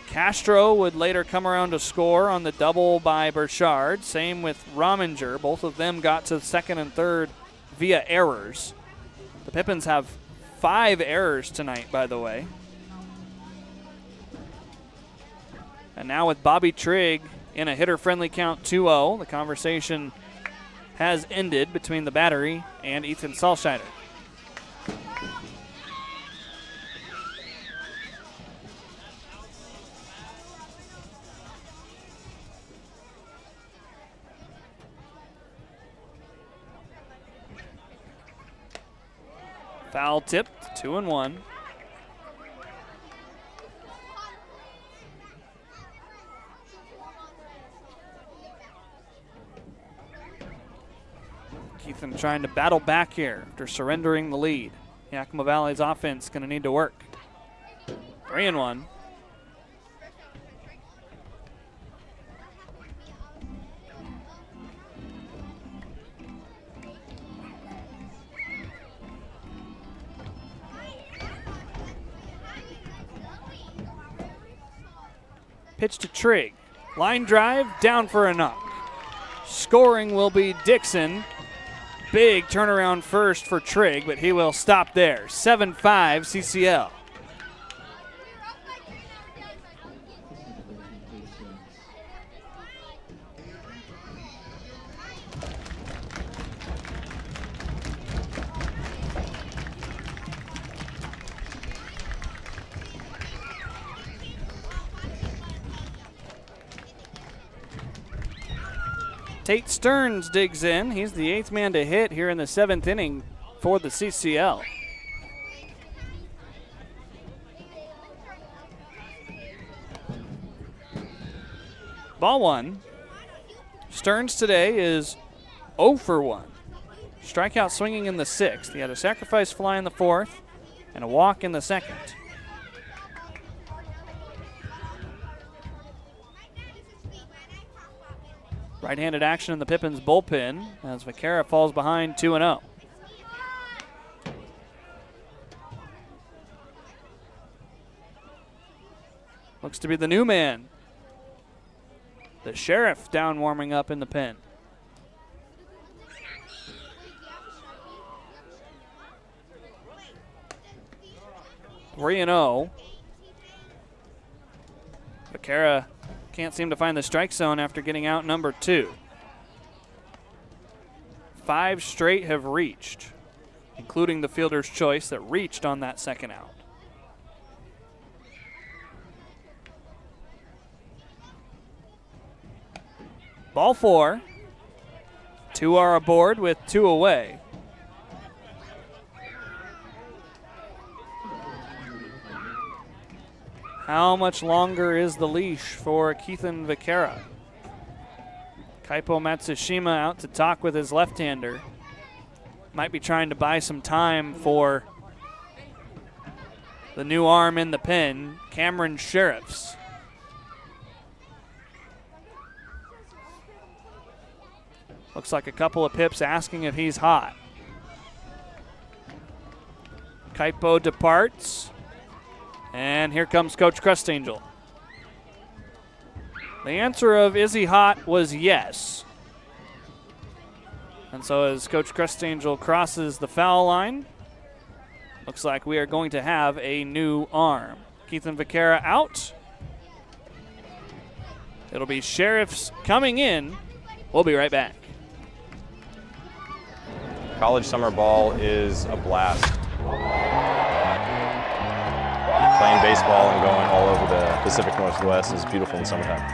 Castro would later come around to score on the double by Burchard. Same with Rominger. Both of them got to second and third via errors. The Pippins have 5 errors tonight, by the way. And now with Bobby Trigg in a hitter-friendly count 2-0, the conversation has ended between the battery and Ethan Salscheider. Foul tipped, 2-1. Keithan trying to battle back here after surrendering the lead. Yakima Valley's offense going to need to work. 3-1. Pitch to Trigg. Line drive, down for a knock. Scoring will be Dixon. Big turnaround first for Trigg, but he will stop there. 7-5 CCL. Tate Stearns digs in. He's the 8th man to hit here in the 7th inning for the CCL. Ball 1. Stearns today is 0 for 1. Strikeout swinging in the 6th. He had a sacrifice fly in the 4th and a walk in the 2nd. Right-handed action in the Pippins bullpen as Vaquera falls behind 2-0. Looks to be the new man. The Sheriff down warming up in the pen. Three and 0. Vaquera can't seem to find the strike zone after getting out number 2. 5 straight have reached, including the fielder's choice that reached on that second out. Ball 4. 2 are aboard with 2 away. How much longer is the leash for Keithan Vaquera? Kaipo Matsushima out to talk with his left-hander. Might be trying to buy some time for the new arm in the pen, Cameron Sheriffs. Looks like a couple of Pipps asking if he's hot. Kaipo departs. And here comes Coach Crustangel. The answer of is he hot was yes. And so as Coach Crustangel crosses the foul line, looks like we are going to have a new arm. Keithan Vaquera out. It'll be Sheriffs coming in. We'll be right back. College summer ball is a blast. Playing baseball and going all over the Pacific Northwest is beautiful in the summertime.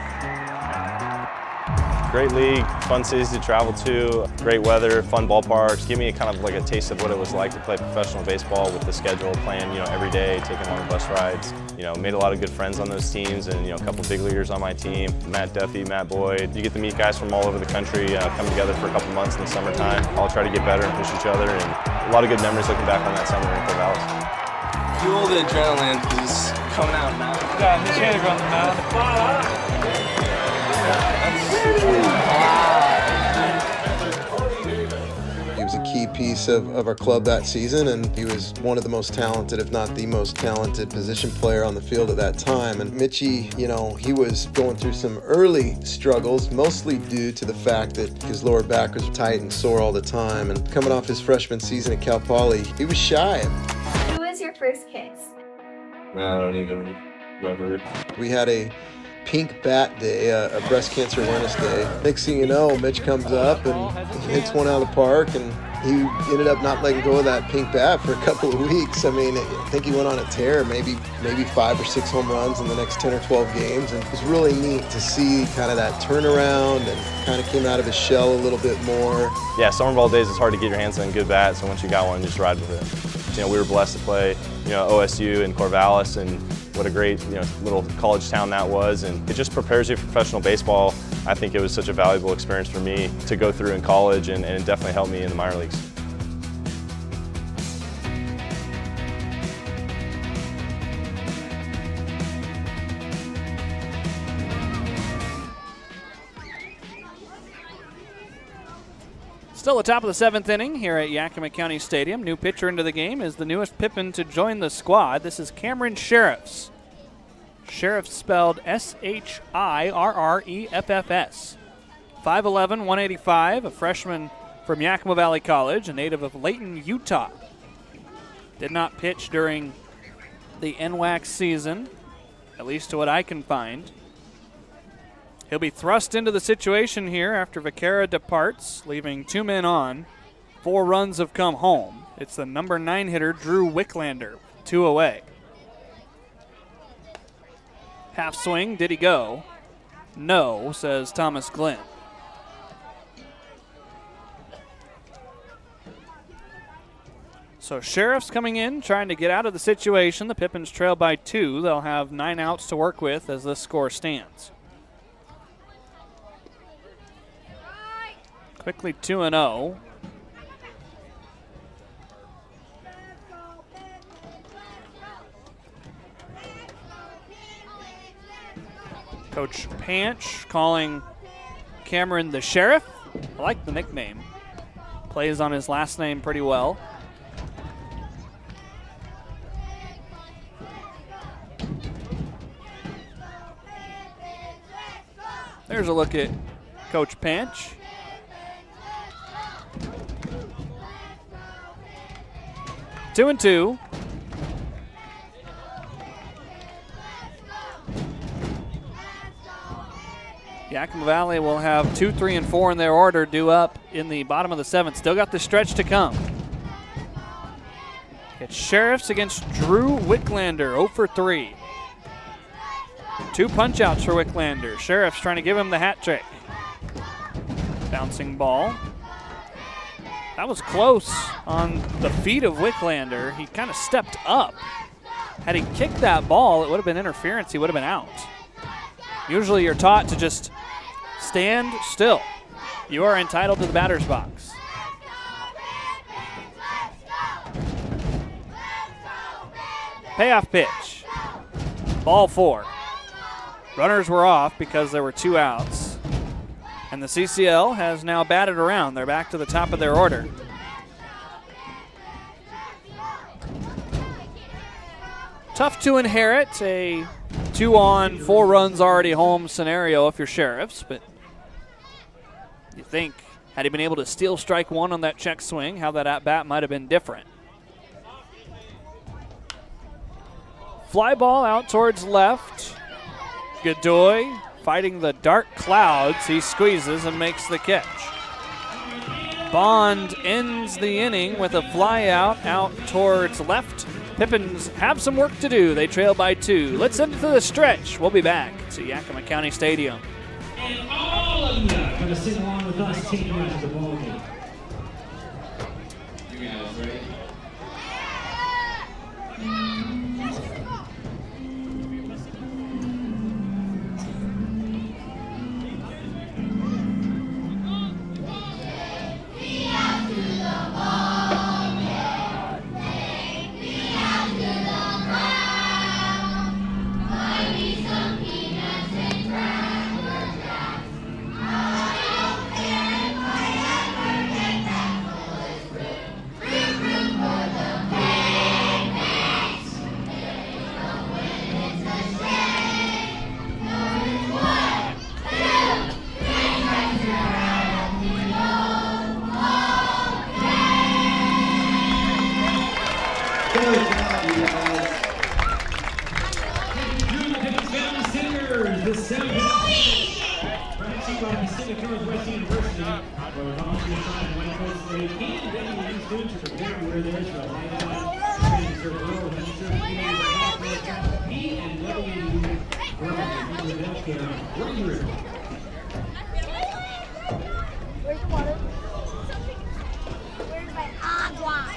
Great league, fun cities to travel to, great weather, fun ballparks. Give me a kind of like a taste of what it was like to play professional baseball with the schedule, playing every day, taking long bus rides. Made a lot of good friends on those teams, and a couple big leaguers on my team. Matt Duffy, Matt Boyd. You get to meet guys from all over the country, come together for a couple months in the summertime. All try to get better and push each other, and a lot of good memories looking back on that summer in Corvallis. Fuel the adrenaline is coming out now. Yeah, his hands are on the mouth. He was a key piece of our club that season, and he was one of the most talented, if not the most talented position player on the field at that time. And Mitchie, you know, he was going through some early struggles, mostly due to the fact that his lower back was tight and sore all the time. And coming off his freshman season at Cal Poly, he was shy. Who was your first kiss? I don't even remember. We had a pink bat day, a breast cancer awareness day. Next thing you know, Mitch comes up and hits one out of the park, and he ended up not letting go of that pink bat for a couple of weeks. I mean, I think he went on a tear, maybe 5 or 6 home runs in the next 10 or 12 games, and it was really neat to see kind of that turnaround, and kind of came out of his shell a little bit more. Yeah, summer ball days, it's hard to get your hands on a good bat, so once you got one, you just ride with it. You know, we were blessed to play, you know, OSU and Corvallis, and what a great, you know, little college town that was, and it just prepares you for professional baseball. I think it was such a valuable experience for me to go through in college, and it definitely helped me in the minor leagues. Still the top of the 7th inning here at Yakima County Stadium. New pitcher into the game is the newest Pippin to join the squad. This is Cameron Sheriffs. Sheriffs spelled Shirreffs. 5'11", 185, a freshman from Yakima Valley College, a native of Layton, Utah. Did not pitch during the NWAC season, at least to what I can find. He'll be thrust into the situation here after Vaquera departs, leaving 2 men on. 4 runs have come home. It's the number 9 hitter, Drew Wicklander, 2 away. Half swing, did he go? No, says Thomas Glenn. So Sheriffs coming in, trying to get out of the situation. The Pippins trail by 2. They'll have 9 outs to work with as this score stands. Quickly 2-0. Coach Panch calling Cameron the Sheriff. I like the nickname. Plays on his last name pretty well. There's a look at Coach Panch. Two and 2. Yakima Valley will have 2, 3, and 4 in their order due up in the bottom of the 7th. Still got the stretch to come. It's Sheriffs against Drew Wicklander, 0 for 3. 2 punch-outs for Wicklander. Sheriffs trying to give him the hat trick. Bouncing ball. That was close on the feet of Wicklander. He kind of stepped up. Had he kicked that ball, it would have been interference. He would have been out. Usually you're taught to just stand still. You are entitled to the batter's box. Payoff pitch. Ball 4. Runners were off because there were 2 outs. And the CCL has now batted around. They're back to the top of their order. Tough to inherit a 2-on, 4 runs already home scenario if you're Sheriffs, but you think had he been able to steal strike 1 on that check swing, how that at-bat might have been different. Fly ball out towards left. Godoy fighting the dark clouds. He squeezes and makes the catch. Bond ends the inning with a fly out towards left. Pippins have some work to do. They trail by 2. Let's end it to the stretch. We'll be back to Yakima County Stadium. And all of you going to sing along with us, taking out the ball game. You guys ready? the 7th. Brought to you by Pacific Northwest University, where volunteer side white coats they can definitely use food to prepare to wear theirs for a lifetime. Training serve rural and unserved communities across P and W. With healthcare, what do you report? Where's the water? Where's my agua?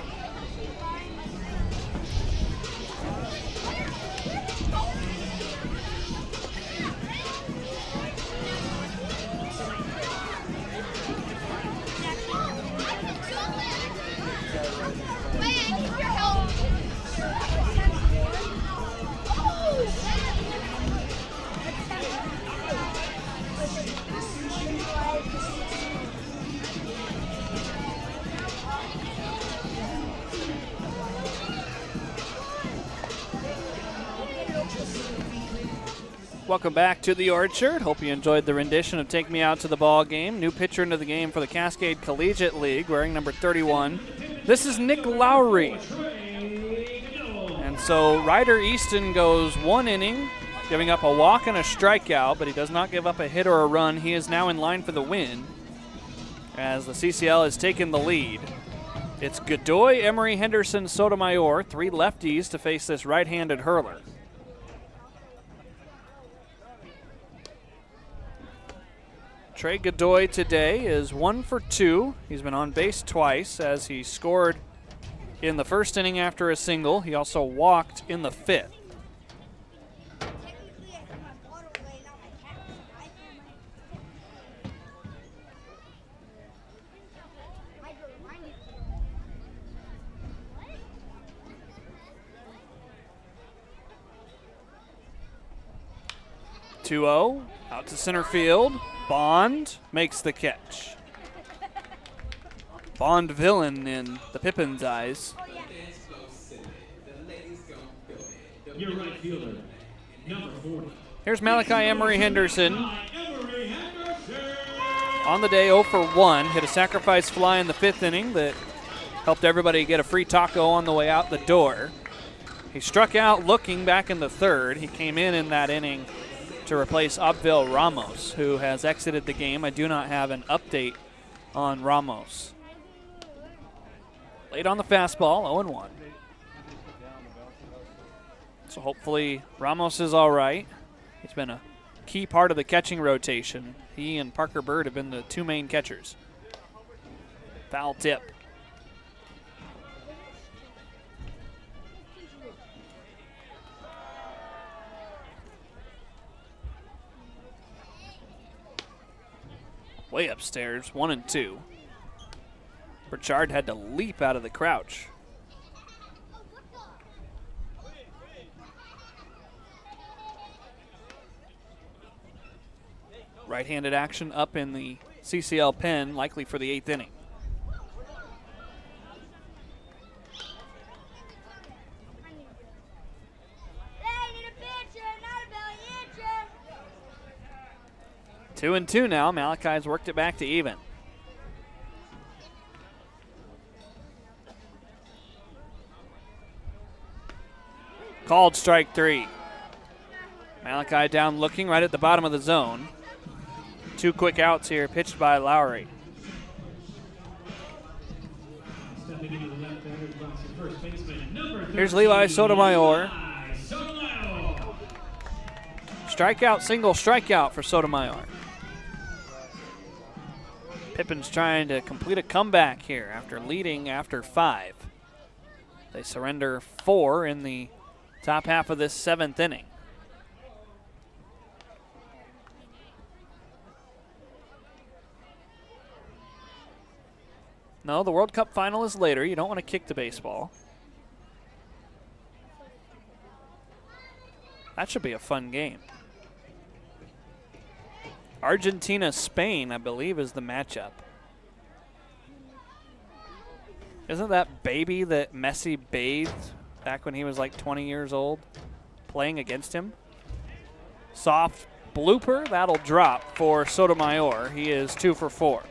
Welcome back to the Orchard. Hope you enjoyed the rendition of Take Me Out to the Ball Game. New pitcher into the game for the Cascade Collegiate League, wearing number 31. This is Nick Lowry. And so Ryder Easton goes 1 inning, giving up a walk and a strikeout, but he does not give up a hit or a run. He is now in line for the win as the CCL has taken the lead. It's Godoy, Emery, Henderson, Sotomayor, 3 lefties to face this right-handed hurler. Trey Godoy today is 1 for 2. He's been on base twice as he scored in the first inning after a single. He also walked in the 5th. (2-0) out to center field. Bond makes the catch. Bond villain in the Pippins' eyes. Your right fielder, number 40. Here's Malachi Emery Henderson. On the day 0 for 1. Hit a sacrifice fly in the 5th inning that helped everybody get a free taco on the way out the door. He struck out looking back in the 3rd. He came in that inning to replace Abdel Ramos, who has exited the game. I do not have an update on Ramos. Late on the fastball, 0-1. So hopefully Ramos is all right. He's been a key part of the catching rotation. He and Parker Bird have been the 2 main catchers. Foul tip. Way upstairs, 1-2. Burchard had to leap out of the crouch. Right-handed action up in the CCL pen, likely for the 8th inning. Two and 2 now. Malachi's worked it back to even. Called strike 3. Malachi down looking right at the bottom of the zone. 2 quick outs here pitched by Lowry. Here's Levi Sotomayor. Strikeout, single strikeout for Sotomayor. Pippins trying to complete a comeback here after leading after 5. They surrender 4 in the top half of this 7th inning. No, the World Cup final is later. You don't want to kick the baseball. That should be a fun game. Argentina-Spain, I believe, is the matchup. Isn't that baby that Messi bathed back when he was like 20 years old playing against him? Soft blooper, that'll drop for Sotomayor. He is 2 for 4.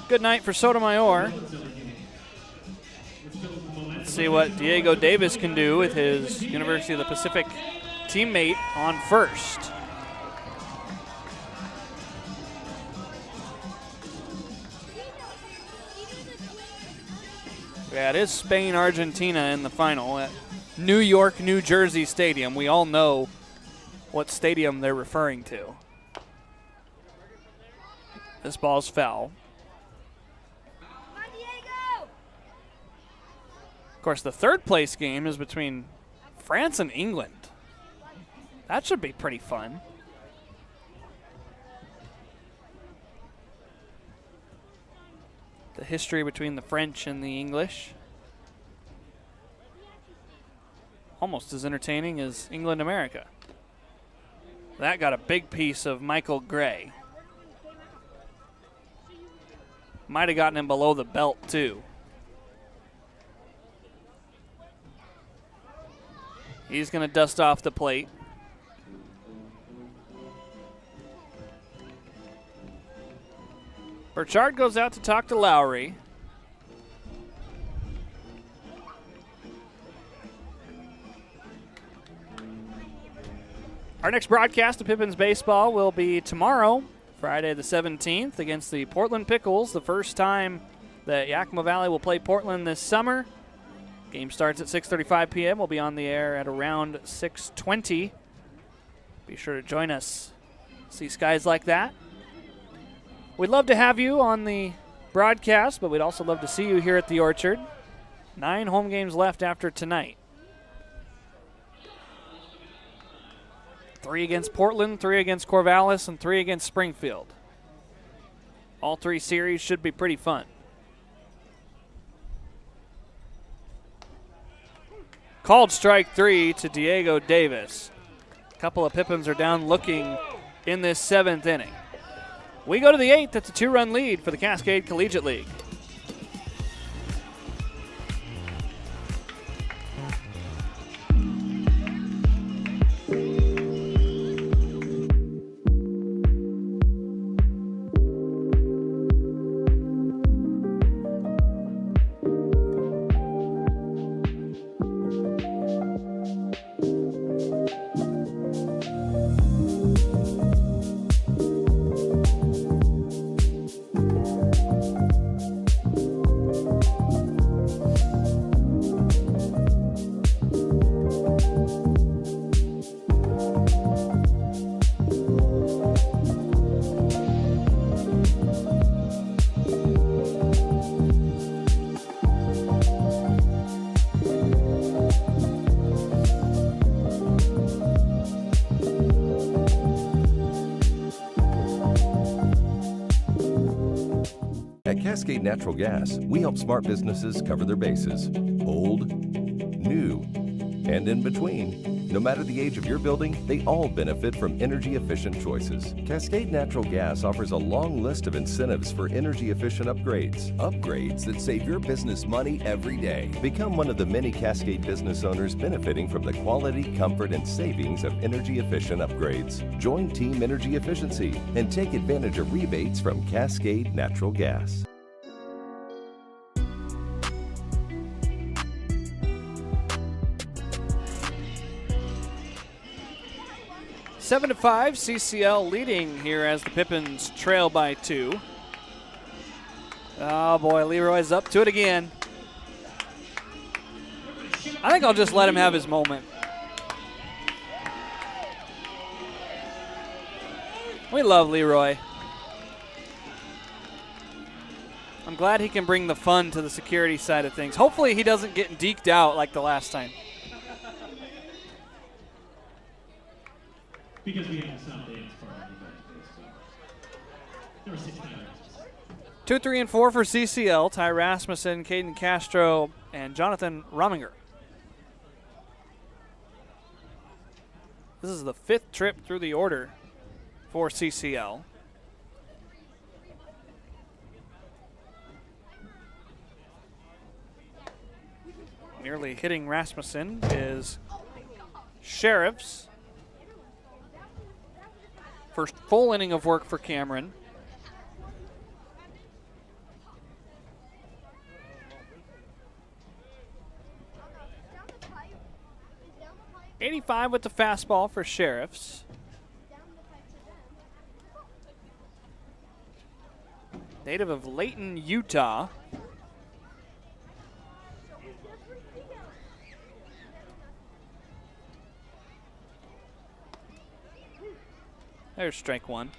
Good night for Sotomayor. Let's see what Diego Davis can do with his University of the Pacific teammate on first. Yeah, it is Spain-Argentina in the final at New York, New Jersey Stadium. We all know what stadium they're referring to. This ball's foul. Of course, the third place game is between France and England. That should be pretty fun. The history between the French and the English. Almost as entertaining as England-America. That got a big piece of Michael Gray. Might have gotten him below the belt, too. He's going to dust off the plate. Burchard goes out to talk to Lowry. Our next broadcast of Pippins baseball will be tomorrow, Friday the 17th, against the Portland Pickles, the first time that Yakima Valley will play Portland this summer. Game starts at 6:35 p.m. We'll be on the air at around 6:20. Be sure to join us. See skies like that. We'd love to have you on the broadcast, but we'd also love to see you here at the Orchard. 9 home games left after tonight. 3 against Portland, 3 against Corvallis, and 3 against Springfield. All 3 series should be pretty fun. Called strike 3 to Diego Davis. A couple of Pippins are down looking in this 7th inning. We go to the 8th. It's a 2-run lead for the Cascade Collegiate League. At Cascade Natural Gas, we help smart businesses cover their bases. Old, new, and in between. No matter the age of your building, they all benefit from energy-efficient choices. Cascade Natural Gas offers a long list of incentives for energy-efficient upgrades. Upgrades that save your business money every day. Become one of the many Cascade business owners benefiting from the quality, comfort, and savings of energy-efficient upgrades. Join Team Energy Efficiency and take advantage of rebates from Cascade Natural Gas. 7-5, CCL leading here as the Pippins trail by 2. Oh boy, Leroy's up to it again. I think I'll just let him have his moment. We love Leroy. I'm glad he can bring the fun to the security side of things. Hopefully he doesn't get deked out like the last time. Because we have a South Dance party. There were 6 times. 2, 3, and 4 for CCL. Ty Rasmussen, Caden Castro, and Jonathan Rominger. This is the 5th trip through the order for CCL. Nearly hitting Rasmussen is Sheriffs. First full inning of work for Cameron. 85 with the fastball for Sheriffs. Native of Layton, Utah. There's strike one.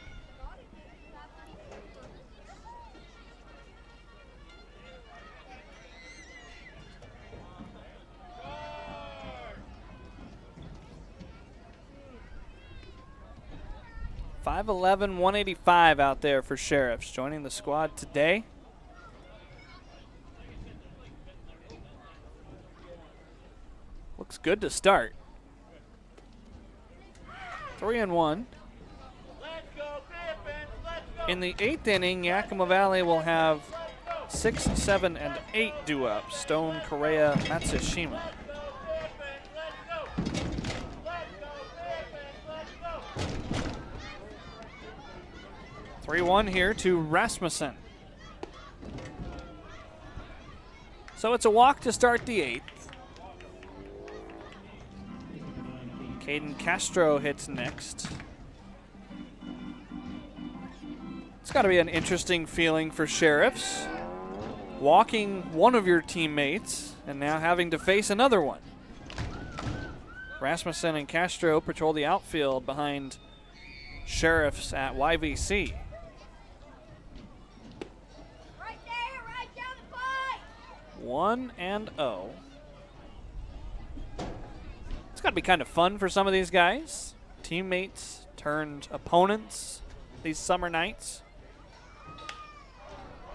.511, 185 out there for Sheriffs, joining the squad today. Looks good to start. 3-1. In the 8th inning, Yakima Valley will have 6, 7, and 8 due up. Stone, Correa, Matsushima. .3-1 here to Rasmussen. So it's a walk to start the 8th. Caden Castro hits next. It's got to be an interesting feeling for Sheriffs. Walking one of your teammates and now having to face another one. Rasmussen and Castro patrol the outfield behind Sheriffs at YVC. Right there, right down the pipe. 1-0. It's got to be kind of fun for some of these guys. Teammates turned opponents these summer nights.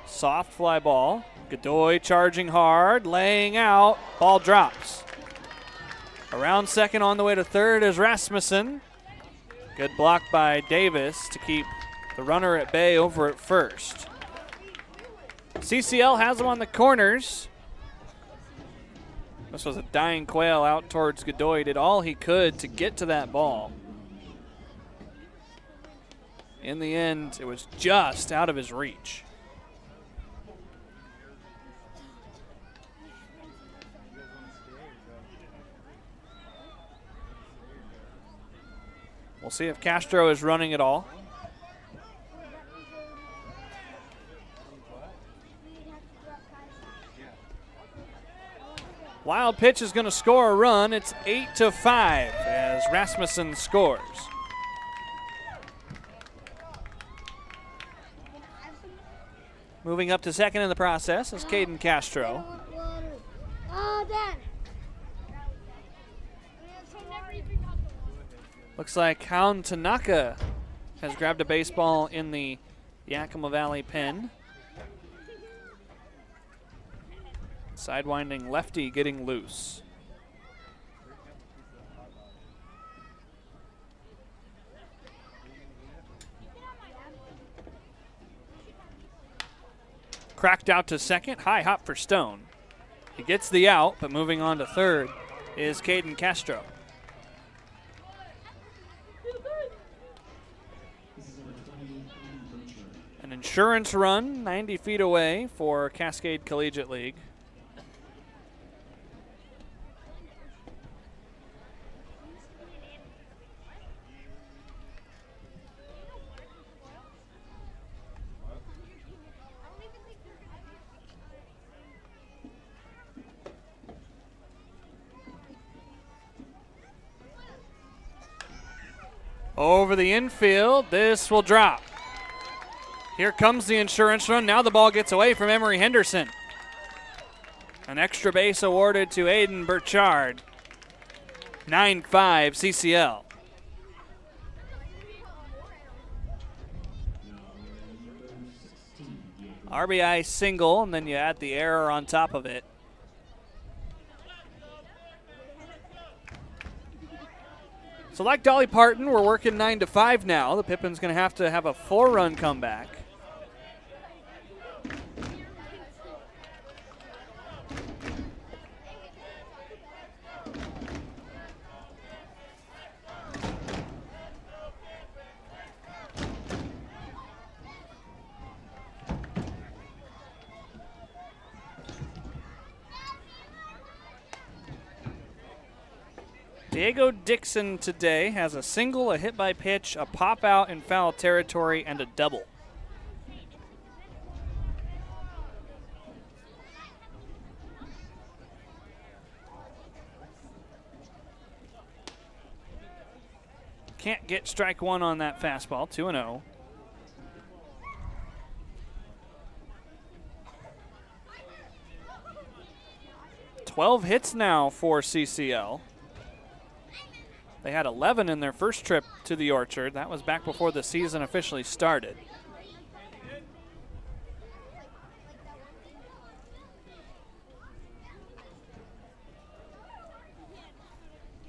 Soft fly ball. Godoy charging hard, laying out. Ball drops. Around second on the way to third is Rasmussen. Good block by Davis to keep the runner at bay over at first. CCL has him on the corners. This was a dying quail out towards Godoy. Did all he could to get to that ball. In the end, it was just out of his reach. We'll see if Castro is running at all. Wild pitch is going to score a run. It's 8-5 as Rasmussen scores. Moving up to second in the process is Caden Castro. Looks like Hound Tanaka has grabbed a baseball in the Yakima Valley pen. Sidewinding lefty getting loose. Cracked out to second, high hop for Stone. He gets the out, but moving on to third is Caden Castro. An insurance run 90 feet away for Cascade Collegiate League. Over the infield, this will drop. Here comes the insurance run. Now the ball gets away from Emory Henderson. An extra base awarded to Aiden Burchard. 9-5 CCL. RBI single, and then you add the error on top of it. So like Dolly Parton, we're working 9-5 now. The Pippins going to have a 4-run comeback. Diego Dixon today has a single, a hit by pitch, a pop out in foul territory, and a double. Can't get strike one on that fastball, 2-0. "12 hits now for CCL. They had 11 in their first trip to the Orchard. That was back before the season officially started.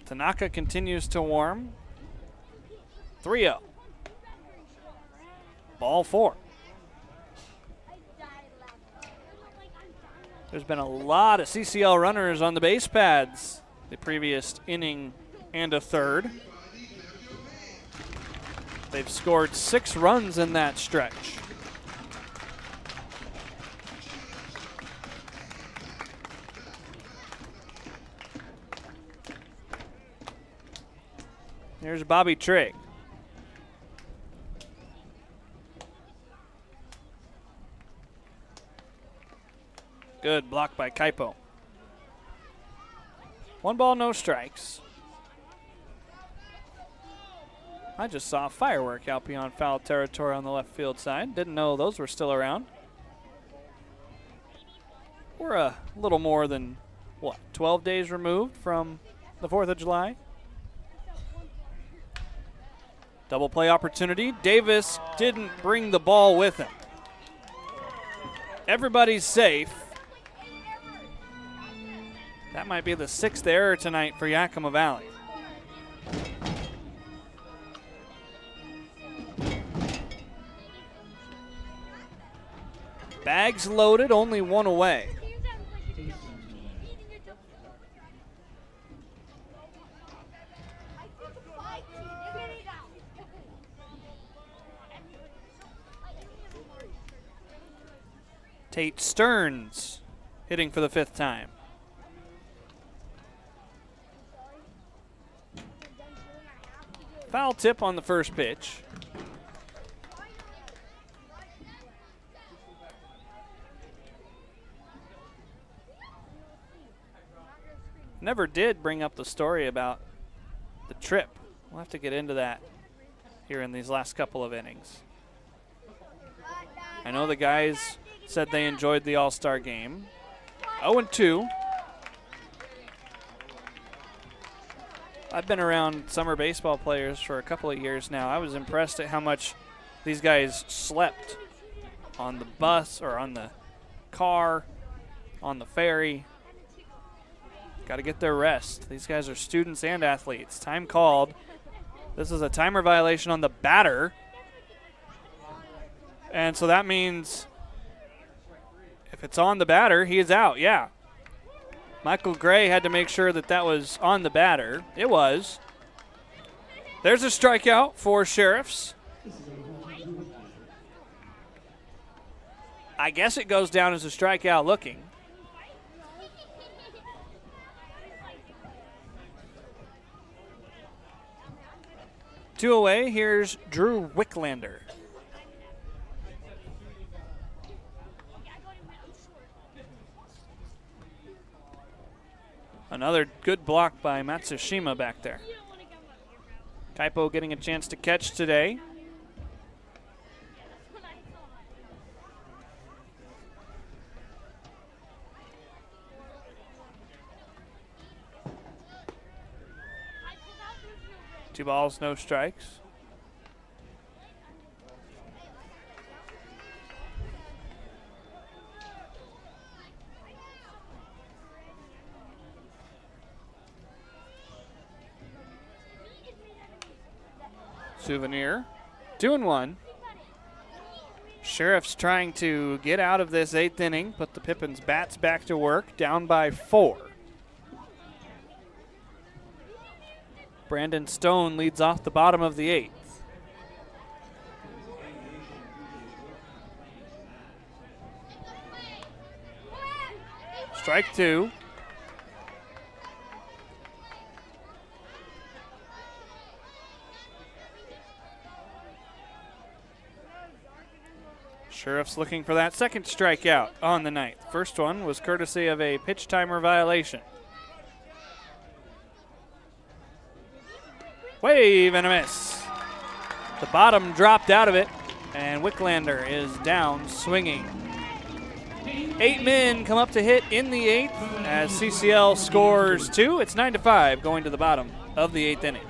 Tanaka continues to warm. 3-0. Ball 4. There's been a lot of CCL runners on the base pads the previous inning and a third. They've scored 6 runs in that stretch. Here's Bobby Trigg. Good block by Kaipo. 1 ball, no strikes. I just saw a firework out beyond foul territory on the left field side. Didn't know those were still around. We're a little more than, 12 days removed from the 4th of July. Double play opportunity. Davis didn't bring the ball with him. Everybody's safe. That might be the 6th error tonight for Yakima Valley. Bags loaded, only 1 away. Tate Stearns hitting for the 5th time. Foul tip on the first pitch. Never did bring up the story about the trip. We'll have to get into that here in these last couple of innings. I know the guys said they enjoyed the All-Star game. 0-2. I've been around summer baseball players for a couple of years now. I was impressed at how much these guys slept on the bus or on the car, on the ferry. Got to get their rest. These guys are students and athletes. Time called. This is a timer violation on the batter. And so that means if it's on the batter, he is out, yeah. Michael Gray had to make sure that that was on the batter. It was. There's a strikeout for Sheriffs. I guess it goes down as a strikeout looking. Two away, here's Drew Wicklander. Another good block by Matsushima back there. Kaipo getting a chance to catch today. Two balls, no strikes. Souvenir, 2-1. Sheriff's trying to get out of this 8th inning, put the Pippins bats back to work, down by 4. Brandon Stone leads off the bottom of the 8th. Strike 2. Sheriffs looking for that second strikeout on the night. First one was courtesy of a pitch timer violation. Wave and a miss. The bottom dropped out of it, and Wicklander is down swinging. 8 men come up to hit in the 8th as CCL scores 2. It's 9-5 going to the bottom of the 8th inning.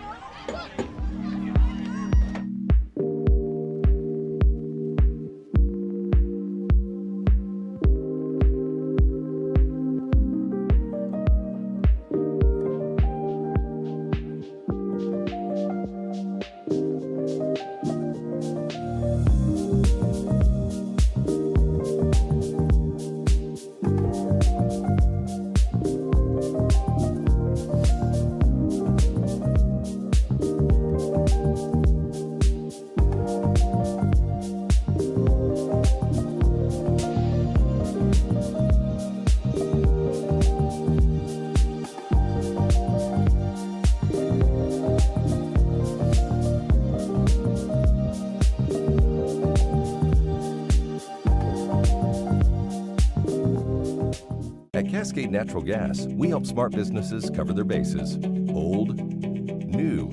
At Cascade Natural Gas, we help smart businesses cover their bases, old, new,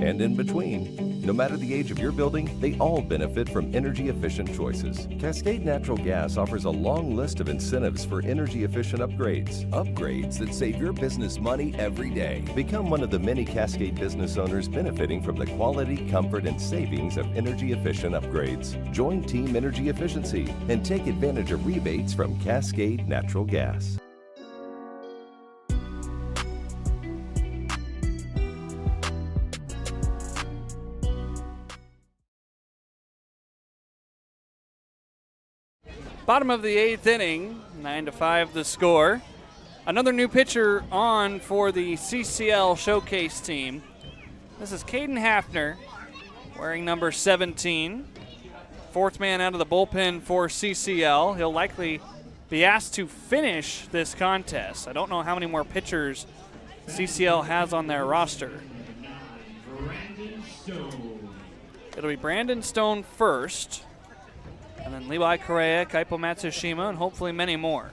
and in between. No matter the age of your building, they all benefit from energy-efficient choices. Cascade Natural Gas offers a long list of incentives for energy-efficient upgrades. Upgrades that save your business money every day. Become one of the many Cascade business owners benefiting from the quality, comfort, and savings of energy-efficient upgrades. Join Team Energy Efficiency and take advantage of rebates from Cascade Natural Gas. Bottom of the 8th inning, 9-5 the score. Another new pitcher on for the CCL Showcase team. This is Caden Hafner, wearing number 17. Fourth man out of the bullpen for CCL. He'll likely be asked to finish this contest. I don't know how many more pitchers CCL has on their roster. It'll be Brandon Stone first, and then Levi Correa, Kaipo Matsushima, and hopefully many more.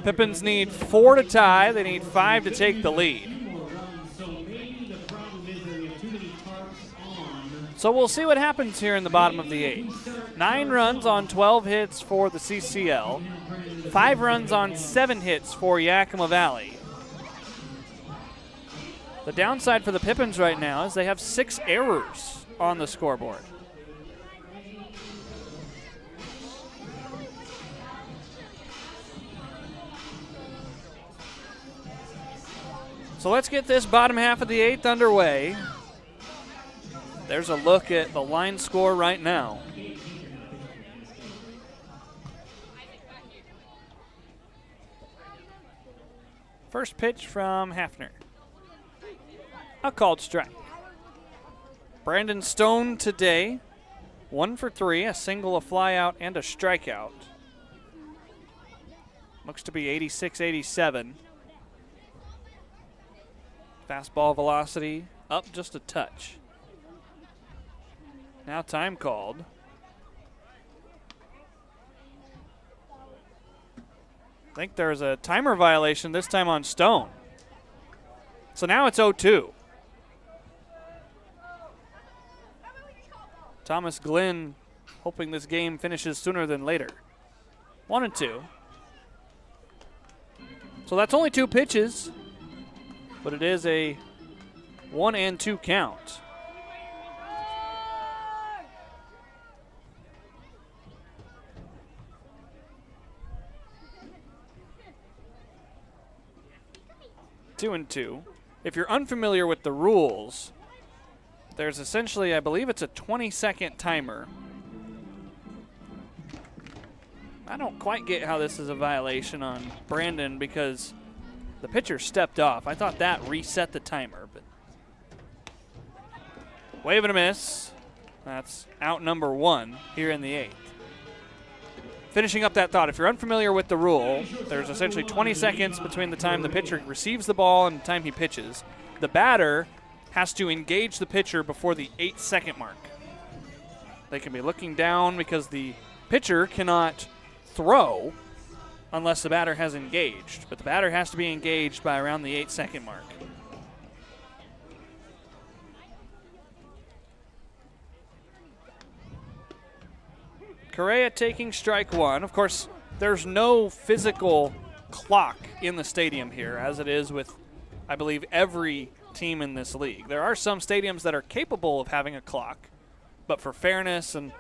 Pippins need 4 to tie. They need 5 to take the lead. So we'll see what happens here in the bottom of the 8th. 9 runs on 12 hits for the CCL. 5 runs on 7 hits for Yakima Valley. The downside for the Pippins right now is they have 6 errors on the scoreboard. So let's get this bottom half of the 8th underway. There's a look at the line score right now. First pitch from Hafner. A called strike. Brandon Stone today, 1 for 3, a single, a flyout, and a strikeout. Looks to be 86-87. Fastball velocity up just a touch. Now time called. I think there's a timer violation this time on Stone. So now it's 0-2. Thomas Glenn hoping this game finishes sooner than later. 1-2. So that's only 2 pitches, but it is a 1-2 count. Two and two. If you're unfamiliar with the rules, there's essentially, I believe it's a 20-second timer. I don't quite get how this is a violation on Brandon because the pitcher stepped off. I thought that reset the timer, but wave and a miss. That's out number 1 here in the 8th. Finishing up that thought, if you're unfamiliar with the rule, there's essentially 20 seconds between the time the pitcher receives the ball and the time he pitches. The batter has to engage the pitcher before the 8-second mark. They can be looking down because the pitcher cannot throw unless the batter has engaged. But the batter has to be engaged by around the 8-second mark. Correa taking strike one. Of course, there's no physical clock in the stadium here, as it is with, I believe, every team in this league. There are some stadiums that are capable of having a clock, but for fairness and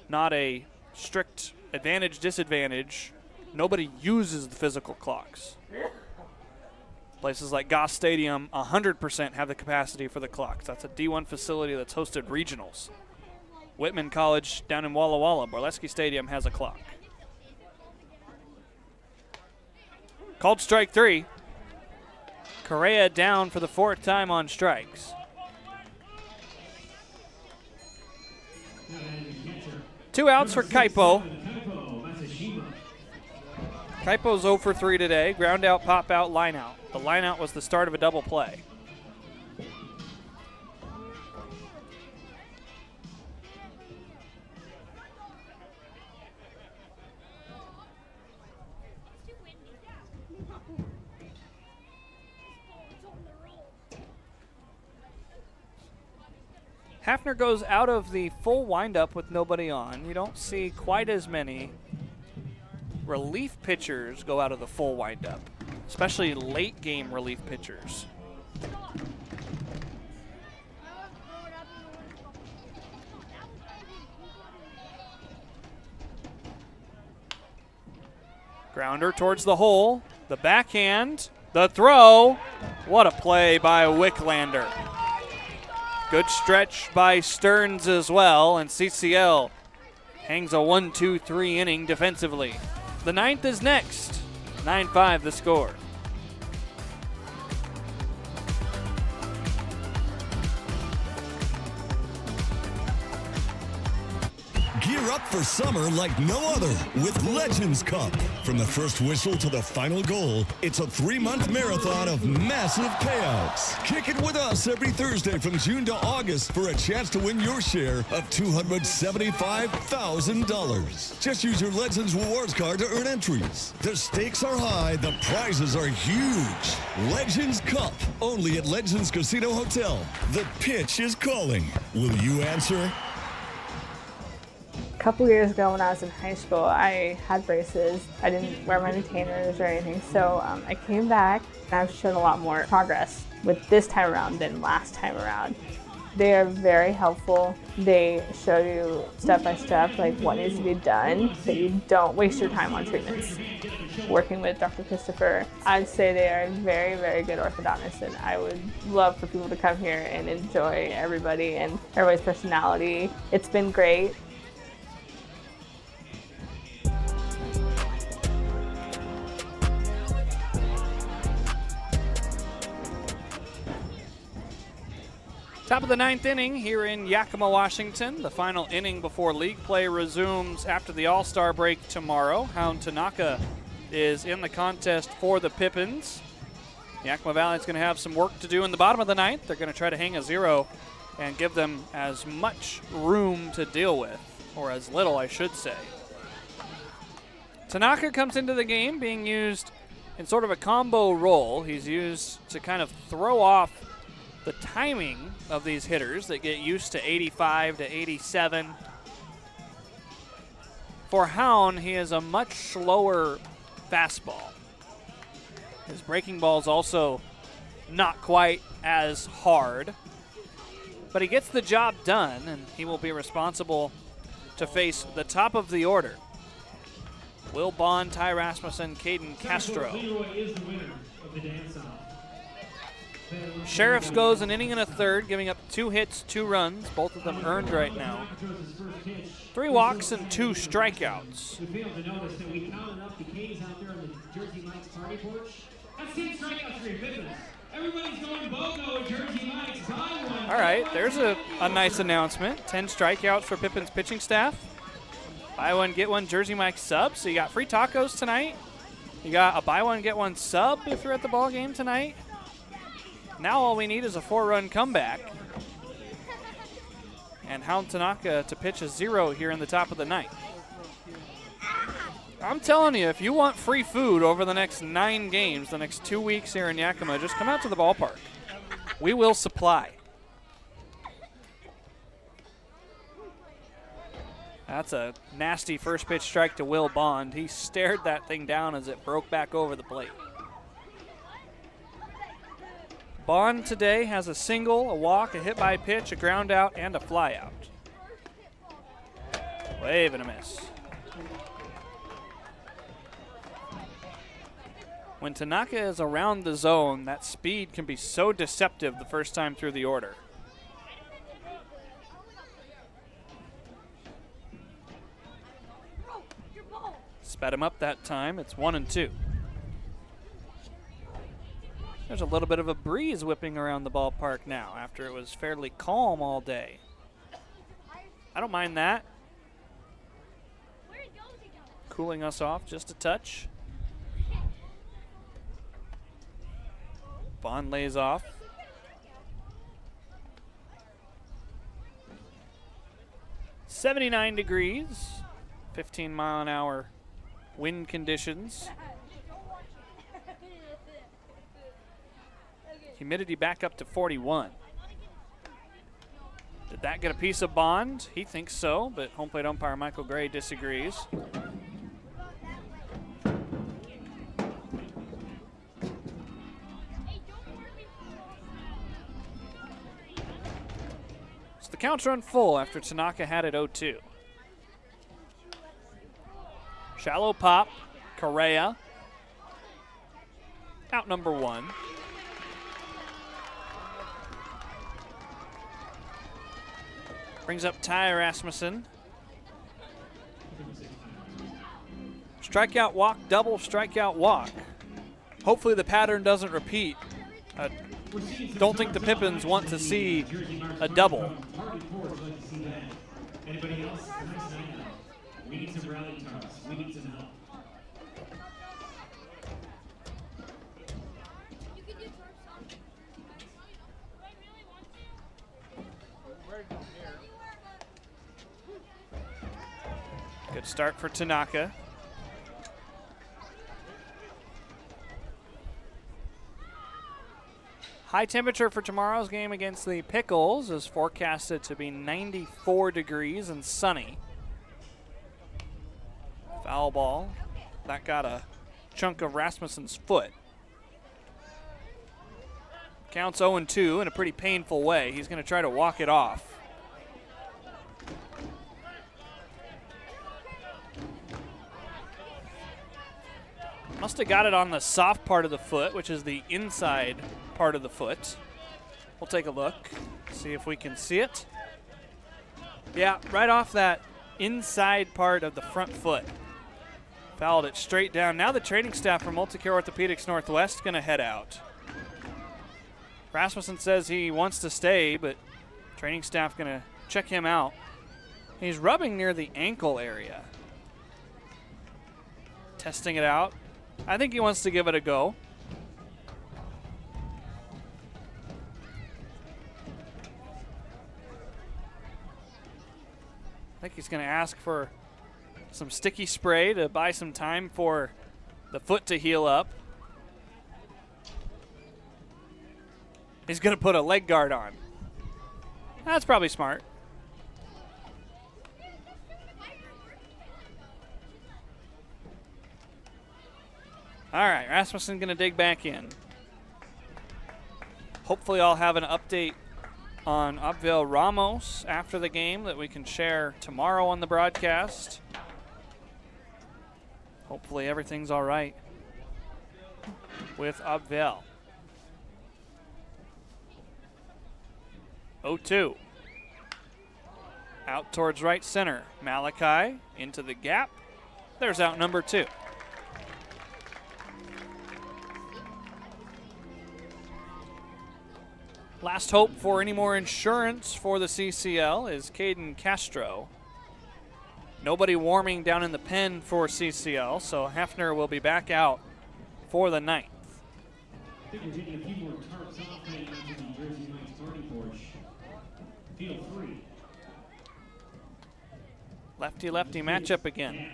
not a strict advantage-disadvantage, nobody uses the physical clocks. Places like Goss Stadium 100% have the capacity for the clocks. That's a D1 facility that's hosted regionals. Whitman College down in Walla Walla, Borleski Stadium has a clock. Called strike three. Correa down for the 4th time on strikes. Two outs for Kaipo. Kaipo's 0 for 3 today. Ground out, pop out, line out. The line out was the start of a double play. Hafner goes out of the full windup with nobody on. You don't see quite as many relief pitchers go out of the full windup, especially late game relief pitchers. Grounder towards the hole, the backhand, the throw. What a play by Wicklander. Good stretch by Stearns as well, and CCL hangs a 1-2-3 inning defensively. The 9th is next. 9-5 the score. Gear up for summer like no other with Legends Cup. From the first whistle to the final goal, it's a 3-month marathon of massive payouts. Kick it with us every Thursday from June to August for a chance to win your share of $275,000. Just use your Legends Rewards card to earn entries. The stakes are high, the prizes are huge. Legends Cup, only at Legends Casino Hotel. The pitch is calling. Will you answer? A couple years ago when I was in high school, I had braces. I didn't wear my retainers or anything, so I came back and I've shown a lot more progress with this time around than last time around. They are very helpful. They show you step by step like what needs to be done so you don't waste your time on treatments. Working with Dr. Christopher, I'd say they are very, very good orthodontists, and I would love for people to come here and enjoy everybody and everybody's personality. It's been great. Top of the 9th inning here in Yakima, Washington. The final inning before league play resumes after the All-Star break tomorrow. Hound Tanaka is in the contest for the Pippins. Yakima Valley is going to have some work to do in the bottom of the 9th. They're going to try to hang a 0 and give them as much room to deal with, or as little, I should say. Tanaka comes into the game being used in sort of a combo role. He's used to kind of throw off the timing of these hitters that get used to 85 to 87. For Hound, he is a much slower fastball. His breaking ball is also not quite as hard, but he gets the job done, and he will be responsible to face the top of the order. Will Bond, Ty Rasmussen, Caden Castro. Sheriffs goes an inning and a third, giving up 2 hits, 2 runs, both of them earned right now. 3 walks and 2 strikeouts. We failed to notice that we counted up the K's out there on the Jersey Mike's party porch. That's 10 strikeouts for your Pippins. Everybody's going BOGO at Jersey Mike's. Buy one. All right, there's a nice announcement. 10 strikeouts for Pippins pitching staff. Buy one, get one Jersey Mike's sub. So you got free tacos tonight. You got a buy one, get one sub if you're at the ball game tonight. Now all we need is a 4-run comeback. and Hound Tanaka to pitch a 0 here in the top of the ninth. I'm telling you, if you want free food over the next 9 games, the next 2 weeks here in Yakima, just come out to the ballpark. We will supply. That's a nasty first pitch strike to Will Bond. He stared that thing down as it broke back over the plate. Bond today has a single, a walk, a hit by pitch, a ground out, and a fly out. Wave and a miss. When Tanaka is around the zone, that speed can be so deceptive the first time through the order. Sped him up that time. It's 1-2. There's a little bit of a breeze whipping around the ballpark now after it was fairly calm all day. I don't mind that. Cooling us off just a touch. Bond lays off. "79 degrees, 15-mile-an-hour wind conditions. Humidity back up to 41. Did that get a piece of Bond? He thinks so, but home plate umpire Michael Gray disagrees. So the count's run full after Tanaka had it 0-2. Shallow pop, Correa. Out number 1. Brings up Ty Rasmussen. Strikeout, walk, double, strikeout, walk. Hopefully the pattern doesn't repeat. Don't think the Pippins want to see a double. Anybody else? We need some rally cars. We need some help. Good start for Tanaka. High temperature for tomorrow's game against the Pickles is forecasted to be 94 degrees and sunny. Foul ball. That got a chunk of Rasmussen's foot. Counts 0-2 in a pretty painful way. He's going to try to walk it off. Must have got it on the soft part of the foot, which is the inside part of the foot. We'll take a look, see if we can see it. Yeah, right off that inside part of the front foot. Fouled it straight down. Now the training staff from Multicare Orthopedics Northwest is going to head out. Rasmussen says he wants to stay, but training staff going to check him out. He's rubbing near the ankle area. Testing it out. I think he wants to give it a go. I think he's going to ask for some sticky spray to buy some time for the foot to heal up. He's going to put a leg guard on. That's probably smart. All right, Rasmussen going to dig back in. Hopefully I'll have an update on Abvel Ramos after the game that we can share tomorrow on the broadcast. Hopefully everything's all right with Abvel. 0-2. Out towards right center. Malachi into the gap. There's out number 2. Last hope for any more insurance for the CCL is Caden Castro. Nobody warming down in the pen for CCL, so Hefner will be back out for the 9th. I think we're getting a few more tarps off heading into the Jersey Mike's party porch. Field 3. Lefty-lefty matchup again.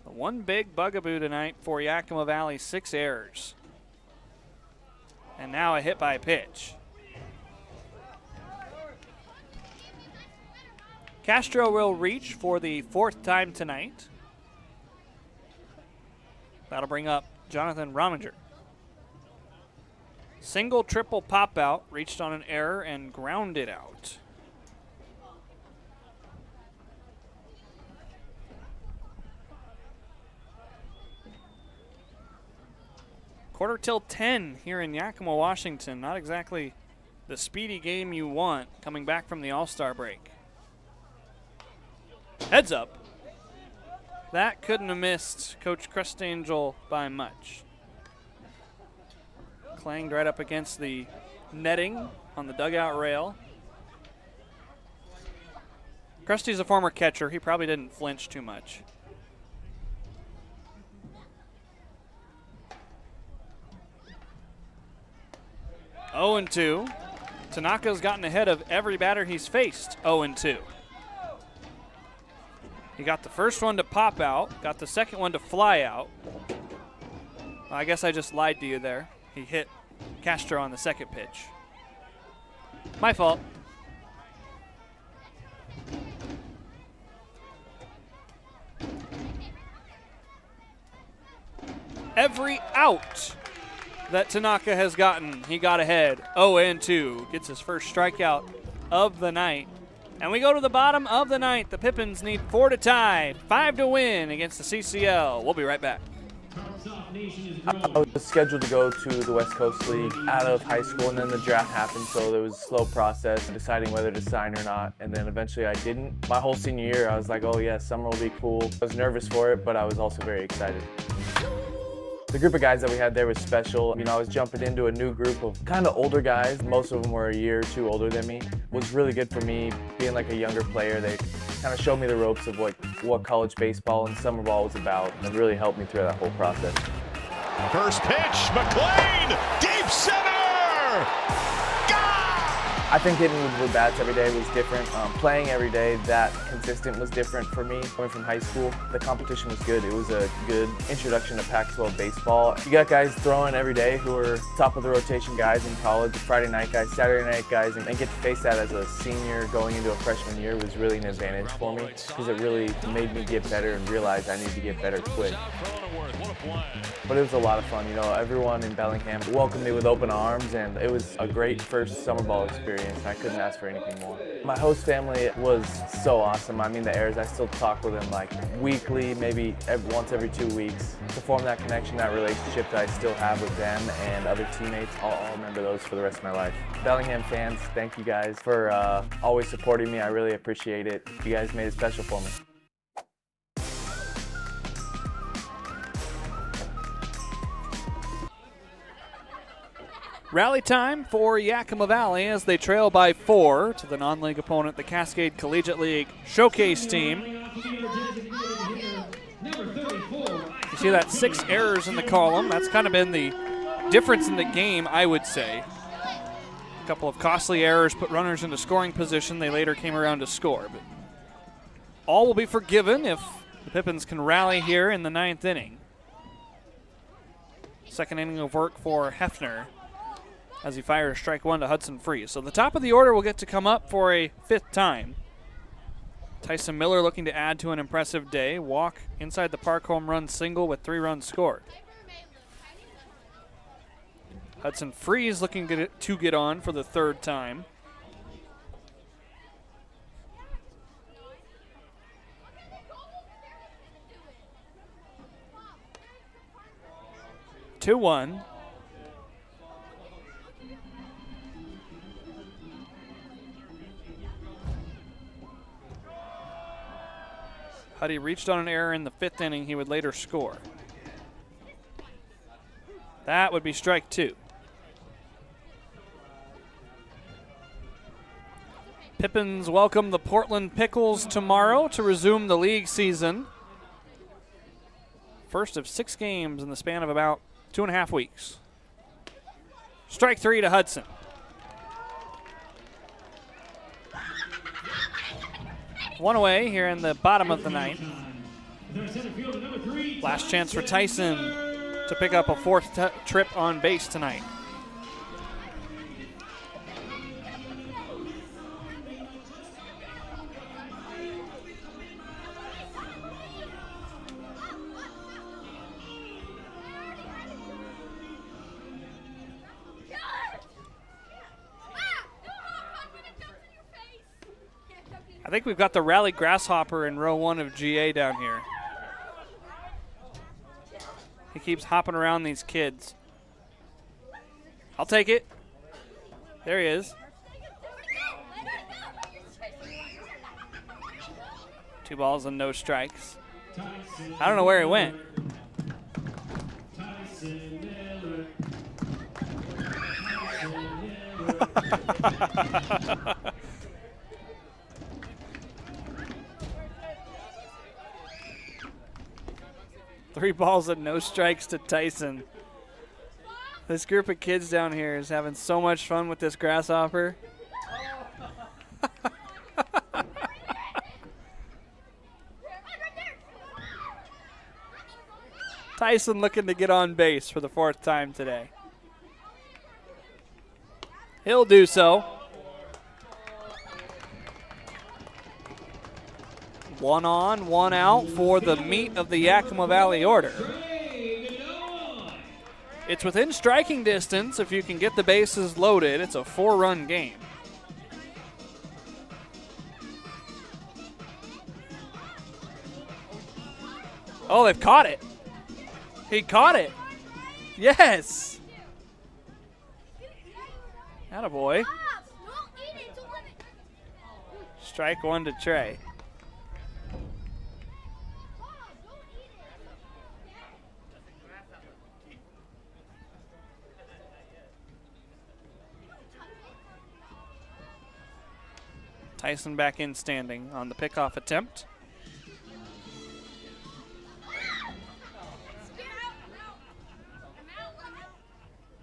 The one big bugaboo tonight for Yakima Valley, 6 errors. And now a hit by pitch. Castro will reach for the 4th time tonight. That'll bring up Jonathan Rominger. Single, triple pop out, reached on an error and grounded out. Quarter till 10 here in Yakima, Washington. Not exactly the speedy game you want coming back from the All-Star break. Heads up. That couldn't have missed Coach Crustangel by much. Clanged right up against the netting on the dugout rail. Krusty's a former catcher. He probably didn't flinch too much. Oh and 2. Tanaka's gotten ahead of every batter he's faced. 0 and 2. He got the first one to pop out, got the second one to fly out. Well, I guess I just lied to you there. He hit Castro on the second pitch. My fault. Every out that Tanaka has gotten, he got ahead. 0 and 2. Gets his first strikeout of the night. And we go to the bottom of the ninth. The Pippins need 4 to tie, 5 to win against the CCL. We'll be right back. I was scheduled to go to the West Coast League out of high school, and then the draft happened, so there was a slow process deciding whether to sign or not, and then eventually I didn't. My whole senior year, I was like, oh yeah, summer will be cool. I was nervous for it, but I was also very excited. The group of guys that we had there was special. You know, I was jumping into a new group of kind of older guys. Most of them were a year or two older than me. It was really good for me being like a younger player. They kind of showed me the ropes of what college baseball and summer ball was about, and really helped me through that whole process. First pitch, McLean, deep center! I think hitting with bats every day was different. Playing every day that consistent was different for me. Coming from high school, the competition was good. It was a good introduction to Pac-12 baseball. You got guys throwing every day who are top of the rotation guys in college, Friday night guys, Saturday night guys, and get to face that as a senior going into a freshman year was really an advantage for me because it really made me get better and realize I need to get better quick. But it was a lot of fun. You know, everyone in Bellingham welcomed me with open arms, and it was a great first summer ball experience. I couldn't ask for anything more. My host family was so awesome. I mean, the Ayers, I still talk with them like weekly, maybe once every 2 weeks. To form that connection, that relationship that I still have with them and other teammates, I'll remember those for the rest of my life. Bellingham fans, thank you guys for always supporting me. I really appreciate it. You guys made it special for me. Rally time for Yakima Valley as they trail by 4 to the non-league opponent, the Cascade Collegiate League Showcase team. You see that 6 errors in the column. That's kind of been the difference in the game, I would say. A couple of costly errors put runners into scoring position. They later came around to score. But all will be forgiven if the Pippins can rally here in the 9th inning. Second inning of work for Hefner as he fires strike 1 to Hudson Freeze. So the top of the order will get to come up for a 5th time. Tyson Miller looking to add to an impressive day. Walk inside the park home run single with 3 runs scored. Hudson Freeze looking to get on for the 3rd time. Two one. Huddy reached on an error in the 5th inning. He would later score. That would be strike 2. Pippins welcome the Portland Pickles tomorrow to resume the league season. First of 6 games in the span of about 2.5 weeks. Strike 3 to Hudson. One away here in the bottom of the ninth. Last chance for Tyson to pick up a fourth trip on base tonight. I think we've got the Rally Grasshopper in row 1 of GA down here. He keeps hopping around these kids. I'll take it. There he is. 2 balls and no strikes. I don't know where he went. Three balls and no strikes to Tyson. This group of kids down here is having so much fun with this grasshopper. Tyson looking to get on base for the 4th time today. He'll do so. 1 on, 1 out for the meat of the Yakima Valley order. It's within striking distance. If you can get the bases loaded, it's a 4-run game. Oh, they've caught it. He caught it. Yes. Attaboy. Strike 1 to Trey. Tyson back in standing on the pickoff attempt.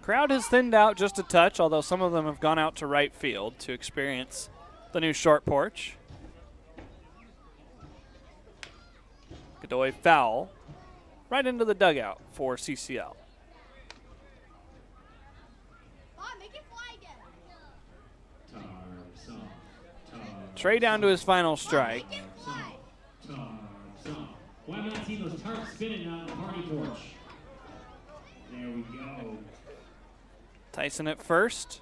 Crowd has thinned out just a touch, although some of them have gone out to right field to experience the new short porch. Godoy foul right into the dugout for CCL. Trey down to his final strike. Why not see those tarps spinning on the party torch? There we go. Tyson at first.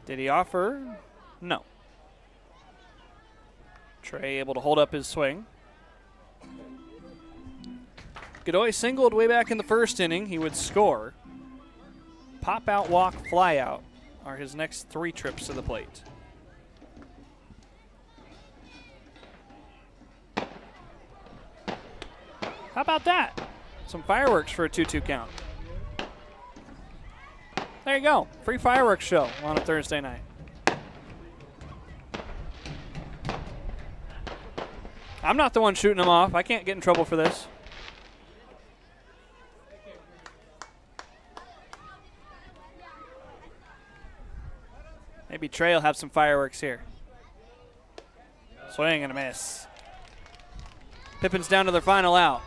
Did he offer? No. Trey able to hold up his swing. Godoy singled way back in the first inning. He would score. Pop out, walk, fly out are his next 3 trips to the plate. How about that? Some fireworks for a 2-2 count. There you go. Free fireworks show on a Thursday night. I'm not the one shooting them off. I can't get in trouble for this. Maybe Trey will have some fireworks here. Swing and a miss. Pippins down to their final out.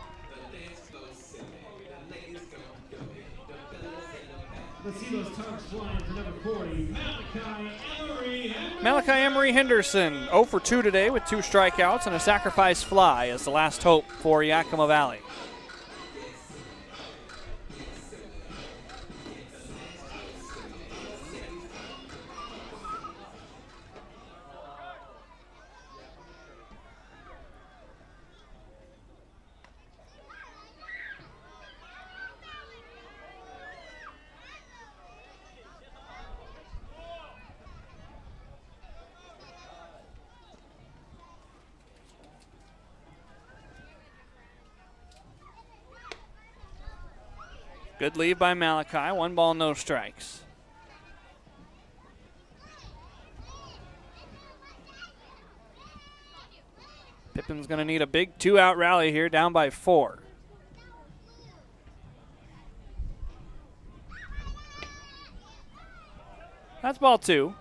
Let's see those tarps flying for number 40, Malachi Emery Henderson, 0 for 2 today with 2 strikeouts and a sacrifice fly as the last hope for Yakima Valley. Good lead by Malachi. 1 ball, no strikes. Pippins going to need a big 2-out rally here, down by 4. That's ball 2.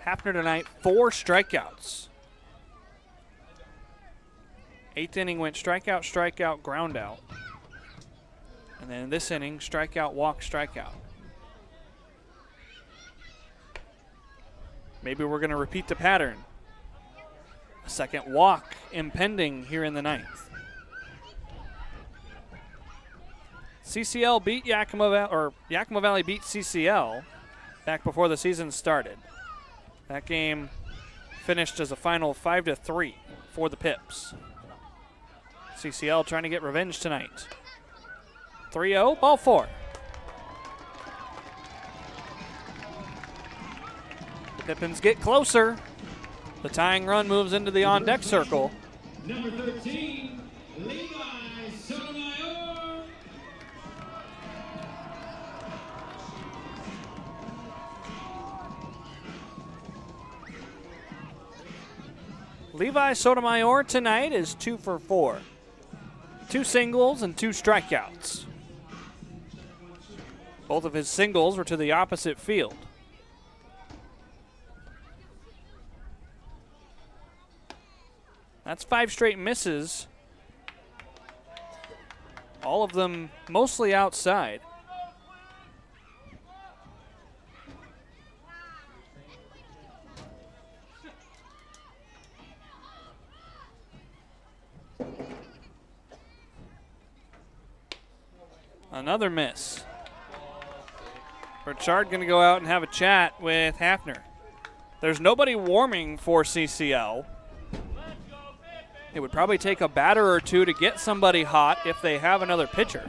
Hafner tonight, 4 strikeouts. 8th inning went strikeout, strikeout, ground out. And then this inning, strikeout, walk, strikeout. Maybe we're going to repeat the pattern. A second walk impending here in the 9th. CCL beat Yakima Valley beat CCL back before the season started. That game finished as a final 5-3 for the Pipps. CCL trying to get revenge tonight. 3-0, ball 4. The Pippins get closer. The tying run moves into the on-deck circle. Number 13, Levi Sotomayor. Levi Sotomayor tonight is 2 for 4. 2 singles and 2 strikeouts. Both of his singles were to the opposite field. That's 5 straight misses. All of them mostly outside. Another miss. Burchard going to go out and have a chat with Hafner. There's nobody warming for CCL. It would probably take a batter or two to get somebody hot if they have another pitcher.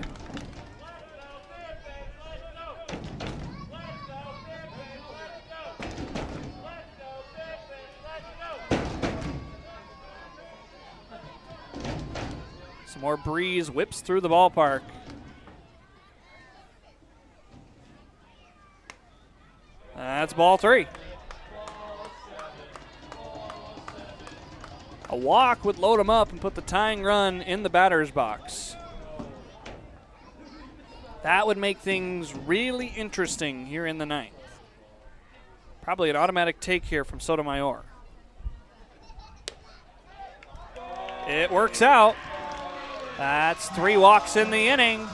Some more breeze whips through the ballpark. That's ball 3. A walk would load him up and put the tying run in the batter's box. That would make things really interesting here in the 9th. Probably an automatic take here from Sotomayor. It works out. That's 3 walks in the inning.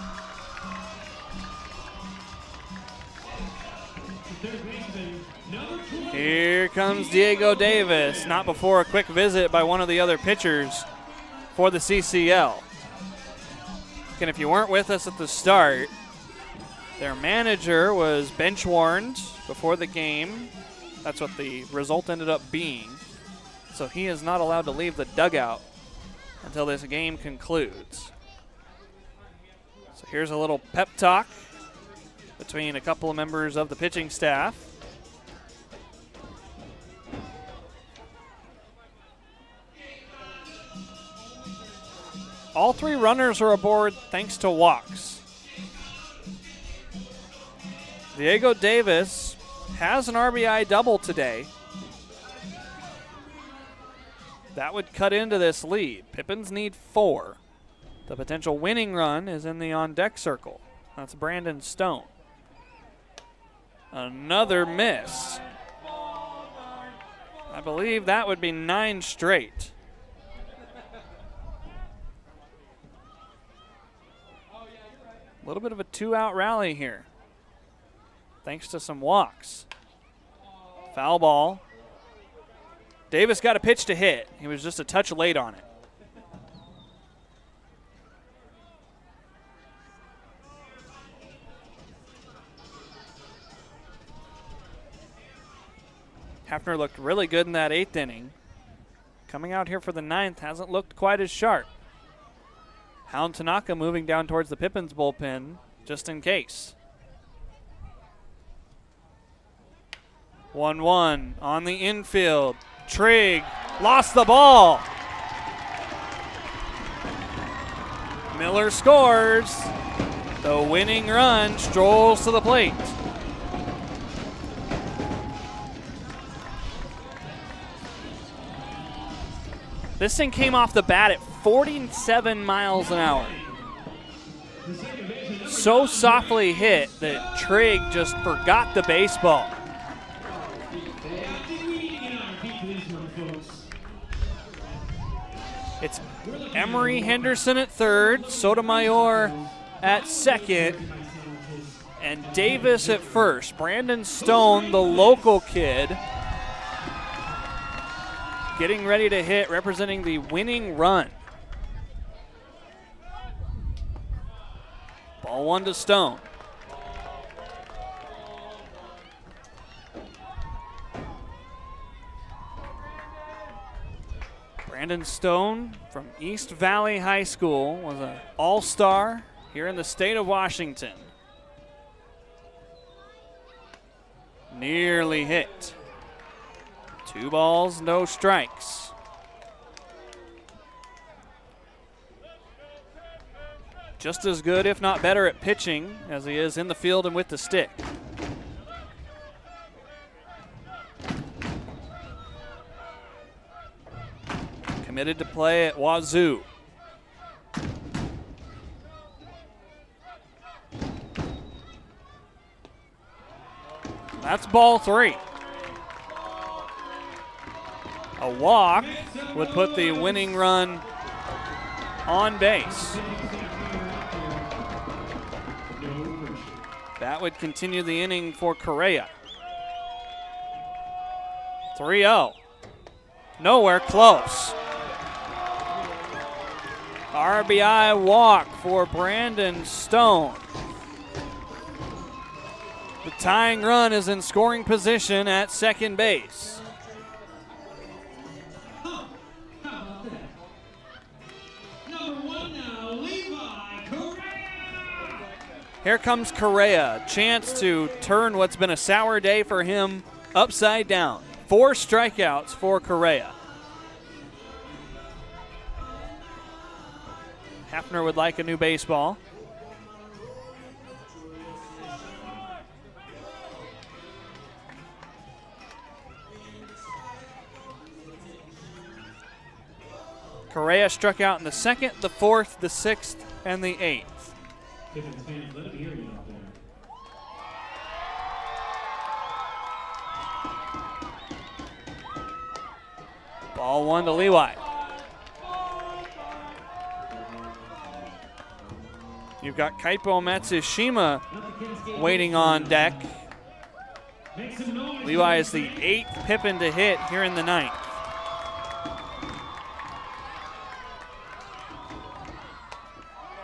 Here comes Diego Davis, not before a quick visit by one of the other pitchers for the CCL. And if you weren't with us at the start, their manager was bench warned before the game. That's what the result ended up being. So he is not allowed to leave the dugout until this game concludes. So here's a little pep talk between a couple of members of the pitching staff. All 3 runners are aboard thanks to walks. Diego Davis has an RBI double today. That would cut into this lead. Pippins need 4. The potential winning run is in the on-deck circle. That's Brandon Stone. Another miss. I believe that would be 9 straight. A little bit of a 2-out rally here, thanks to some walks. Foul ball. Davis got a pitch to hit. He was just a touch late on it. Hafner looked really good in that 8th inning. Coming out here for the 9th, hasn't looked quite as sharp. Hound Tanaka moving down towards the Pippins bullpen just in case. 1-1 on the infield. Trigg lost the ball. Miller scores. The winning run strolls to the plate. This thing came off the bat at 47 miles an hour. So softly hit that Trigg just forgot the baseball. It's Emery Henderson at third, Sotomayor at second, and Davis at first. Brandon Stone, the local kid, getting ready to hit, representing the winning run. Ball one to Stone. Brandon Stone from East Valley High School was an all-star here in the state of Washington. Nearly hit. 2 balls, no strikes. Just as good, if not better, at pitching as he is in the field and with the stick. Committed to play at Wazoo. That's ball 3. A walk would put the winning run on base. That would continue the inning for Correa. 3-0. Nowhere close. RBI walk for Brandon Stone. The tying run is in scoring position at second base. Here comes Correa. Chance to turn what's been a sour day for him upside down. 4 strikeouts for Correa. Hafner would like a new baseball. Correa struck out in the 2nd, the 4th, the 6th, and the 8th. Pippins fans, let him hear you out there. Ball 1 to Levi. You've got Kaipo Matsushima waiting on deck. Levi is the 8th Pippin to hit here in the 9th.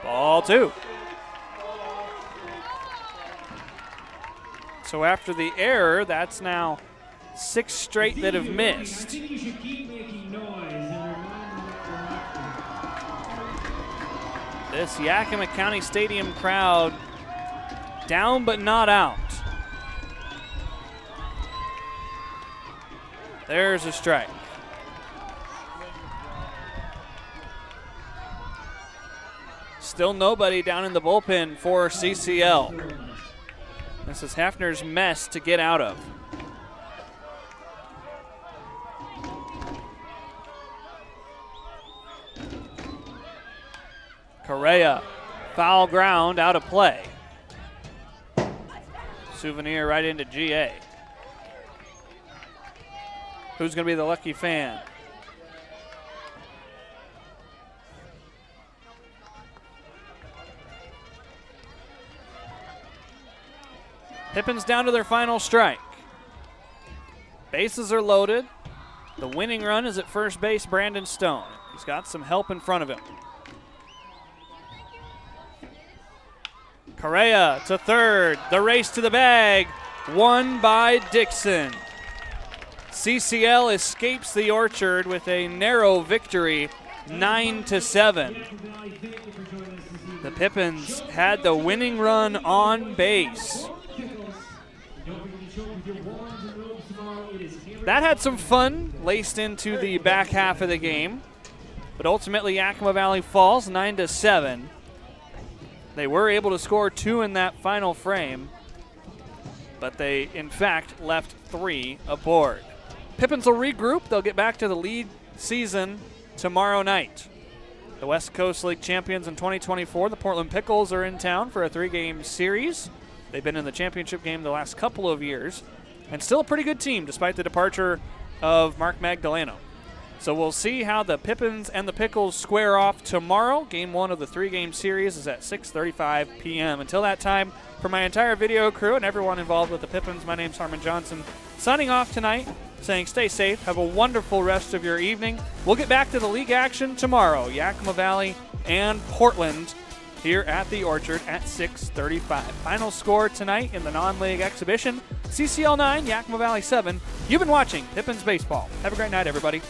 Ball 2. So after the error, that's now 6 straight that have missed. This Yakima County Stadium crowd down but not out. There's a strike. Still nobody down in the bullpen for CCL. This is Hafner's mess to get out of. Correa, foul ground, out of play. Souvenir right into GA. Who's going to be the lucky fan? Pippins down to their final strike. Bases are loaded. The winning run is at first base, Brandon Stone. He's got some help in front of him. Correa to third. The race to the bag. Won by Dixon. CCL escapes the orchard with a narrow victory, 9-7. The Pippins had the winning run on base. That had some fun laced into the back half of the game, but ultimately Yakima Valley falls 9-7. They were able to score 2 in that final frame, but they in fact left 3 aboard. Pippins will regroup. They'll get back to the lead season tomorrow night. The West Coast League champions in 2024, the Portland Pickles, are in town for a 3-game series. They've been in the championship game the last couple of years, and still a pretty good team despite the departure of Mark Magdaleno. So we'll see how the Pippins and the Pickles square off tomorrow. Game 1 of the 3-game series is at 6:35 p.m. Until that time, for my entire video crew and everyone involved with the Pippins, my name's Harmon Johnson, signing off tonight, saying stay safe, have a wonderful rest of your evening. We'll get back to the league action tomorrow, Yakima Valley and Portland, here at the Orchard at 6:35. Final score tonight in the non-league exhibition, CCL 9, Yakima Valley 7. You've been watching Pippins Baseball. Have a great night, everybody.